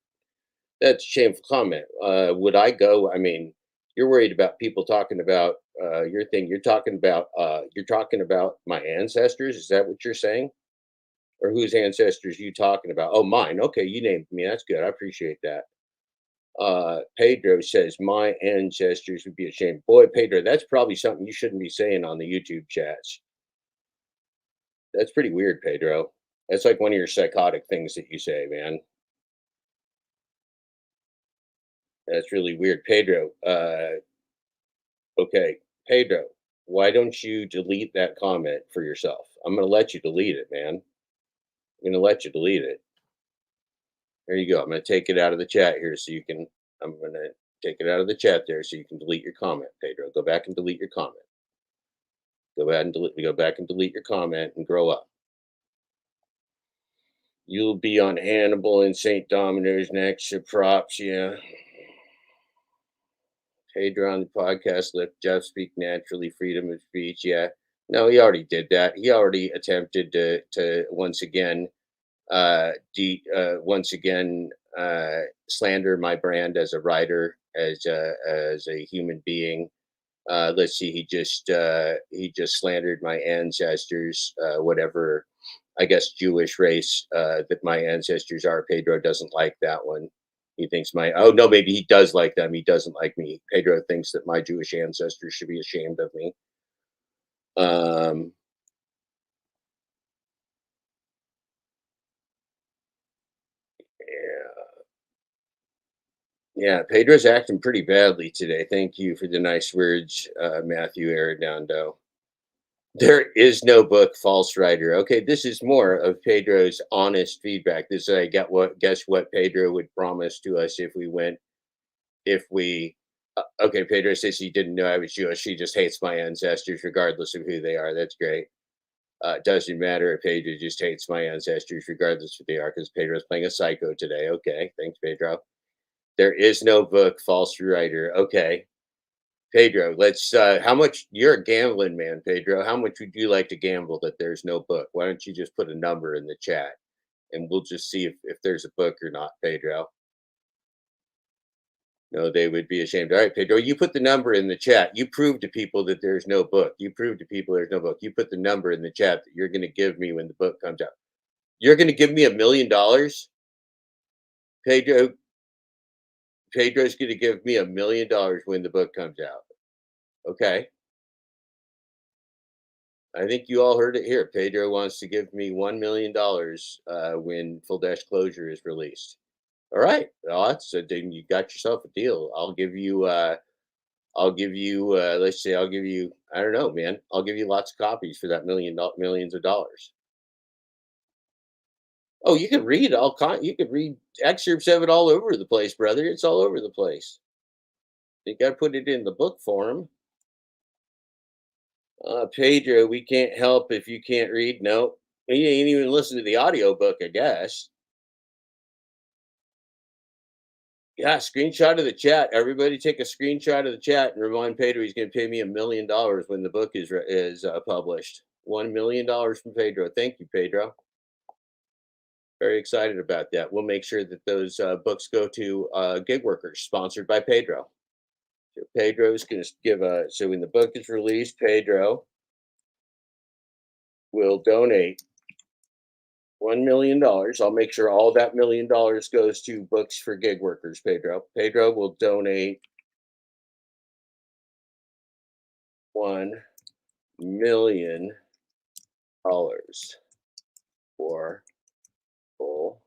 That's a shameful comment. Would I go? I mean, you're worried about people talking about your thing. You're talking about my ancestors. Is that what you're saying? Or whose ancestors you talking about? Oh, mine. Okay, you named me. That's good. I appreciate that. Pedro says my ancestors would be ashamed. Boy, Pedro, that's probably something you shouldn't be saying on the YouTube chats. That's pretty weird, Pedro. That's like one of your psychotic things that you say, man. That's really weird, Pedro. Okay, Pedro, why don't you delete that comment for yourself? I'm going to let you delete it, man. I'm going to let you delete it. There you go. I'm going to take it out of the chat here so you can, I'm going to take it out of the chat there so you can delete your comment, Pedro. Go back and delete your comment. Go back and delete your comment and grow up. You'll be on Hannibal and St. Domino's next. So props, yeah. Pedro on the podcast, let Jeff speak naturally, freedom of speech. Yeah. No, he already did that. He already attempted to once again slander my brand as a writer, as a human being. Let's see, he just slandered my ancestors, whatever, I guess, Jewish race that my ancestors are. Pedro doesn't like that one. He thinks maybe he does like them. He doesn't like me. Pedro thinks that my Jewish ancestors should be ashamed of me. Yeah, Pedro's acting pretty badly today. Thank you for the nice words, Matthew Arredondo. There is no book, false writer. Okay, this is more of Pedro's honest feedback. This is, guess what Pedro would promise to us if we okay, Pedro says he didn't know I was Jewish. He just hates my ancestors regardless of who they are. That's great. Doesn't matter if Pedro just hates my ancestors regardless of who they are, because Pedro's playing a psycho today. Okay, thanks, Pedro. There is no book, false writer. Okay. Pedro, let's how much, you're a gambling man, Pedro. How much would you like to gamble that there's no book? Why don't you just put a number in the chat and we'll just see if there's a book or not, Pedro. No, they would be ashamed. All right, Pedro, you put the number in the chat. You prove to people that there's no book. You prove to people there's no book. You put the number in the chat that you're going to give me when the book comes out. You're going to give me $1 million? Pedro, Pedro's going to give me $1 million when the book comes out. Okay. I think you all heard it here. Pedro wants to give me $1 million when Full Dashclosure is released. All right. Well, so then you got yourself a deal. I'll give you I'll give you, let's say, I'll give you, I don't know, man. I'll give you lots of copies for that millions of dollars. Oh, you could read you could read excerpts of it all over the place, brother. It's all over the place. You got to put it in the book form. Pedro, we can't help if you can't read. No, you ain't even listen to the audiobook, I guess. Yeah, screenshot of the chat. Everybody take a screenshot of the chat and remind Pedro he's going to pay me $1 million when the book is published. $1 million from Pedro. Thank you, Pedro. Very excited about that. We'll make sure that those books go to gig workers, sponsored by Pedro. So Pedro's going to give so when the book is released, Pedro will donate $1 million. I'll make sure all that $1 million goes to books for gig workers, Pedro. Pedro will donate $1 million for full.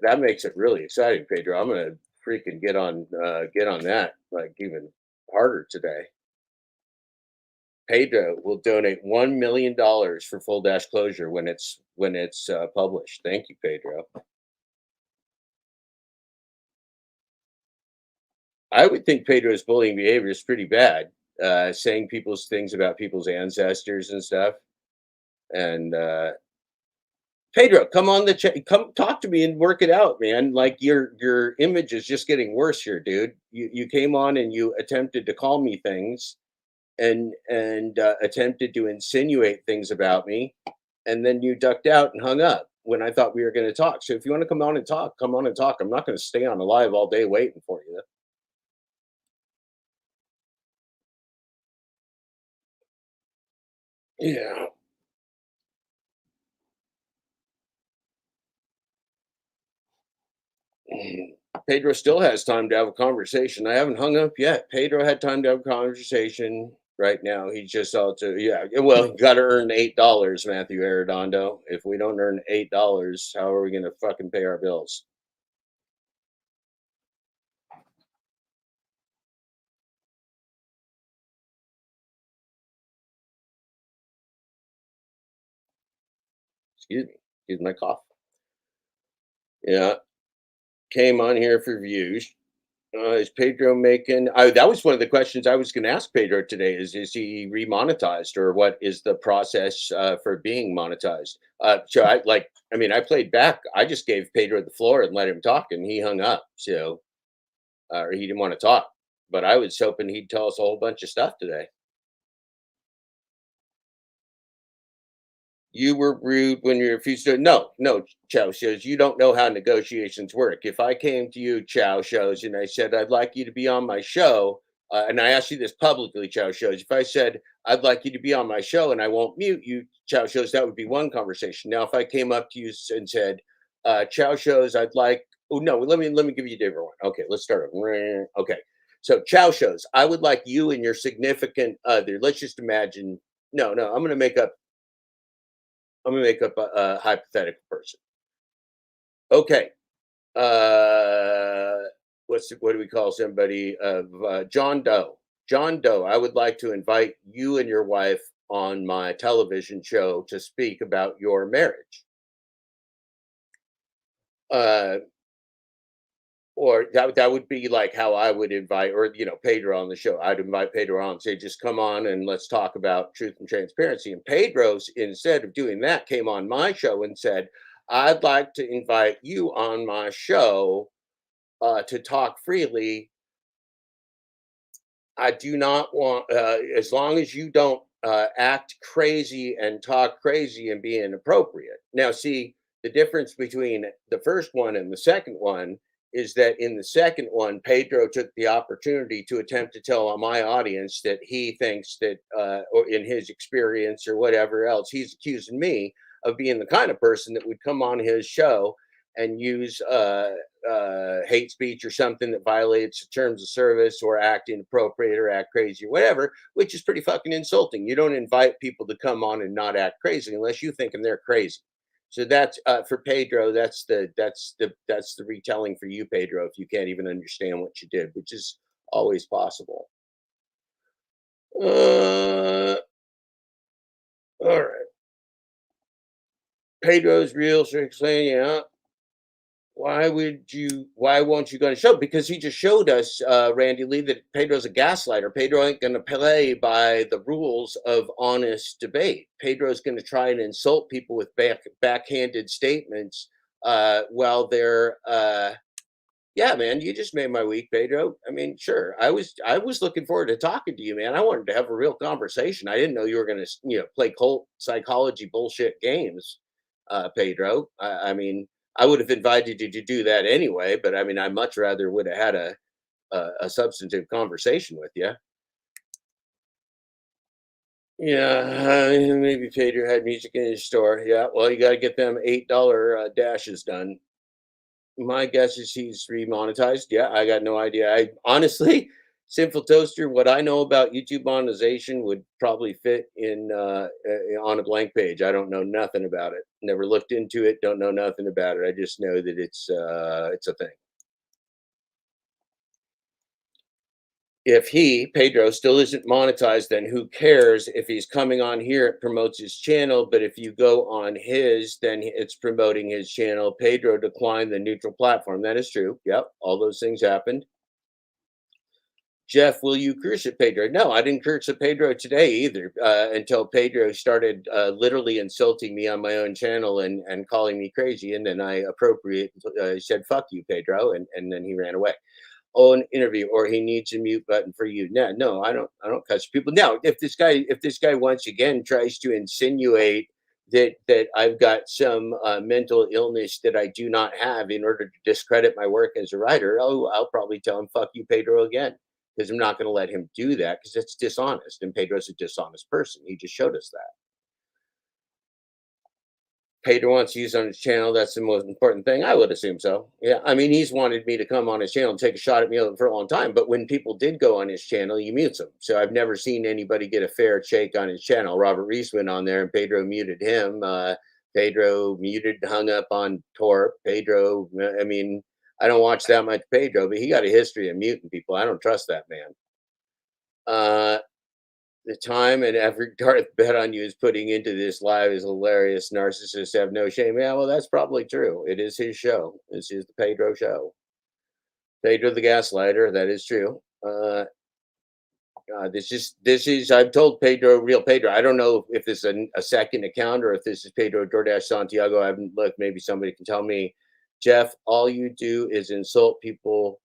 That makes it really exciting, Pedro. I'm gonna freaking get on that like even harder today. Pedro will donate $1 million for full Dashclosure when it's published. Thank you, Pedro. I would think Pedro's bullying behavior is pretty bad. Saying people's things about people's ancestors and stuff. And Pedro, come on the chat, come talk to me and work it out, man. Like your image is just getting worse here, dude. You came on and you attempted to call me things, and attempted to insinuate things about me, and then you ducked out and hung up when I thought we were going to talk. So if you want to come on and talk, come on and talk. I'm not going to stay on the live all day waiting for you. Yeah. Pedro still has time to have a conversation. I haven't hung up yet. Pedro had time to have a conversation. Right now, he's just out to, yeah. Well, you got to earn $8, Matthew Arredondo. If we don't earn $8, how are we going to fucking pay our bills? Excuse me. Excuse my cough. Yeah. Came on here for views. Is Pedro making? That was one of the questions I was going to ask Pedro today. Is he remonetized, or what is the process for being monetized? So I played back. I just gave Pedro the floor and let him talk, and he hung up. So, or he didn't want to talk. But I was hoping he'd tell us a whole bunch of stuff today. You were rude when you refused to. No, Chow shows. You don't know how negotiations work. If I came to you, Chow shows, and I said, I'd like you to be on my show, and I asked you this publicly, Chow shows. If I said, I'd like you to be on my show and I won't mute you, Chow shows, that would be one conversation. Now, if I came up to you and said, Chow shows, I'd like, oh, no, let me give you a different one. Okay, let's start. Okay. So, Chow shows, I would like you and your significant other. Let's just imagine. No, I'm going to make up a hypothetical person. Okay. What do we call somebody? John Doe. John Doe, I would like to invite you and your wife on my television show to speak about your marriage. Or that would be like how I would invite, or Pedro on the show. I'd invite Pedro on and say, just come on and let's talk about truth and transparency. And Pedro's, instead of doing that, came on my show and said, I'd like to invite you on my show to talk freely. I do not want, as long as you don't act crazy and talk crazy and be inappropriate. Now, see, the difference between the first one and the second one is that in the second one, Pedro took the opportunity to attempt to tell my audience that he thinks that, or in his experience or whatever else, he's accusing me of being the kind of person that would come on his show and use hate speech or something that violates the terms of service, or act inappropriate or act crazy or whatever, which is pretty fucking insulting. You don't invite people to come on and not act crazy unless you think they're crazy. So that's for Pedro. That's the retelling for you, Pedro, if you can't even understand what you did, which is Always possible. All right. Pedro's real, saying, yeah. Why won't you go on the show? Because he just showed us, Randy Lee, that Pedro's a gaslighter. Pedro ain't going to play by the rules of honest debate. Pedro's going to try and insult people with backhanded statements while they're, yeah, man, you just made my week, Pedro. I mean, sure, I was looking forward to talking to you, man. I wanted to have a real conversation. I didn't know you were going to, play cult psychology bullshit games, Pedro. I mean, I would have invited you to do that anyway, but I mean, I much rather would have had a substantive conversation with you. Yeah, maybe Pedro had music in his store. Yeah, well, you got to get them $8 dashes done. My guess is he's remonetized. Yeah, I got no idea. I honestly, Sinful Toaster, what I know about YouTube monetization would probably fit in on a blank page. I don't know nothing about it. Never looked into it. Don't know nothing about it. I just know that it's a thing. If Pedro, still isn't monetized, then who cares? If he's coming on here, it promotes his channel. But if you go on his, then it's promoting his channel. Pedro declined the neutral platform. That is true. Yep. All those things happened. Jeff, will you curse at Pedro? No, I didn't curse at Pedro today either, until Pedro started literally insulting me on my own channel and calling me crazy. And then I said, fuck you, Pedro. And then he ran away. Oh, an interview, or he needs a mute button for you. No, I don't cuss people. Now, if this guy once again tries to insinuate that I've got some mental illness that I do not have in order to discredit my work as a writer, I'll probably tell him, fuck you, Pedro, again, because I'm not going to let him do that because it's dishonest. And Pedro's a dishonest person. He just showed us that. Pedro wants to use on his channel. That's the most important thing. I would assume so. Yeah. I mean, he's wanted me to come on his channel and take a shot at me for a long time. But when people did go on his channel, he mutes them. So I've never seen anybody get a fair shake on his channel. Robert Reese went on there and Pedro muted him. Pedro muted, hung up on Torp. Pedro, I mean, I don't watch that much Pedro, but he got a history of muting people. I don't trust that man. The time and effort Darth bet on you is putting into this live is hilarious. Narcissists have no shame. Yeah, well, that's probably true. It is his show. This is the Pedro show. Pedro the Gaslighter. That is true. This is. I've told Pedro, real Pedro. I don't know if this is a second account or if this is Pedro DoorDash Santiago. I haven't looked. Maybe somebody can tell me. Jeff, all you do is insult people.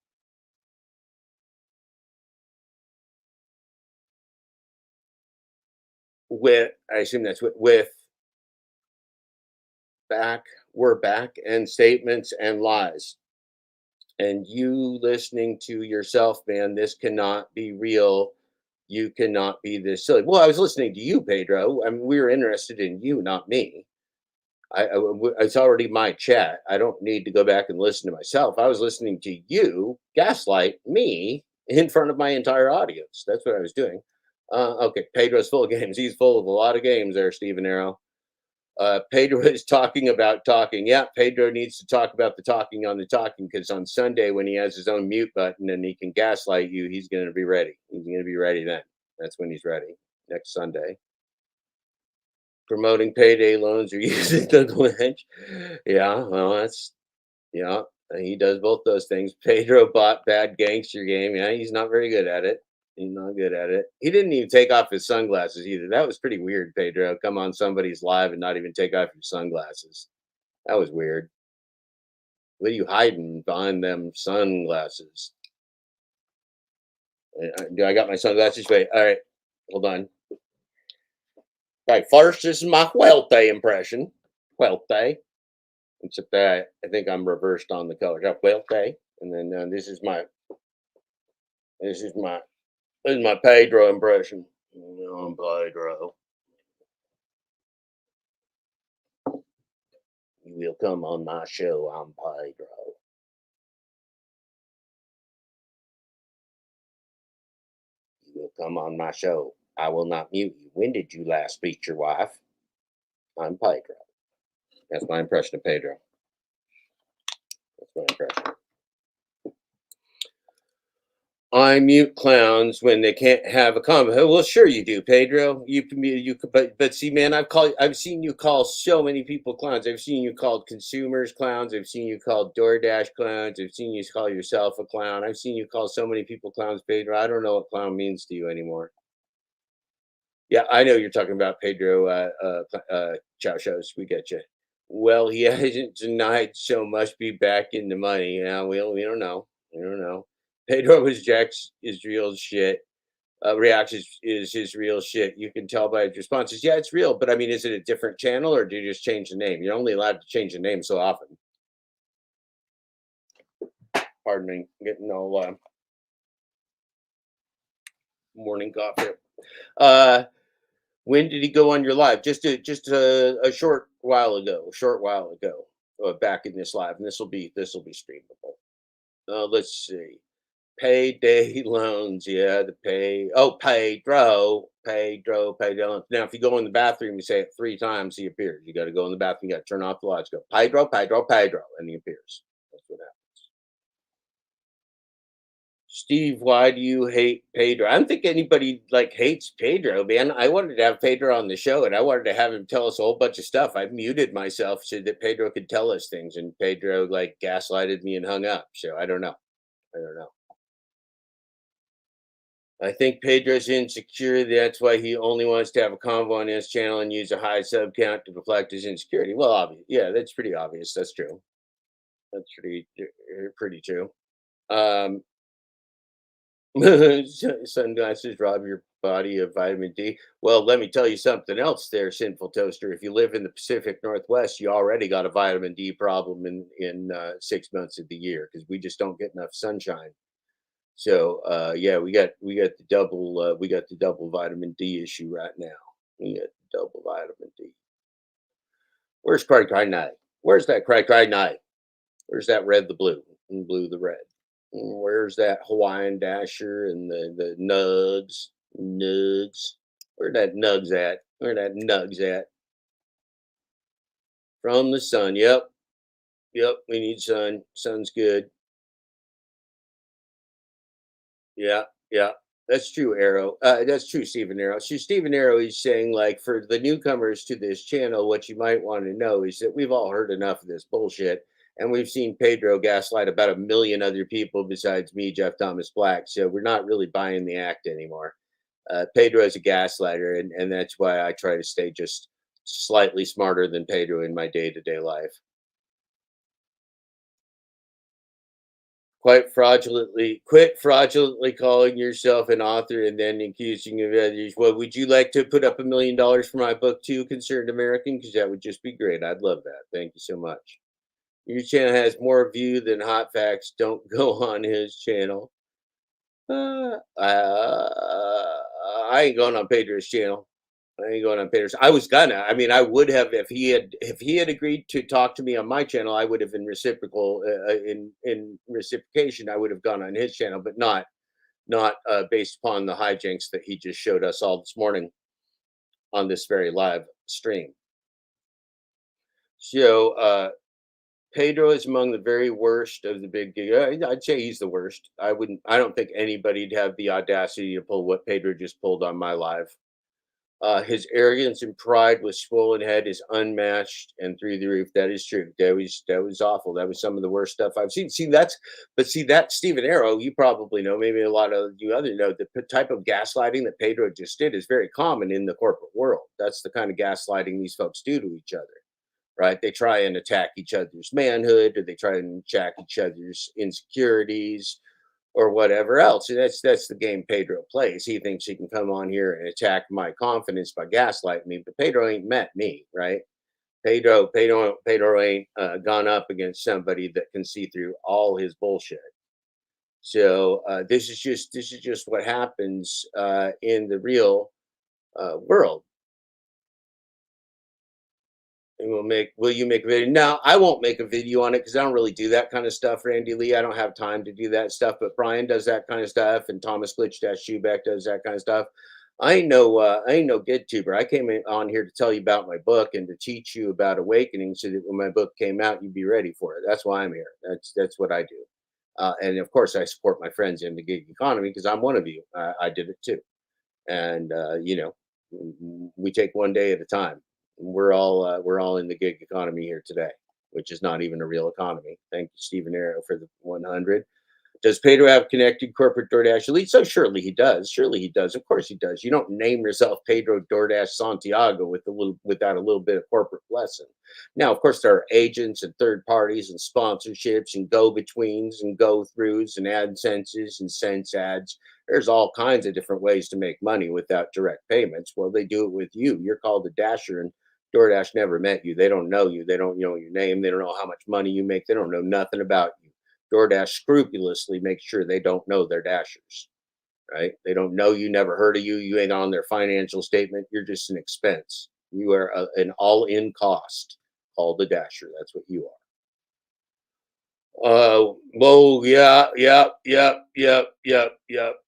I assume that's with we're back and statements and lies. And you listening to yourself, man, this cannot be real. You cannot be this silly. Well, I was listening to you, Pedro. I mean, we were interested in you, not me. It's already my chat. I don't need to go back and listen to myself. I was listening to you gaslight me in front of my entire audience. That's what I was doing. Okay, Pedro's full of games. He's full of a lot of games there, Stephen Arrow. Pedro is talking about talking. Yeah, Pedro needs to talk about the talking on the talking because on Sunday when he has his own mute button and he can gaslight you, he's going to be ready. He's going to be ready then. That's when he's ready. Next Sunday. Promoting payday loans or using the glitch. Yeah, well, yeah, he does both those things. Pedro bought bad gangster game. Yeah, he's not very good at it. He's not good at it. He didn't even take off his sunglasses either. That was pretty weird, Pedro. Come on somebody's live and not even take off your sunglasses. That was weird. What are you hiding behind them sunglasses? Do I got my sunglasses? Wait, all right. Hold on. Okay, first, this is my Huelte impression. Huelte. Except that I think I'm reversed on the color. Got Huelte. And then this is my Pedro impression. I'm Pedro. You will come on my show. I'm Pedro. You will come on my show. I will not mute you. When did you last beat your wife? I'm Pedro. That's my impression of Pedro. That's my impression. mute clowns when they can't have a convo. Well, sure you do, Pedro. You can be, but see, man, I've seen you call so many people clowns. I've seen you called consumers clowns. I've seen you called DoorDash clowns. I've seen you call yourself a clown. I've seen you call so many people clowns, Pedro. I don't know what clown means to you anymore. Yeah, I know you're talking about Pedro Chow shows. We get you. Well, he hasn't denied, so must be back in the money. Yeah, we don't know. We don't know. Pedro was Jack's is real shit. React is his real shit. You can tell by his responses. Yeah, it's real, but I mean, is it a different channel or do you just change the name? You're only allowed to change the name so often. Pardon me, I'm getting all morning coffee. When did he go on your live? Just a short while ago. Back in this live, and this will be streamable. Let's see. Payday loans, yeah, the pay. Oh, Pedro. Now, if you go in the bathroom, you say it 3 times, he appears. You got to go in the bathroom, you got to turn off the lights, go Pedro, and he appears. That's what happens. Steve, why do you hate Pedro? I don't think anybody hates Pedro, man. I wanted to have Pedro on the show, and I wanted to have him tell us a whole bunch of stuff. I muted myself so that Pedro could tell us things, and Pedro gaslighted me and hung up. So I don't know. I think Pedro's insecure. That's why he only wants to have a convo on his channel and use a high sub count to deflect his insecurity. Well, obvious. Yeah, that's pretty obvious. That's true. That's pretty true. Sunglasses rob your body of vitamin D. Well, let me tell you something else there, Sinful Toaster. If you live in the Pacific Northwest, you already got a vitamin D problem in 6 months of the year because we just don't get enough sunshine. So yeah, we got the double vitamin D issue right now. We got double vitamin D. Where's Cry Night? Where's that Cry Night? Where's that red the blue and blue the red? Where's that Hawaiian Dasher and the Nugs? Where that Nugs at? Where that Nugs at? From the sun. Yep. We need sun. Sun's good. Yeah. That's true, Arrow. That's true, Stephen Arrow. So Stephen Arrow is saying, for the newcomers to this channel, what you might want to know is that we've all heard enough of this bullshit, and we've seen Pedro gaslight about 1 million other people besides me, Jeff Thomas Black. So we're not really buying the act anymore. Pedro is a gaslighter, and that's why I try to stay just slightly smarter than Pedro in my day-to-day life. Quit fraudulently calling yourself an author and then accusing of others. Well, would you like to put up $1 million for my book too, Concerned American? Because that would just be great. I'd love that. Thank you so much. Your channel has more view than Hot Facts. Don't go on his channel. I ain't going on Pedro's channel. I was gonna. I mean, I would have if he had agreed to talk to me on my channel. I would have in reciprocation. I would have gone on his channel, but not based upon the hijinks that he just showed us all this morning on this very live stream. So Pedro is among the very worst of the big. I'd say he's the worst. I don't think anybody'd have the audacity to pull what Pedro just pulled on my live. His arrogance and pride with swollen head is unmatched and through the roof. That is true. That was awful. That was some of the worst stuff I've seen. That Stephen Arrow, you probably know, maybe a lot of you others know, the type of gaslighting that Pedro just did is very common in the corporate world. That's the kind of gaslighting these folks do to each other, right? They try and attack each other's manhood, or they try and attack each other's insecurities, or whatever else. And that's the game Pedro plays. He thinks he can come on here and attack my confidence by gaslighting me, but Pedro ain't met me, right? Pedro ain't gone up against somebody that can see through all his bullshit. So this is just what happens in the real world. And will you make a video? No, I won't make a video on it because I don't really do that kind of stuff, Randy Lee. I don't have time to do that stuff, but Brian does that kind of stuff, and Thomas Glitch-Schubeck does that kind of stuff. I ain't no GigTuber. I came on here to tell you about my book and to teach you about awakening so that when my book came out, you'd be ready for it. That's why I'm here. That's what I do. And of course, I support my friends in the gig economy because I'm one of you. I did it too. And, we take one day at a time. We're all in the gig economy here today, which is not even a real economy. Thank you, Stephen Arrow, for the 100. Does Pedro have connected corporate DoorDash elites? So surely he does. Surely he does. Of course he does. You don't name yourself Pedro DoorDash Santiago without a little bit of corporate blessing. Now, of course, there are agents and third parties and sponsorships and go-betweens and go-throughs and AdSenses and Sense ads. There's all kinds of different ways to make money without direct payments. Well, they do it with you. You're called a dasher, and DoorDash never met you. They don't know you. They don't know your name. They don't know how much money you make. They don't know nothing about you. DoorDash scrupulously makes sure they don't know their dashers, right? They don't know you, never heard of you. You ain't on their financial statement. You're just an expense. You are an all-in cost called a dasher. That's what you are. Whoa, yeah.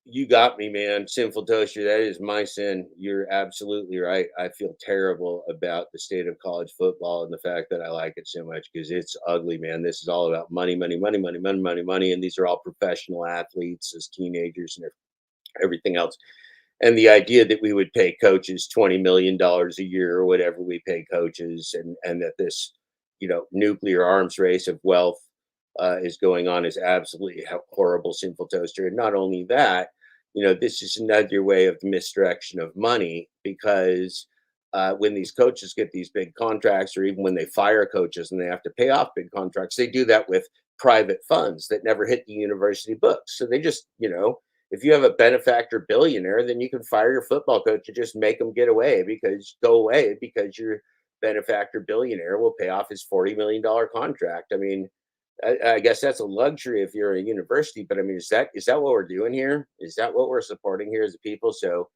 You got me, man. Sinful Toaster, that is my sin. You're absolutely right. I feel terrible about the state of college football and the fact that I like it so much because it's ugly, man. This is all about money. And these are all professional athletes as teenagers and everything else. And the idea that we would pay coaches $20 million a year or whatever we pay coaches, and that this, nuclear arms race of wealth is going on is absolutely horrible, Sinful Toaster. And not only that, this is another way of the misdirection of money because when these coaches get these big contracts, or even when they fire coaches and they have to pay off big contracts, they do that with private funds that never hit the university books. So they just, if you have a benefactor billionaire, then you can fire your football coach and just make them go away because your benefactor billionaire will pay off his $40 million contract. I mean, I guess that's a luxury if you're a university, but I mean, is that what we're doing here? Is that what we're supporting here as a people? So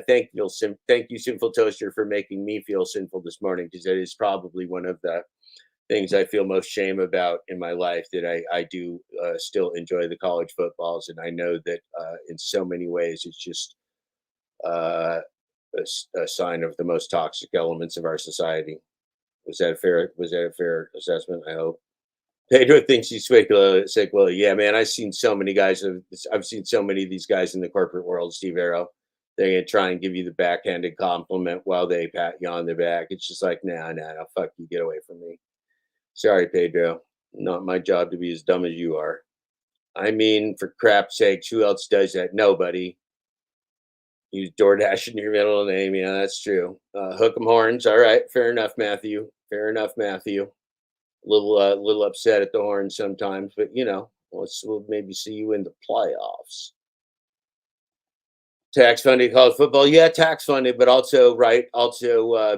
thank you, Sinful Toaster, for making me feel sinful this morning, because that is probably one of the things I feel most shame about in my life, that I do still enjoy the college footballs. And I know that in so many ways, it's just a sign of the most toxic elements of our society. Was that a fair assessment? I hope. Pedro thinks he's sick. Well, yeah, man, I've seen so many of these guys in the corporate world, Steve Arrow. They're going to try and give you the backhanded compliment while they pat you on the back. It's just like, nah, fuck you, get away from me. Sorry, Pedro. Not my job to be as dumb as you are. I mean, for crap's sakes, who else does that? Nobody. Use DoorDash in your middle name. Yeah, that's true. Hook 'em horns. All right. Fair enough, Matthew. Little upset at the horn sometimes, but we'll maybe see you in the playoffs. Tax funded college football, yeah, tax funded, but also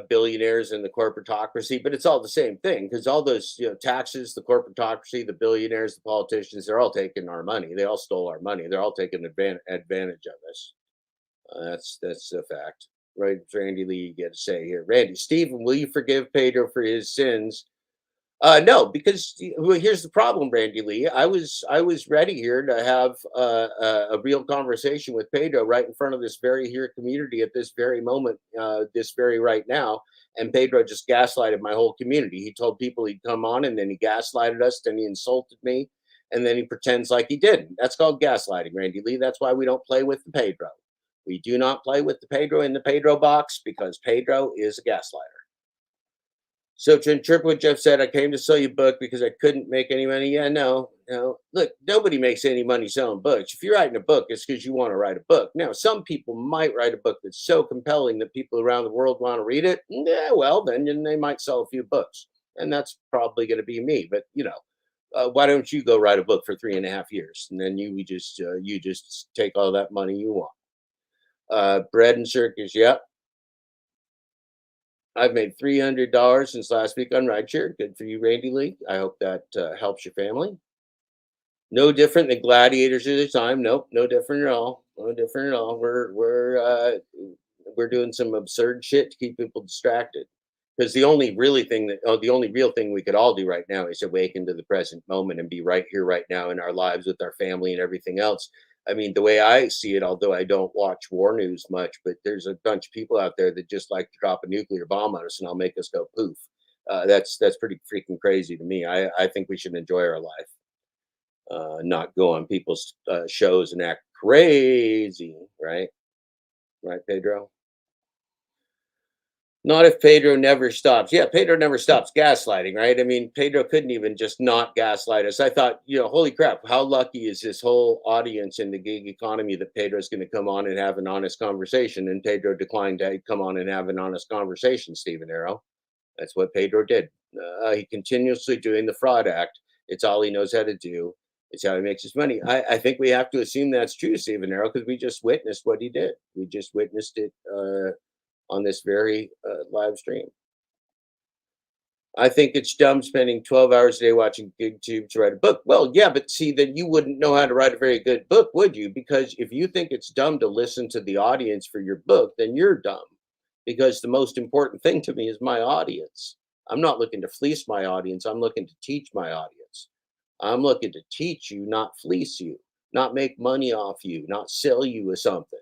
billionaires and the corporatocracy. But it's all the same thing, because all those taxes, the corporatocracy, the billionaires, the politicians, they're all taking our money. They all stole our money. They're all taking advantage of us. That's a fact, right? Randy Lee, you get to say here, Randy Stephen, will you forgive Pedro for his sins? No, because here's the problem, Randy Lee. I was ready here to have a real conversation with Pedro right in front of this very here community at this very moment, this very right now. And Pedro just gaslighted my whole community. He told people he'd come on, and then he gaslighted us, then he insulted me, and then he pretends like he didn't. That's called gaslighting, Randy Lee. That's why we don't play with the Pedro. We do not play with the Pedro in the Pedro box, because Pedro is a gaslighter. So to interpret what Jeff said, I came to sell you a book because I couldn't make any money. Yeah, no. Look, nobody makes any money selling books. If you're writing a book, it's because you want to write a book. Now, some people might write a book that's so compelling that people around the world want to read it. Yeah, well, then they might sell a few books. And that's probably going to be me. But, why don't you go write a book for 3.5 years? And then you just take all that money you want. Bread and circus, yep. I've made $300 since last week on rideshare. Good for you, Randy Lee. I hope that helps your family. No different than gladiators at the time. Nope, no different at all. No different at all. We're doing some absurd shit to keep people distracted. Because the only real thing we could all do right now is awaken to the present moment and be right here, right now in our lives with our family and everything else. I mean, the way I see it, although I don't watch war news much, but there's a bunch of people out there that just like to drop a nuclear bomb on us and I'll make us go poof. That's pretty freaking crazy to me. I think we should enjoy our life. not go on people's shows and act crazy, right? Right, Pedro? Not if Pedro never stops. Yeah, Pedro never stops gaslighting, right? I mean, Pedro couldn't even just not gaslight us. I thought, holy crap, how lucky is this whole audience in the gig economy that Pedro's going to come on and have an honest conversation. And Pedro declined to come on and have an honest conversation, Stephen Arrow. That's what Pedro did. He continuously doing the fraud act. It's all he knows how to do. It's how he makes his money. I think we have to assume that's true, Stephen Arrow, because we just witnessed what he did. We just witnessed it on this very live stream. I think it's dumb spending 12 hours a day watching GigTube to write a book. Well, yeah, but see, then you wouldn't know how to write a very good book, would you? Because if you think it's dumb to listen to the audience for your book, then you're dumb. Because the most important thing to me is my audience. I'm not looking to fleece my audience. I'm looking to teach my audience. I'm looking to teach you, not fleece you, not make money off you, not sell you with something.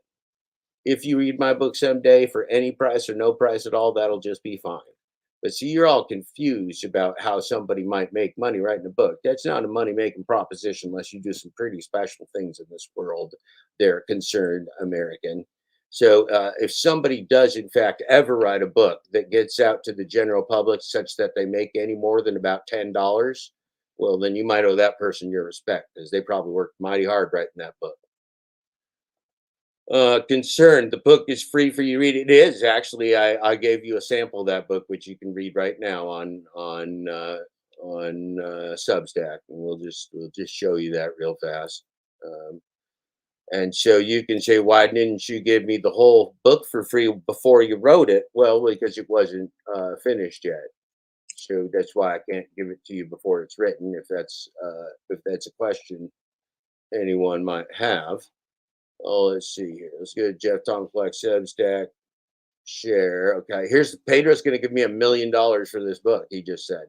If you read my book someday for any price or no price at all, that'll just be fine. But see, you're all confused about how somebody might make money writing a book. That's not a money-making proposition unless you do some pretty special things in this world. They're concerned American. So if somebody does, in fact, ever write a book that gets out to the general public such that they make any more than about $10, well, then you might owe that person your respect because they probably worked mighty hard writing that book. Concerned, the book is free for you to read. It is actually. I gave you a sample of that book, which you can read right now on Substack, and we'll just show you that real fast. And so you can say, why didn't you give me the whole book for free before you wrote it? Well, because it wasn't finished yet. So that's why I can't give it to you before it's written. If that's a question anyone might have. Oh, let's see here. Let's go to Jeff Tom Flex Substack. Share. Okay, here's Pedro's going to give me $1 million for this book. He just said.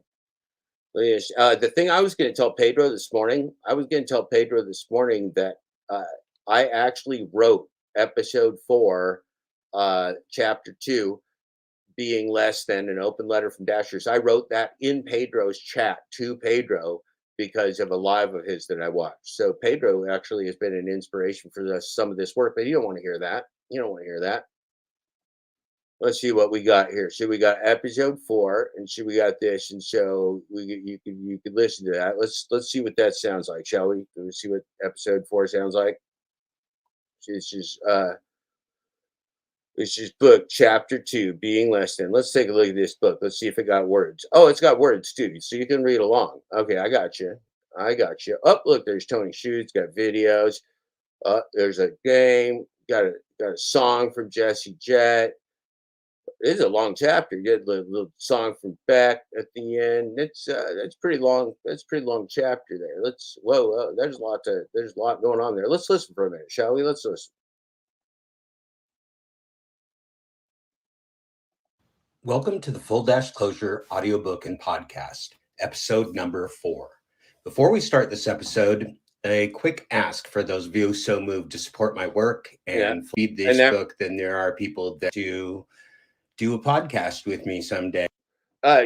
The thing I was going to tell Pedro this morning, that I actually wrote episode 4, chapter 2, being less than an open letter from Dashers. I wrote that in Pedro's chat to Pedro because of a live of his that I watched. So Pedro actually has been an inspiration for some of this work, but you don't want to hear that. You don't want to hear that. Let's see what we got here. So we got episode 4, and so we got this, and so you could listen to that. Let's see what that sounds like, shall we? Let's see what episode 4 sounds like. This is book chapter 2, being less than. Let's take a look at this book. Let's see if it got words. Oh, it's got words too, so you can read along. Okay, I got you. Oh, look, there's Tony Shoots, got videos. There's a game. Got a song from Jesse Jett. It is a long chapter. You get a little song from Beck at the end. That's pretty long. That's a pretty long chapter there. Whoa, there's a lot going on there. Let's listen for a minute, shall we? Let's listen. Welcome to the Full Dashclosure audiobook and podcast, episode number 4. Before we start this episode, a quick ask for those of you so moved to support my work and read this book, then there are people that do a podcast with me someday.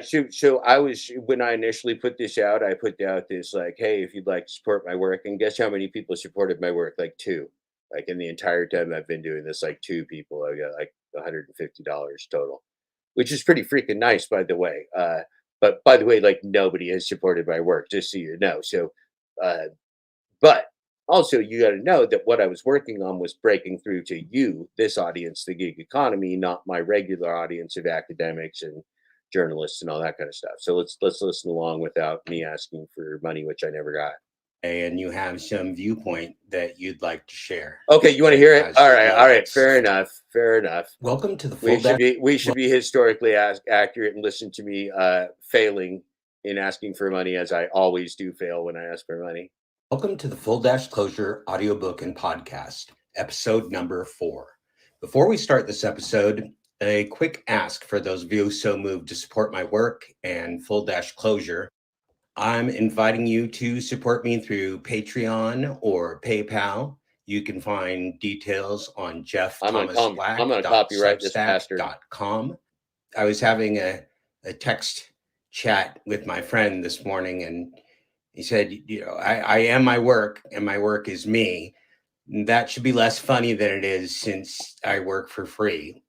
So I was, when I initially put this out, I put out this like, hey, if you'd like to support my work, and guess how many people supported my work? Like 2. Like in the entire time I've been doing this, like 2 people. I got like $150 total. Which is pretty freaking nice, by the way. But by the way, like nobody has supported my work, just so you know. So, but also you got to know that what I was working on was breaking through to you, this audience, the gig economy, not my regular audience of academics and journalists and all that kind of stuff. So let's listen along without me asking for money, which I never got. And you have some viewpoint that you'd like to share. Okay, you want to hear it? All right. Fair enough. Welcome to the full. We should be historically accurate and listen to me failing in asking for money, as I always do fail when I ask for money. Welcome to the Full Dashclosure audiobook and podcast, episode number 4. Before we start this episode, a quick ask for those of you so moved to support my work and Full Dashclosure. I'm inviting you to support me through Patreon or PayPal. You can find details on jeffthomasblack.substack.com. I was having a text chat with my friend this morning, and He said, I am my work and my work is me. That should be less funny than it is since I work for free.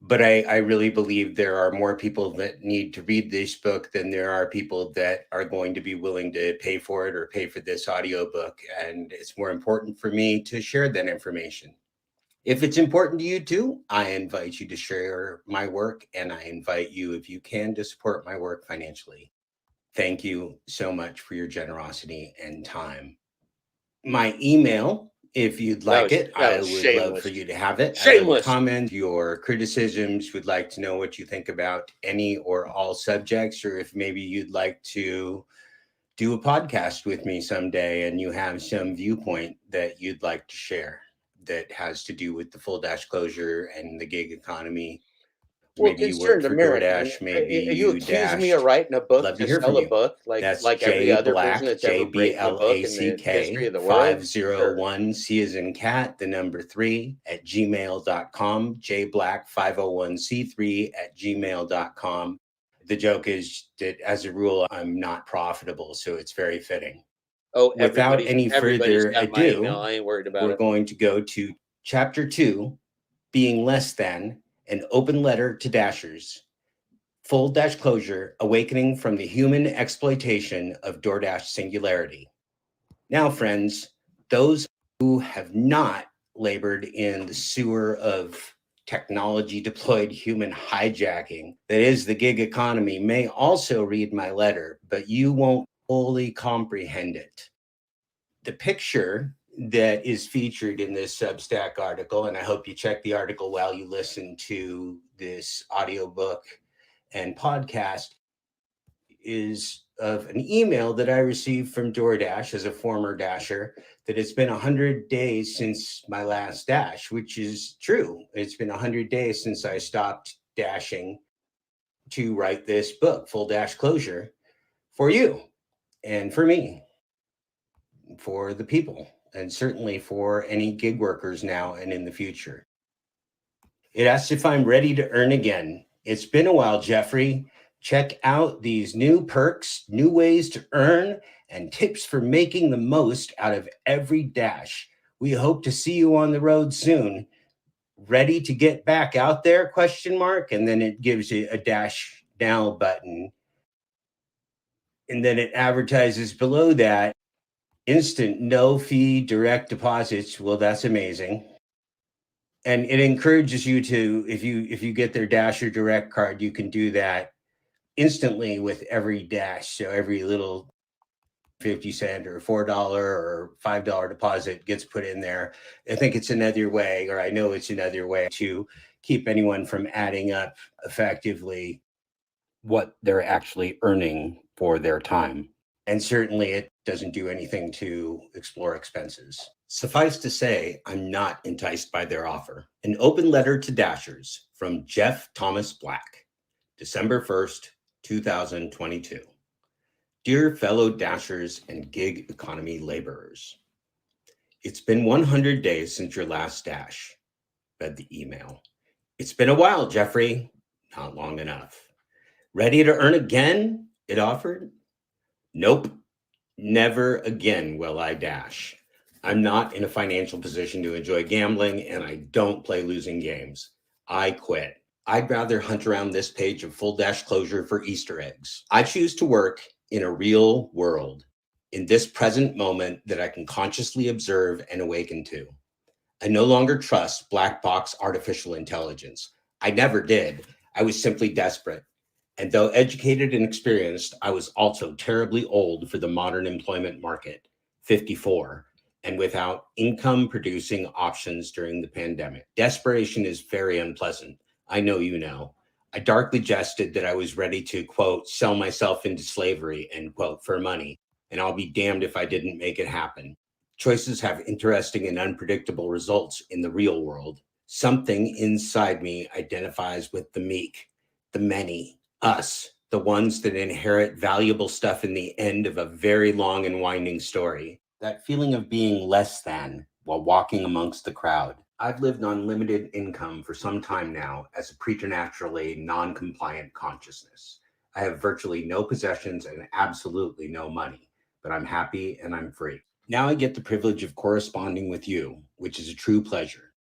But I really believe there are more people that need to read this book than there are people that are going to be willing to pay for it or pay for this audiobook. And it's more important for me to share that information. If it's important to you too, I invite you to share my work, and I invite you, if you can, to support my work financially. Thank you so much for your generosity and time. My email, if you'd like it, I would love for you to have it. Shameless. Comment your criticisms, would like to know what you think about any or all subjects, or if maybe you'd like to do a podcast with me someday and you have some viewpoint that you'd like to share that has to do with the full Dashclosure and the gig economy. Well, Maybe you work for DoorDash, maybe you accuse me of writing a book love to to hear sell from a book, like That's every J other Black, person that's ever written a book in the history of the world. 501 C as in cat, the number 3 at gmail.com. jblack501c3 at gmail.com. The joke is that as a rule, I'm not profitable, so it's very fitting. Oh, without any further ado, I ain't worried about we're going to go to chapter 2, being less than, an open letter to Dashers. Full Dashclosure, awakening from the human exploitation of DoorDash singularity. Now, friends, those who have not labored in the sewer of technology deployed human hijacking that is the gig economy may also read my letter, but you won't fully comprehend it. The picture that is featured in this Substack article, and I hope you check the article while you listen to this audiobook and podcast, is of an email that I received from DoorDash as a former Dasher, that it's been 100 days since my last dash, which is true. It's been 100 days since I stopped dashing to write this book, Full Dashclosure, for you and for me, for the people, and certainly for any gig workers now and in the future. It asks if I'm ready to earn again. It's been a while, Jeffrey. Check out these new perks, new ways to earn, and tips for making the most out of every dash. We hope to see you on the road soon. Ready to get back out there? Question mark. And then it gives you a dash now button. And then it advertises below that instant no fee direct deposits. Well, that's amazing. And it encourages you to, if you get their Dasher Direct card, you can do that instantly with every dash. So every little 50 cent or $4 or $5 deposit gets put in there. I think it's another way, or I know it's another way to keep anyone from adding up effectively what they're actually earning for their time. And certainly it doesn't do anything to explore expenses. Suffice to say, I'm not enticed by their offer. An open letter to Dashers from Jeff Thomas Black, December 1st, 2022. Dear fellow Dashers and gig economy laborers, it's been 100 days since your last dash, read the email. It's been a while, Jeffrey. Not long enough. Ready to earn again? It offered. Nope. Never again will I dash. I'm not in a financial position to enjoy gambling, and I don't play losing games. I quit. I'd rather hunt around this page of Full Dashclosure for Easter eggs. I choose to work in a real world, in this present moment that I can consciously observe and awaken to. I no longer trust black box artificial intelligence. I never did. I was simply desperate. And though educated and experienced, I was also terribly old for the modern employment market, 54, and without income producing options during the pandemic. Desperation is very unpleasant. I know you know. I darkly jested that I was ready to, quote, sell myself into slavery, end quote, for money, and I'll be damned if I didn't make it happen. Choices have interesting and unpredictable results in the real world. Something inside me identifies with the meek, the many, us, the ones that inherit valuable stuff in the end of a very long and winding story. That feeling of being less than while walking amongst the crowd. I've lived on limited income for some time now as a preternaturally non-compliant consciousness. I have virtually no possessions and absolutely no money, but I'm happy and I'm free. Now I get the privilege of corresponding with you, which is a true pleasure.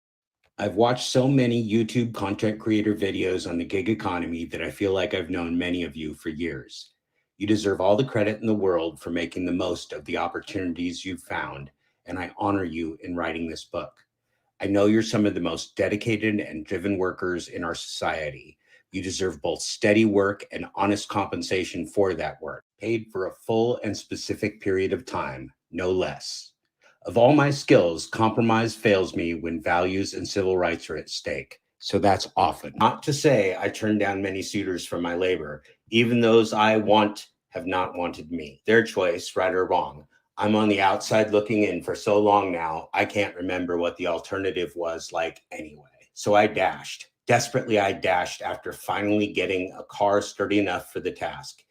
I've watched so many YouTube content creator videos on the gig economy that I feel like I've known many of you for years. You deserve all the credit in the world for making the most of the opportunities you've found, and I honor you in writing this book. I know you're some of the most dedicated and driven workers in our society. You deserve both steady work and honest compensation for that work, paid for a full and specific period of time, no less. Of all my skills, compromise fails me when values and civil rights are at stake. So that's often. Not to say I turn down many suitors for my labor. Even those I want have not wanted me. Their choice, right or wrong. I'm on the outside looking in for so long now, I can't remember what the alternative was like anyway. So I dashed. Desperately, I dashed after finally getting a car sturdy enough for the task.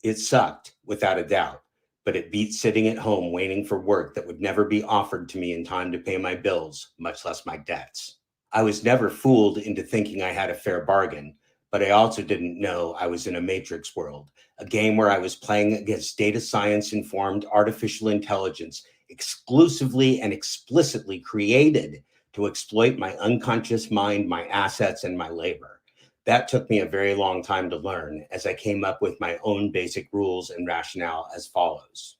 It sucked, without a doubt, but it beat sitting at home waiting for work that would never be offered to me in time to pay my bills, much less my debts. I was never fooled into thinking I had a fair bargain, but I also didn't know I was in a matrix world, a game where I was playing against data science-informed artificial intelligence, exclusively and explicitly created to exploit my unconscious mind, my assets, and my labor. That took me a very long time to learn, as I came up with my own basic rules and rationale as follows.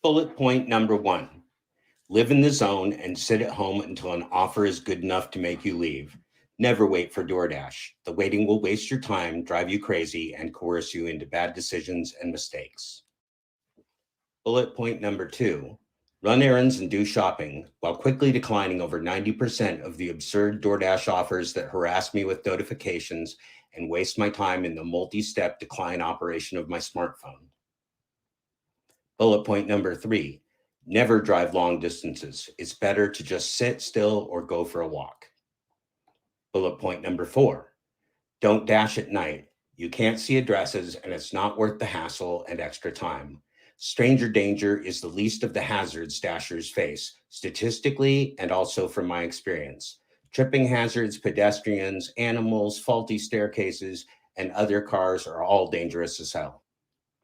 Bullet point number 1. Live in the zone and sit at home until an offer is good enough to make you leave. Never wait for DoorDash. The waiting will waste your time, drive you crazy, and coerce you into bad decisions and mistakes. Bullet point number 2. Run errands and do shopping while quickly declining over 90% of the absurd DoorDash offers that harass me with notifications and waste my time in the multi-step decline operation of my smartphone. Bullet point number 3. Never drive long distances. It's better to just sit still or go for a walk. Bullet point number 4. Don't dash at night. You can't see addresses and it's not worth the hassle and extra time. Stranger danger is the least of the hazards dashers face, statistically and also from my experience. Tripping hazards, pedestrians, animals, faulty staircases, and other cars are all dangerous as hell.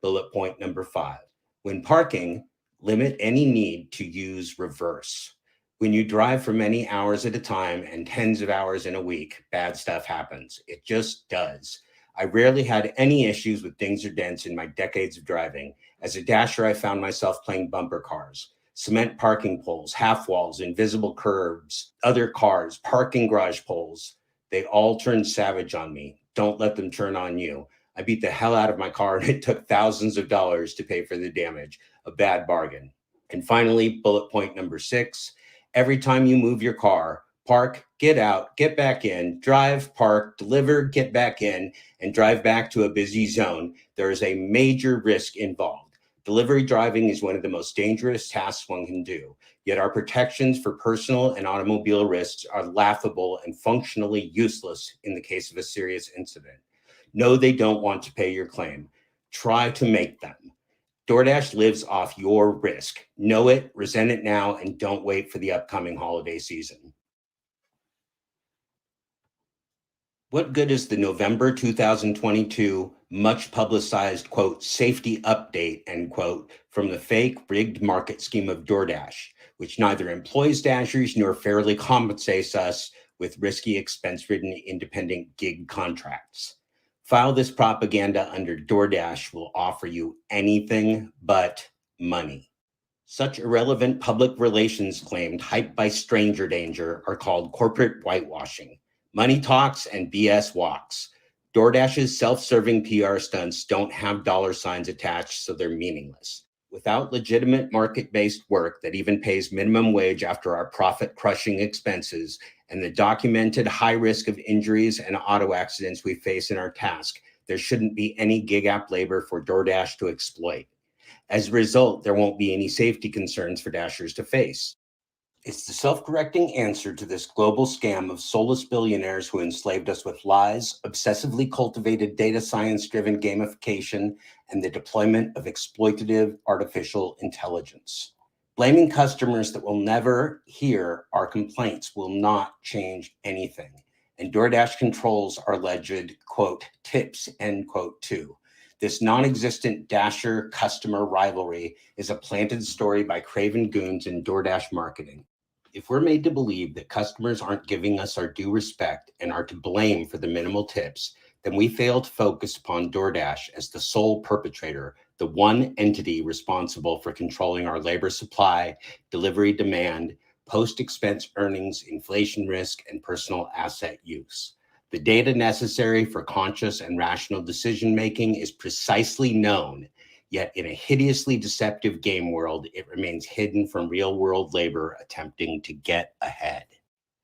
Bullet point number 5. When parking, limit any need to use reverse. When you drive for many hours at a time and tens of hours in a week, bad stuff happens. It just does. I rarely had any issues with dings or dents in my decades of driving. As a dasher, I found myself playing bumper cars, cement parking poles, half walls, invisible curbs, other cars, parking garage poles. They all turned savage on me. Don't let them turn on you. I beat the hell out of my car and it took thousands of dollars to pay for the damage. A bad bargain. And finally, bullet point number 6. Every time you move your car, park, get out, get back in, drive, park, deliver, get back in, and drive back to a busy zone, there is a major risk involved. Delivery driving is one of the most dangerous tasks one can do, yet our protections for personal and automobile risks are laughable and functionally useless in the case of a serious incident. No, they don't want to pay your claim. Try to make them. DoorDash lives off your risk. Know it, resent it now, and don't wait for the upcoming holiday season. What good is the November 2022 much publicized, quote, safety update, end quote, from the fake rigged market scheme of DoorDash, which neither employs Dashers nor fairly compensates us with risky, expense-ridden independent gig contracts? File this propaganda under DoorDash will offer you anything but money. Such irrelevant public relations claimed hyped by stranger danger are called corporate whitewashing. Money talks and BS walks. DoorDash's self-serving PR stunts don't have dollar signs attached, so they're meaningless. Without legitimate market-based work that even pays minimum wage after our profit-crushing expenses and the documented high risk of injuries and auto accidents we face in our task, there shouldn't be any gig app labor for DoorDash to exploit. As a result, there won't be any safety concerns for dashers to face. It's the self-correcting answer to this global scam of soulless billionaires who enslaved us with lies, obsessively cultivated data science-driven gamification, and the deployment of exploitative artificial intelligence. Blaming customers that will never hear our complaints will not change anything. and DoorDash controls our alleged, quote, tips, end quote, too. This non-existent Dasher customer rivalry is a planted story by craven goons in DoorDash marketing. If we're made to believe that customers aren't giving us our due respect and are to blame for the minimal tips, then we fail to focus upon DoorDash as the sole perpetrator, the one entity responsible for controlling our labor supply, delivery demand, post-expense earnings, inflation risk, and personal asset use. The data necessary for conscious and rational decision-making is precisely known, yet in a hideously deceptive game world, it remains hidden from real-world labor attempting to get ahead.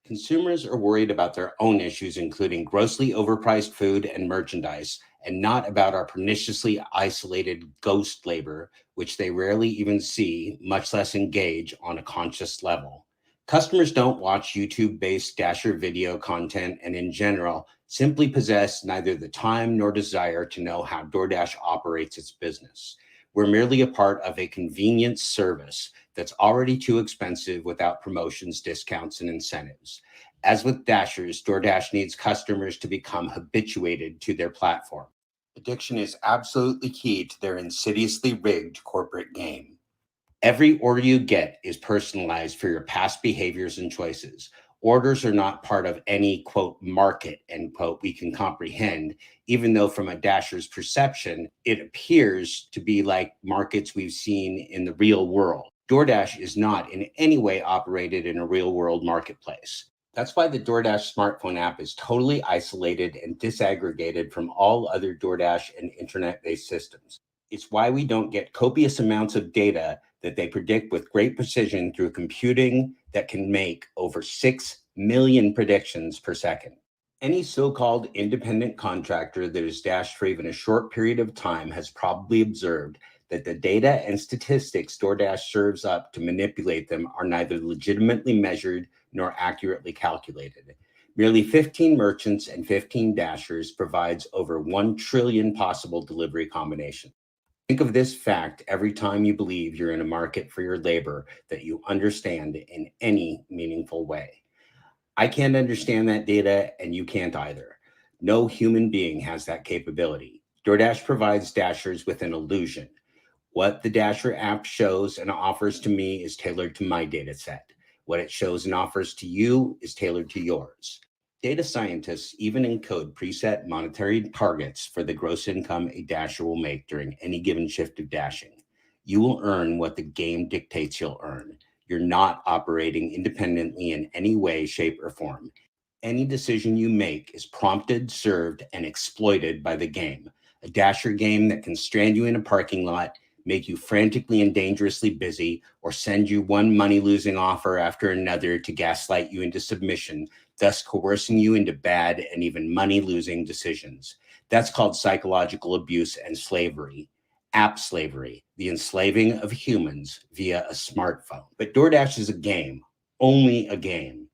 Consumers are worried about their own issues, including grossly overpriced food and merchandise, and not about our perniciously isolated ghost labor, which they rarely even see, much less engage on a conscious level. Customers don't watch YouTube-based Dasher video content and in general simply possess neither the time nor desire to know how DoorDash operates its business. We're merely a part of a convenience service that's already too expensive without promotions, discounts, and incentives. As with Dashers, DoorDash needs customers to become habituated to their platform. Addiction is absolutely key to their insidiously rigged corporate game. Every order you get is personalized for your past behaviors and choices. Orders are not part of any, quote, market, end quote, we can comprehend, even though from a Dasher's perception, it appears to be like markets we've seen in the real world. DoorDash is not in any way operated in a real world marketplace. That's why the DoorDash smartphone app is totally isolated and disaggregated from all other DoorDash and internet-based systems. It's why we don't get copious amounts of data that they predict with great precision through computing that can make over 6 million predictions per second. Any so-called independent contractor that is dashed for even a short period of time has probably observed that the data and statistics DoorDash serves up to manipulate them are neither legitimately measured nor accurately calculated. Merely 15 merchants and 15 Dashers provides over 1 trillion possible delivery combinations. Think of this fact every time you believe you're in a market for your labor that you understand in any meaningful way. I can't understand that data, and you can't either. No human being has that capability. DoorDash provides Dashers with an illusion. What the Dasher app shows and offers to me is tailored to my data set. What it shows and offers to you is tailored to yours. Data scientists even encode preset monetary targets for the gross income a Dasher will make during any given shift of dashing. You will earn what the game dictates you'll earn. You're not operating independently in any way, shape, or form. Any decision you make is prompted, served, and exploited by the game. A Dasher game that can strand you in a parking lot, make you frantically and dangerously busy, or send you one money-losing offer after another to gaslight you into submission, thus coercing you into bad and even money-losing decisions. That's called psychological abuse and slavery. App slavery, the enslaving of humans via a smartphone. But DoorDash is a game, only a game.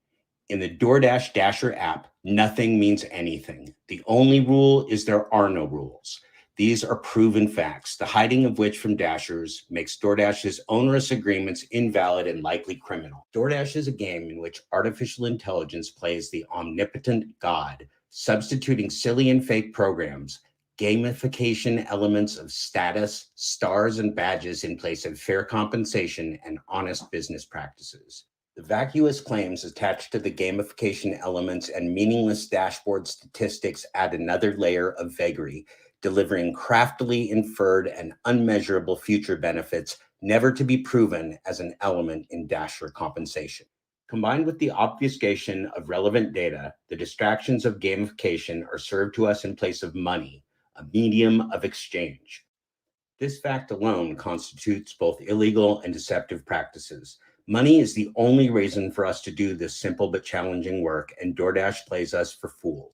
In the DoorDash Dasher app, nothing means anything. The only rule is there are no rules. These are proven facts, the hiding of which from Dashers makes DoorDash's onerous agreements invalid and likely criminal. DoorDash is a game in which artificial intelligence plays the omnipotent God, substituting silly and fake programs, gamification elements of status, stars, and badges in place of fair compensation and honest business practices. The vacuous claims attached to the gamification elements and meaningless dashboard statistics add another layer of vagary, delivering craftily inferred and unmeasurable future benefits never to be proven as an element in Dasher compensation. Combined with the obfuscation of relevant data, the distractions of gamification are served to us in place of money, a medium of exchange. This fact alone constitutes both illegal and deceptive practices. Money is the only reason for us to do this simple but challenging work, and DoorDash plays us for fools.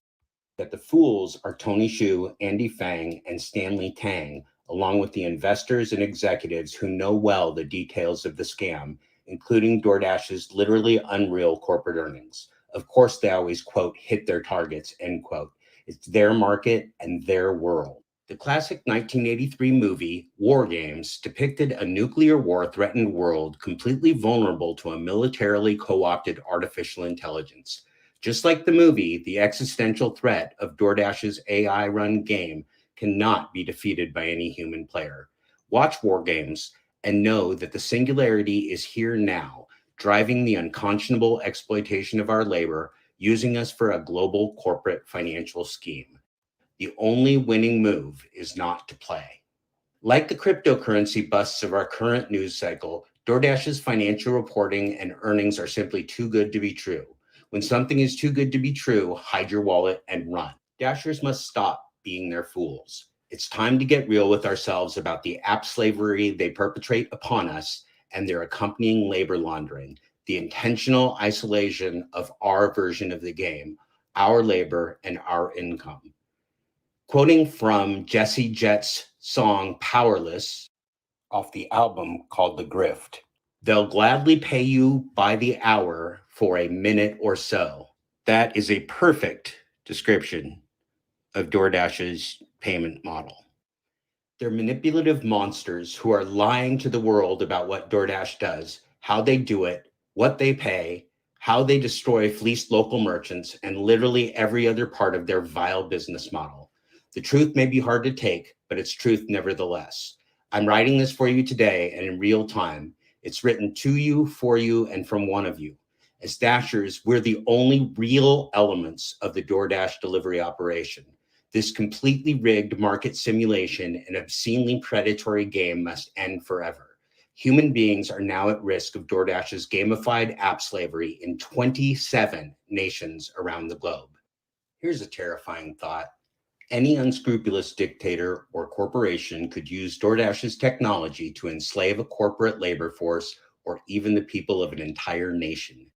That the fools are Tony Xu, Andy Fang, and Stanley Tang, along with the investors and executives who know well the details of the scam, including DoorDash's literally unreal corporate earnings. Of course, they always, quote, hit their targets, end quote. It's their market and their world. The classic 1983 movie, War Games, depicted a nuclear war-threatened world completely vulnerable to a militarily co-opted artificial intelligence. Just like the movie, the existential threat of DoorDash's AI-run game cannot be defeated by any human player. Watch War Games and know that the singularity is here now, driving the unconscionable exploitation of our labor, using us for a global corporate financial scheme. The only winning move is not to play. Like the cryptocurrency busts of our current news cycle, DoorDash's financial reporting and earnings are simply too good to be true. When something is too good to be true, hide your wallet and run. Dashers must stop being their fools. It's time to get real with ourselves about the app slavery they perpetrate upon us and their accompanying labor laundering, the intentional isolation of our version of the game, our labor, and our income. Quoting from Jesse Jett's song Powerless off the album called The Grift, they'll gladly pay you by the hour for a minute or so. That is a perfect description of DoorDash's payment model. They're manipulative monsters who are lying to the world about what DoorDash does, how they do it, what they pay, how they destroy fleeced local merchants, and literally every other part of their vile business model. The truth may be hard to take, but it's truth nevertheless. I'm writing this for you today and in real time. It's written to you, for you, and from one of you. As Dashers, we're the only real elements of the DoorDash delivery operation. This completely rigged market simulation and obscenely predatory game must end forever. Human beings are now at risk of DoorDash's gamified app slavery in 27 nations around the globe. Here's a terrifying thought. Any unscrupulous dictator or corporation could use DoorDash's technology to enslave a corporate labor force or even the people of an entire nation.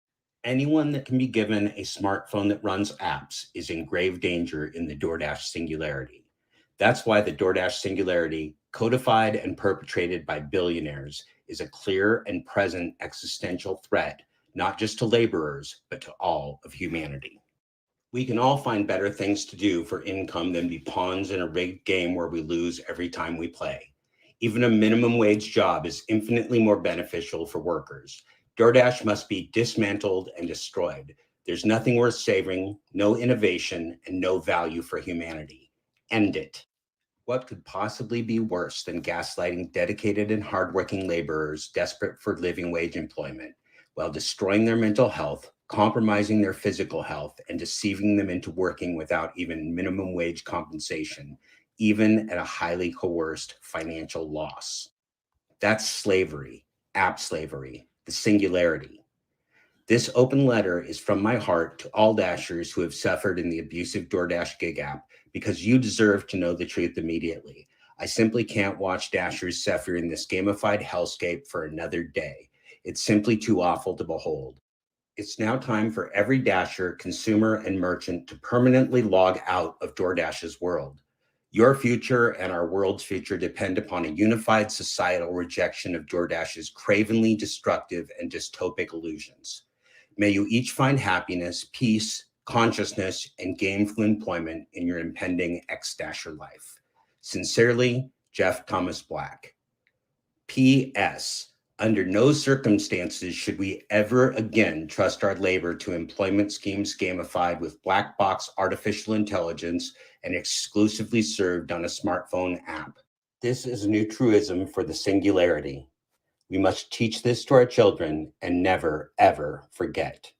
Anyone that can be given a smartphone that runs apps is in grave danger in the DoorDash singularity. That's why the DoorDash singularity, codified and perpetrated by billionaires, is a clear and present existential threat, not just to laborers, but to all of humanity. We can all find better things to do for income than be pawns in a rigged game where we lose every time we play. Even a minimum wage job is infinitely more beneficial for workers. DoorDash must be dismantled and destroyed. There's nothing worth saving, no innovation, and no value for humanity. End it. What could possibly be worse than gaslighting dedicated and hardworking laborers desperate for living wage employment while destroying their mental health, compromising their physical health, and deceiving them into working without even minimum wage compensation, even at a highly coerced financial loss? That's slavery, app slavery, the singularity. This open letter is from my heart to all Dashers who have suffered in the abusive DoorDash gig app, because you deserve to know the truth immediately. I simply can't watch Dashers suffer in this gamified hellscape for another day. It's simply too awful to behold. It's now time for every Dasher, consumer, and merchant to permanently log out of DoorDash's world. Your future and our world's future depend upon a unified societal rejection of DoorDash's cravenly destructive and dystopic illusions. May you each find happiness, peace, consciousness, and gainful employment in your impending ex-Dasher life. Sincerely, Jeff Thomas Black. P.S. Under no circumstances should we ever again trust our labor to employment schemes gamified with black box artificial intelligence and exclusively served on a smartphone app. This is a new truism for the singularity. We must teach this to our children and never, ever forget.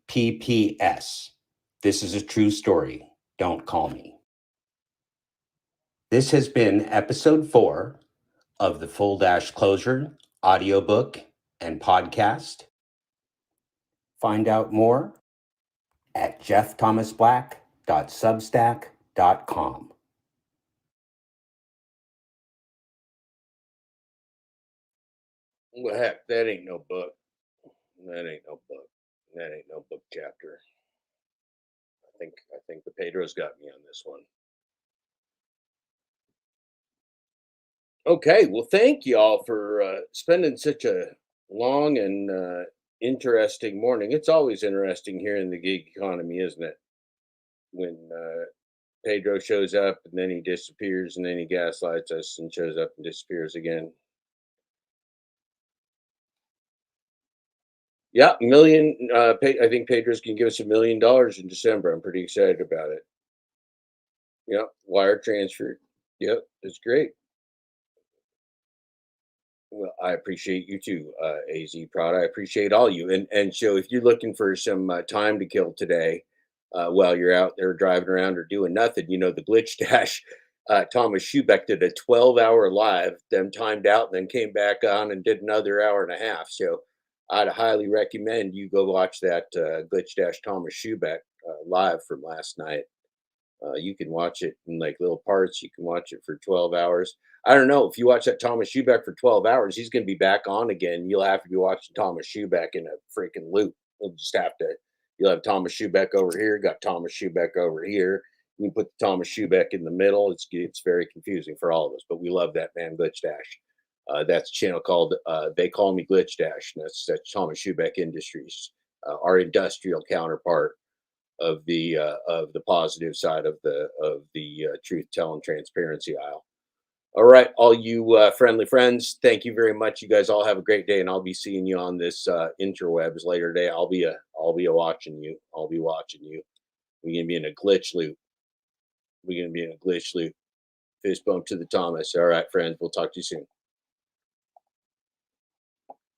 P.P.S. This is a true story. Don't call me. This has been episode 4 of the Full Dashclosure audiobook and podcast. Find out more at jeffthomasblack.substack.com. Well, heck, that ain't no book. That ain't no book. That ain't no book chapter. I think the Pedro's got me on this one. Okay, well, thank you all for spending such a long and interesting morning. It's always interesting here in the gig economy, isn't it? When Pedro shows up and then he disappears and then he gaslights us and shows up and disappears again. Yeah, million. I think Pedro's can give us $1 million in December. I'm pretty excited about it. Yep, wire transfer. Yep, it's great. Well, I appreciate you too, AZ Prod. I appreciate all you. And so if you're looking for some time to kill today, while you're out there driving around or doing nothing, the Glitch Dash. Thomas Schubeck did a 12-hour live, then timed out, and then came back on and did another hour and a half. So I'd highly recommend you go watch that Glitch Dash Thomas Schubeck live from last night. You can watch it in like little parts. You can watch it for 12 hours. I don't know if you watch that Thomas Schubeck for 12 hours, he's going to be back on again. You'll have to be watching Thomas Schubeck in a freaking loop. You'll have Thomas Schubeck over here, got Thomas Schubeck over here. You put the Thomas Schubeck in the middle. It's very confusing for all of us, but we love that man, Glitch Dash. That's a channel called They Call Me Glitch Dash. And that's Thomas Schubeck Industries, our industrial counterpart of the positive side of the truth telling transparency aisle. All right, all you friendly friends, thank you very much. You guys all have a great day, and I'll be seeing you on this interwebs later today. I'll be watching you. I'll be watching you. We're gonna be in a glitch loop. Fist bump to the Thomas. All right, friends. We'll talk to you soon.